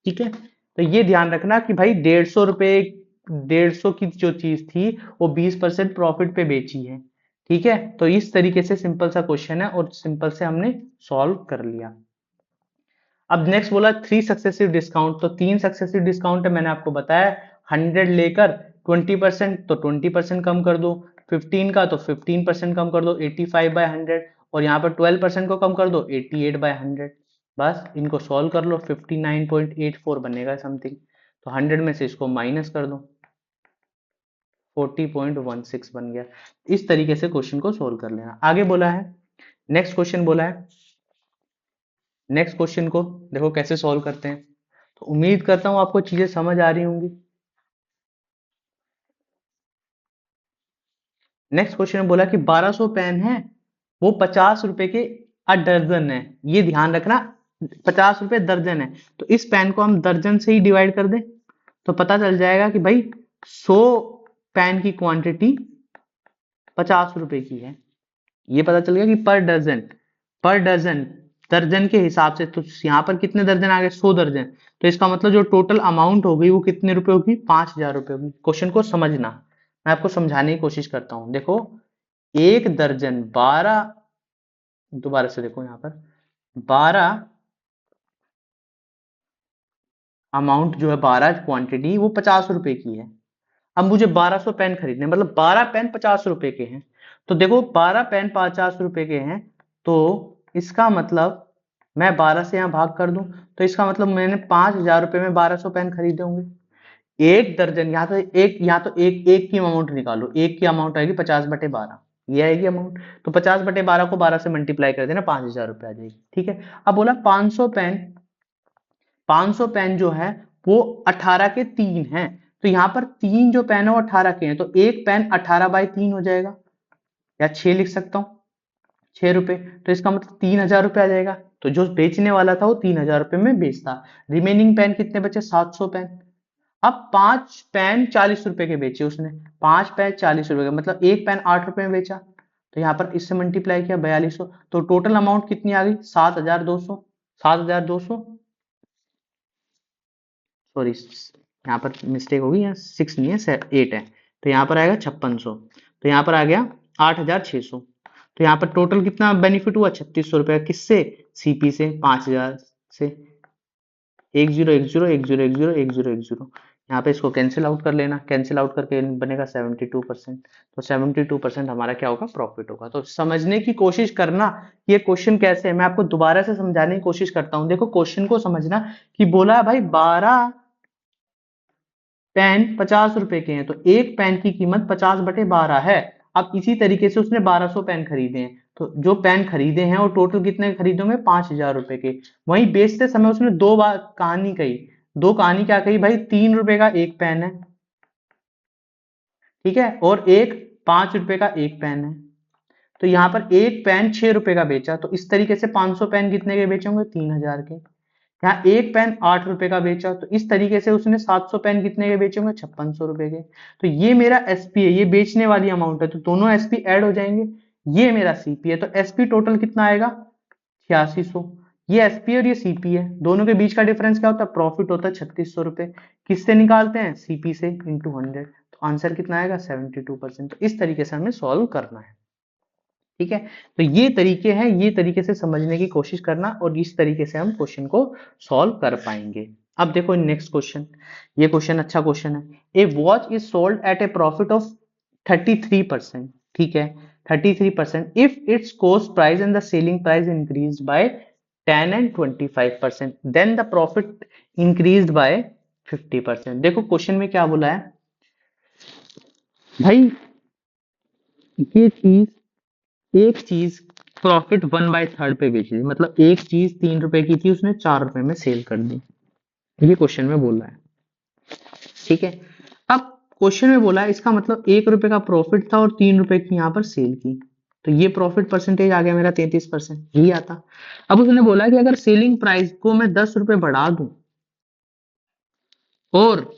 ठीक है। तो ये ध्यान रखना कि भाई 150 की जो चीज थी वो 20% प्रॉफिट पे बेची है, ठीक है। तो इस तरीके से सिंपल सा क्वेश्चन है, और सिंपल से हमने सॉल्व कर लिया। अब नेक्स्ट बोला 3 सक्सेसिव डिस्काउंट, तो 3 सक्सेसिव डिस्काउंट है, मैंने आपको बताया 100 लेकर 20%, तो 20% कम कर दो, 15 का तो 15% कम कर दो, 85/100, और यहाँ पर 12% को कम कर दो, 88/100। बस इनको सॉल्व कर लो, 59.84 बनेगा समथिंग। तो 100 में से इसको माइनस कर दो, 40.16 बन गया। इस तरीके से क्वेश्चन को सोल्व कर लेना। आगे बोला है, नेक्स्ट क्वेश्चन बोला है, नेक्स्ट क्वेश्चन को देखो कैसे सॉल्व करते हैं। तो उम्मीद करता हूं आपको चीजें समझ आ रही होंगी। नेक्स्ट क्वेश्चन में बोला कि 1200 पेन है, वो 50 रुपए के दर्जन है। ये ध्यान रखना, 50 रुपए दर्जन है। तो इस पेन को हम दर्जन से ही डिवाइड कर दें तो पता चल जाएगा कि भाई 100 पेन की क्वांटिटी 50 रुपए की है। ये पता चल गया कि पर डजन दर्जन के हिसाब से, तो यहाँ पर कितने दर्जन आ गए, 100 दर्जन। तो इसका मतलब जो टोटल अमाउंट होगी वो कितने रुपए होगी, 5000 रुपए होगी। क्वेश्चन को समझना, मैं आपको समझाने की कोशिश करता हूं। देखो एक दर्जन 12, दोबारा से देखो यहाँ पर 12 अमाउंट जो है, 12 क्वांटिटी वो 50 रुपए की है। अब मुझे 1200 पेन खरीदने, मतलब 12 पेन 50 रुपए के हैं। तो देखो 12 पेन 50 रुपए के हैं, तो इसका मतलब मैं 12 से यहां भाग कर दूं, तो इसका मतलब मैंने 5000 रुपए में 1200 पेन खरीदे होंगे। एक दर्जन, यहाँ तो एक एक की अमाउंट निकालो, एक की अमाउंट आएगी 50/12, ये आएगी अमाउंट। तो 50/12 को 12 से मल्टीप्लाई कर देना, 5000 रुपए आ जाएगी। ठीक है। अब बोला 500 पेन जो है वो 18 के 3 हैं। तो यहाँ पर 3 जो पेन है वो 18 के हैं, तो एक पेन 18/3 हो जाएगा, या 6 लिख सकता हूँ, 6 रुपए। तो इसका मतलब 3000 रुपए आ जाएगा। तो जो बेचने वाला था वो 3000 रुपए में बेचता। रिमेनिंग पेन कितने बचे, 700 पेन। अब 5 पेन 40 रुपए के बेचे उसने, 5 पेन 40 रुपए के, मतलब एक पेन 8 रुपए में बेचा। तो यहाँ पर इससे मल्टीप्लाई किया 4200, तो टोटल अमाउंट कितनी आ गई, 7200। 7200, सॉरी यहाँ पर मिस्टेक होगी, यहाँ 6 नहीं है 8 है। तो यहाँ पर आएगा 5600, तो यहाँ पर आ गया 8600। तो यहाँ पर टोटल कितना बेनिफिट हुआ, 3600 रुपए। किससे, सीपी से, 5000 से। 10 यहाँ पे इसको कैंसिल आउट कर लेना, कैंसिल आउट करके बनेगा 72%। तो 72% हमारा क्या होगा, प्रॉफिट होगा। तो समझने की कोशिश करना ये क्वेश्चन कैसे है, मैं आपको दोबारा से समझाने की कोशिश करता हूँ। देखो क्वेश्चन को समझना कि बोला है भाई 12 पेन 50 रुपए के हैं, तो एक पेन की कीमत 50/12 है। अब इसी तरीके से उसने 1200 पेन खरीदे हैं, तो जो पेन खरीदे हैं वो टोटल कितने खरीदोगे, 5000 रुपए के। वहीं बेचते समय उसने दो बार कहानी कही, दो कहानी क्या कही भाई, 3 रुपए का एक पेन है, ठीक है, और एक 5 रुपए का एक पेन है। तो यहाँ पर एक पेन 6 रुपए का बेचा, तो इस तरीके से 500 पेन कितने के बेचेंगे, 3000 के। यहाँ एक पेन 8 रुपए का बेचा, तो इस तरीके से उसने 700 पेन कितने के बेचे होंगे, 5600 रुपए के। तो ये मेरा एसपी है, ये बेचने वाली अमाउंट है, तो दोनों एसपी ऐड हो जाएंगे। ये मेरा सीपी है, तो एसपी टोटल कितना आएगा, 8600। ये एसपी और ये सीपी है, दोनों के बीच का डिफरेंस क्या होता है, प्रॉफिट होता है 3600 रुपए। किससे निकालते हैं, सीपी से इंटू 100। तो आंसर कितना आएगा, 72%। तो इस तरीके से हमें सॉल्व करना है। ठीक है। तो ये तरीके हैं, ये तरीके से समझने की कोशिश करना, और इस तरीके से हम क्वेश्चन को सॉल्व कर पाएंगे। अब देखो नेक्स्ट क्वेश्चन, ये क्वेश्चन अच्छा क्वेश्चन है। A watch is sold at a profit of 33%, ठीक है, 33%, if it's cost price and the selling price increase by 10 and 25%, then the profit increase by 50%। देखो क्वेश्चन में क्या बोला है भाई, ये चीज, एक चीज प्रॉफिट 1/3 पे बेची थी, मतलब एक चीज 3 रुपए की थी, उसने 4 रुपए में सेल कर दी। ये क्वेश्चन में बोल रहा है, ठीक है। अब क्वेश्चन में बोला है इसका मतलब 1 रुपए का प्रॉफिट था और 3 रुपए की यहाँ पर सेल की, तो ये प्रॉफिट परसेंटेज आ गया मेरा 33%, यही आता। अब उसने बोला कि अगर सेलिंग प्राइस को मैं 10 रुपए बढ़ा दूं, और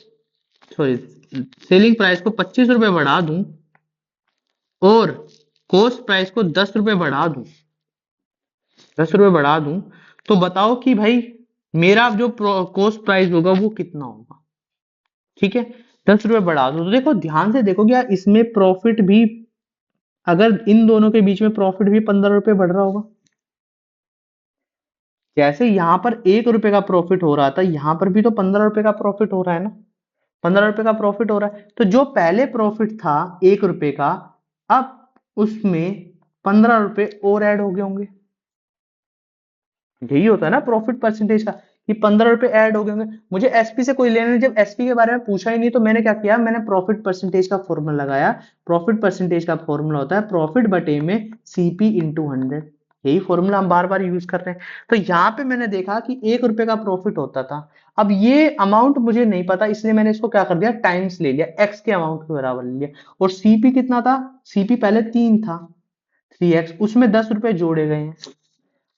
सॉरी, सेलिंग प्राइस को 25 रुपए बढ़ा दूं, और कॉस्ट प्राइस को 10 रुपए बढ़ा दूं, 10 रुपए बढ़ा दूं, तो बताओ कि भाई मेरा जो कॉस्ट प्राइस होगा वो कितना होगा। ठीक है, 10 रुपए बढ़ा दूं, तो देखो ध्यान से देखो क्या इसमें प्रॉफिट भी, अगर इन दोनों के बीच में प्रॉफिट भी 15 रुपए बढ़ रहा होगा। जैसे यहां पर 1 रुपए का प्रॉफिट हो रहा था, यहां पर भी तो 15 रुपए का प्रॉफिट हो रहा है ना, 15 रुपए का प्रॉफिट हो रहा है। तो जो पहले प्रॉफिट था 1 रुपए का, अब उसमें 15 रुपए और ऐड हो गए होंगे। यही होता है ना प्रॉफिट परसेंटेज का, कि 15 रुपए ऐड हो गए होंगे। मुझे एसपी से कोई लेना नहीं, जब एसपी के बारे में पूछा ही नहीं तो मैंने क्या किया, मैंने प्रॉफिट परसेंटेज का फॉर्मूला लगाया। प्रॉफिट परसेंटेज का फॉर्मूला होता है प्रॉफिट बटे में सीपी इंटू 100। यही फॉर्मूला हम बार बार यूज कर रहे हैं। तो यहाँ पे मैंने देखा कि 1 रुपए का प्रॉफिट होता था। अब ये अमाउंट मुझे नहीं पता, इसलिए मैंने इसको क्या कर दिया, टाइम्स ले लिया, एक्स के अमाउंट के बराबर ले लिया। और सीपी कितना था, सीपी पहले 3 था, 3x, उसमें 10 रुपए जोड़े गए हैं।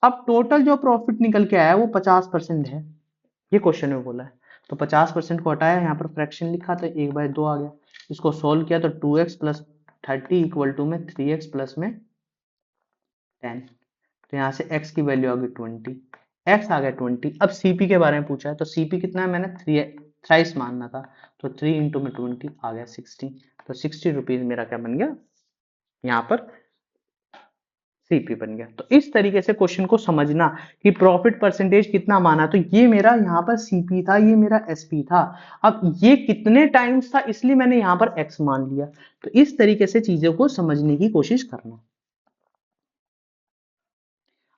अब टोटल जो प्रॉफिट निकल के आया है वो 50% है, ये क्वेश्चन में बोला है। तो 50% को हटाया, यहाँ पर फ्रैक्शन लिखा तो 1/2 आ गया। इसको सोल्व किया तो 2x प्लस 30 इक्वल टू में 3x प्लस में 10। तो यहाँ से x की वैल्यू आ गई 20, x आ गया 20। अब cp के बारे में पूछा है तो cp कितना है, मैंने 3 मानना था, तो 3 इंटू में 20 आ गया 60। तो 60 रुपीज मेरा क्या बन गया, यहाँ पर सीपी बन गया। तो इस तरीके से क्वेश्चन को समझना कि प्रॉफिट परसेंटेज कितना माना, तो ये मेरा यहाँ पर सीपी था, ये मेरा एसपी था। अब ये कितने टाइम्स था, इसलिए मैंने यहाँ पर एक्स मान लिया। तो इस तरीके से चीजों को समझने की कोशिश करना।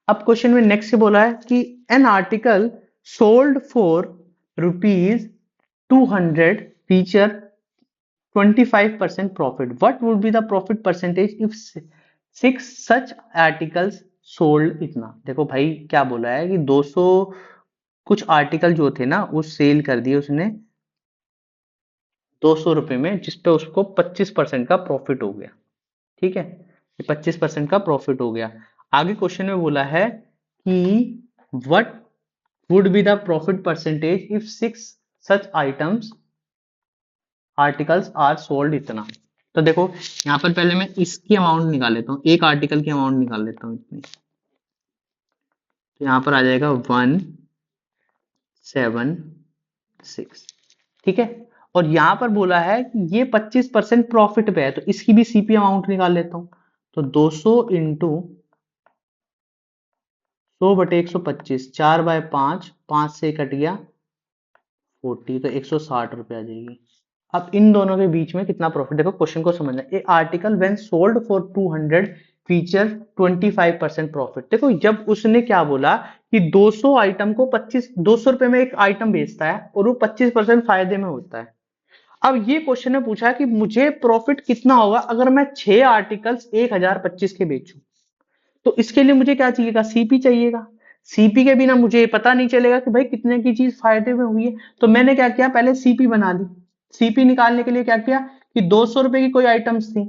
अब क्वेश्चन में नेक्स्ट बोला है कि an article sold for ₹200 feature 25% profit. What would be the profit percentage if 6 such articles sold? इतना देखो भाई क्या बोला है कि 200 कुछ आर्टिकल जो थे ना वो सेल कर दिए उसने 200 रुपए में, जिसपे उसको 25% का प्रॉफिट हो गया। ठीक है, 25% का प्रॉफिट हो गया। आगे क्वेश्चन में बोला है कि what would be the profit percentage if 6 such items articles are sold इतना। तो देखो यहाँ पर पहले मैं इसकी अमाउंट निकाल लेता हूँ, एक आर्टिकल की अमाउंट निकाल लेता हूँ इतनी। तो यहाँ पर आ जाएगा 176। ठीक है, और यहाँ पर बोला है कि ये 25% प्रॉफिट पे है, तो इसकी भी सीपी अमाउंट निकाल लेता हूँ। तो 200 इंटू 100/125, 4/5, 5 से कट गया 40, तो 160 रुपए आ जाएगी। अब इन दोनों के बीच में कितना प्रॉफिट, देखो क्वेश्चन को समझना। A article when sold for 200 feature 25% profit. देखो जब उसने क्या बोला कि 200 आइटम को 200 रुपए में एक आइटम बेचता है और वो 25% फायदे में होता है। अब ये क्वेश्चन ने पूछा कि मुझे प्रॉफिट कितना होगा अगर मैं 6 आर्टिकल्स 1025 के बेचूं। तो इसके लिए मुझे क्या चाहिएगा, सीपी चाहिएगा। सीपी के बिना मुझे पता नहीं चलेगा कि भाई कितने की चीज फायदे में हुई है। तो मैंने क्या किया, पहले सीपी बना ली। सीपी निकालने के लिए क्या किया कि 200 रुपए की कोई आइटम्स थी,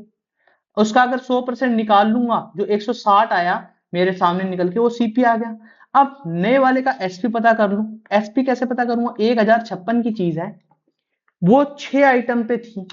उसका अगर 100% निकाल लूंगा, जो 160 आया मेरे सामने निकल के, वो सीपी आ गया। अब नए वाले का एसपी पता कर लूं। एसपी कैसे पता करूंगा, 1056 की चीज है, वो 6 आइटम पे थी,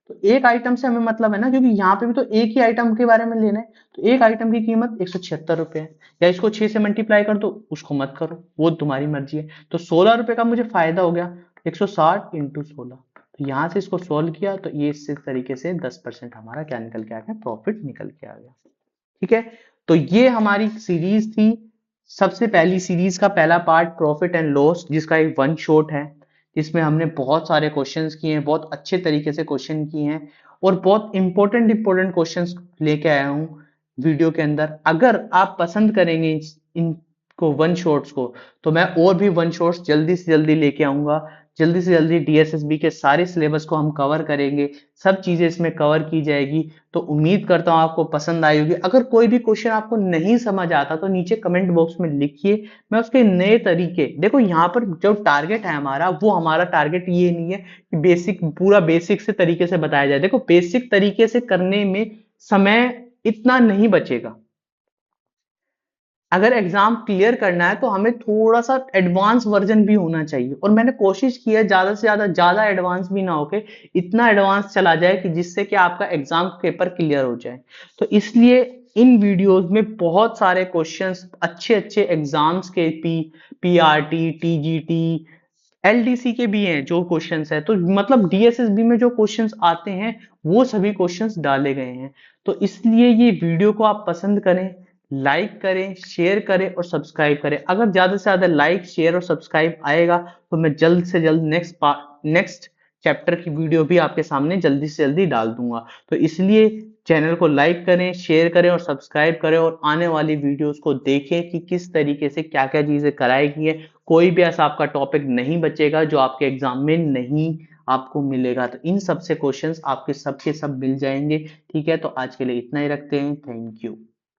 तो एक आइटम से हमें मतलब है ना, क्योंकि यहाँ पे भी तो एक ही आइटम के बारे में लेना है। तो एक आइटम की कीमत 176 रुपए है, या इसको 6 से मल्टीप्लाई कर दो, उसको मत करो, वो तुम्हारी मर्जी है। तो 16 रुपए का मुझे फायदा हो गया, 160 इंटू 16। तो यहाँ से इसको सॉल्व किया तो ये इस तरीके से 10% हमारा क्या निकल के आ गया, प्रॉफिट निकल के आ गया। ठीक है, तो ये हमारी सीरीज थी। सबसे पहली सीरीज का पहला पार्ट प्रॉफिट एंड लॉस, जिसका एक वन शॉट है, जिसमें हमने बहुत सारे क्वेश्चंस किए हैं, बहुत अच्छे तरीके से क्वेश्चन किए हैं, और बहुत इंपॉर्टेंट इंपॉर्टेंट क्वेश्चंस लेके आया हूँ वीडियो के अंदर। अगर आप पसंद करेंगे इनको वन शॉट्स को, तो मैं और भी वन शॉट्स जल्दी से जल्दी लेके आऊंगा। जल्दी से जल्दी डीएसएसबी के सारे सिलेबस को हम कवर करेंगे, सब चीजें इसमें कवर की जाएगी। तो उम्मीद करता हूं आपको पसंद आई होगी। अगर कोई भी क्वेश्चन आपको नहीं समझ आता तो नीचे कमेंट बॉक्स में लिखिए, मैं उसके नए तरीके, देखो यहाँ पर जो टारगेट है हमारा, वो हमारा टारगेट ये नहीं है कि बेसिक पूरा बेसिक से तरीके से बताया जाए। देखो बेसिक तरीके से करने में समय इतना नहीं बचेगा। अगर एग्जाम क्लियर करना है तो हमें थोड़ा सा एडवांस वर्जन भी होना चाहिए, और मैंने कोशिश की है ज्यादा से ज्यादा एडवांस भी ना होके इतना एडवांस चला जाए कि जिससे कि आपका एग्जाम पेपर क्लियर हो जाए। तो इसलिए इन वीडियोस में बहुत सारे क्वेश्चंस अच्छे अच्छे एग्जाम्स के, पीआरटी, टीजीटी, एलडीसी के भी हैं जो क्वेश्चंस है, तो मतलब डीएसएसबी में जो क्वेश्चंस आते हैं वो सभी क्वेश्चंस डाले गए हैं। तो इसलिए ये वीडियो को आप पसंद करें, लाइक करें, शेयर करें और सब्सक्राइब करें। अगर ज्यादा से ज्यादा लाइक, शेयर और सब्सक्राइब आएगा तो मैं जल्द से जल्द नेक्स्ट चैप्टर की वीडियो भी आपके सामने जल्दी से जल्दी डाल दूंगा। तो इसलिए चैनल को लाइक करें, शेयर करें और सब्सक्राइब करें और आने वाली वीडियोस को देखें कि किस तरीके से क्या क्या चीजें कराई गई है। कोई भी ऐसा आपका टॉपिक नहीं बचेगा जो आपके एग्जाम में नहीं आपको मिलेगा। तो इन सब से क्वेश्चंस आपके सब के सब मिल जाएंगे। ठीक है, तो आज के लिए इतना ही रखते हैं। Thank you.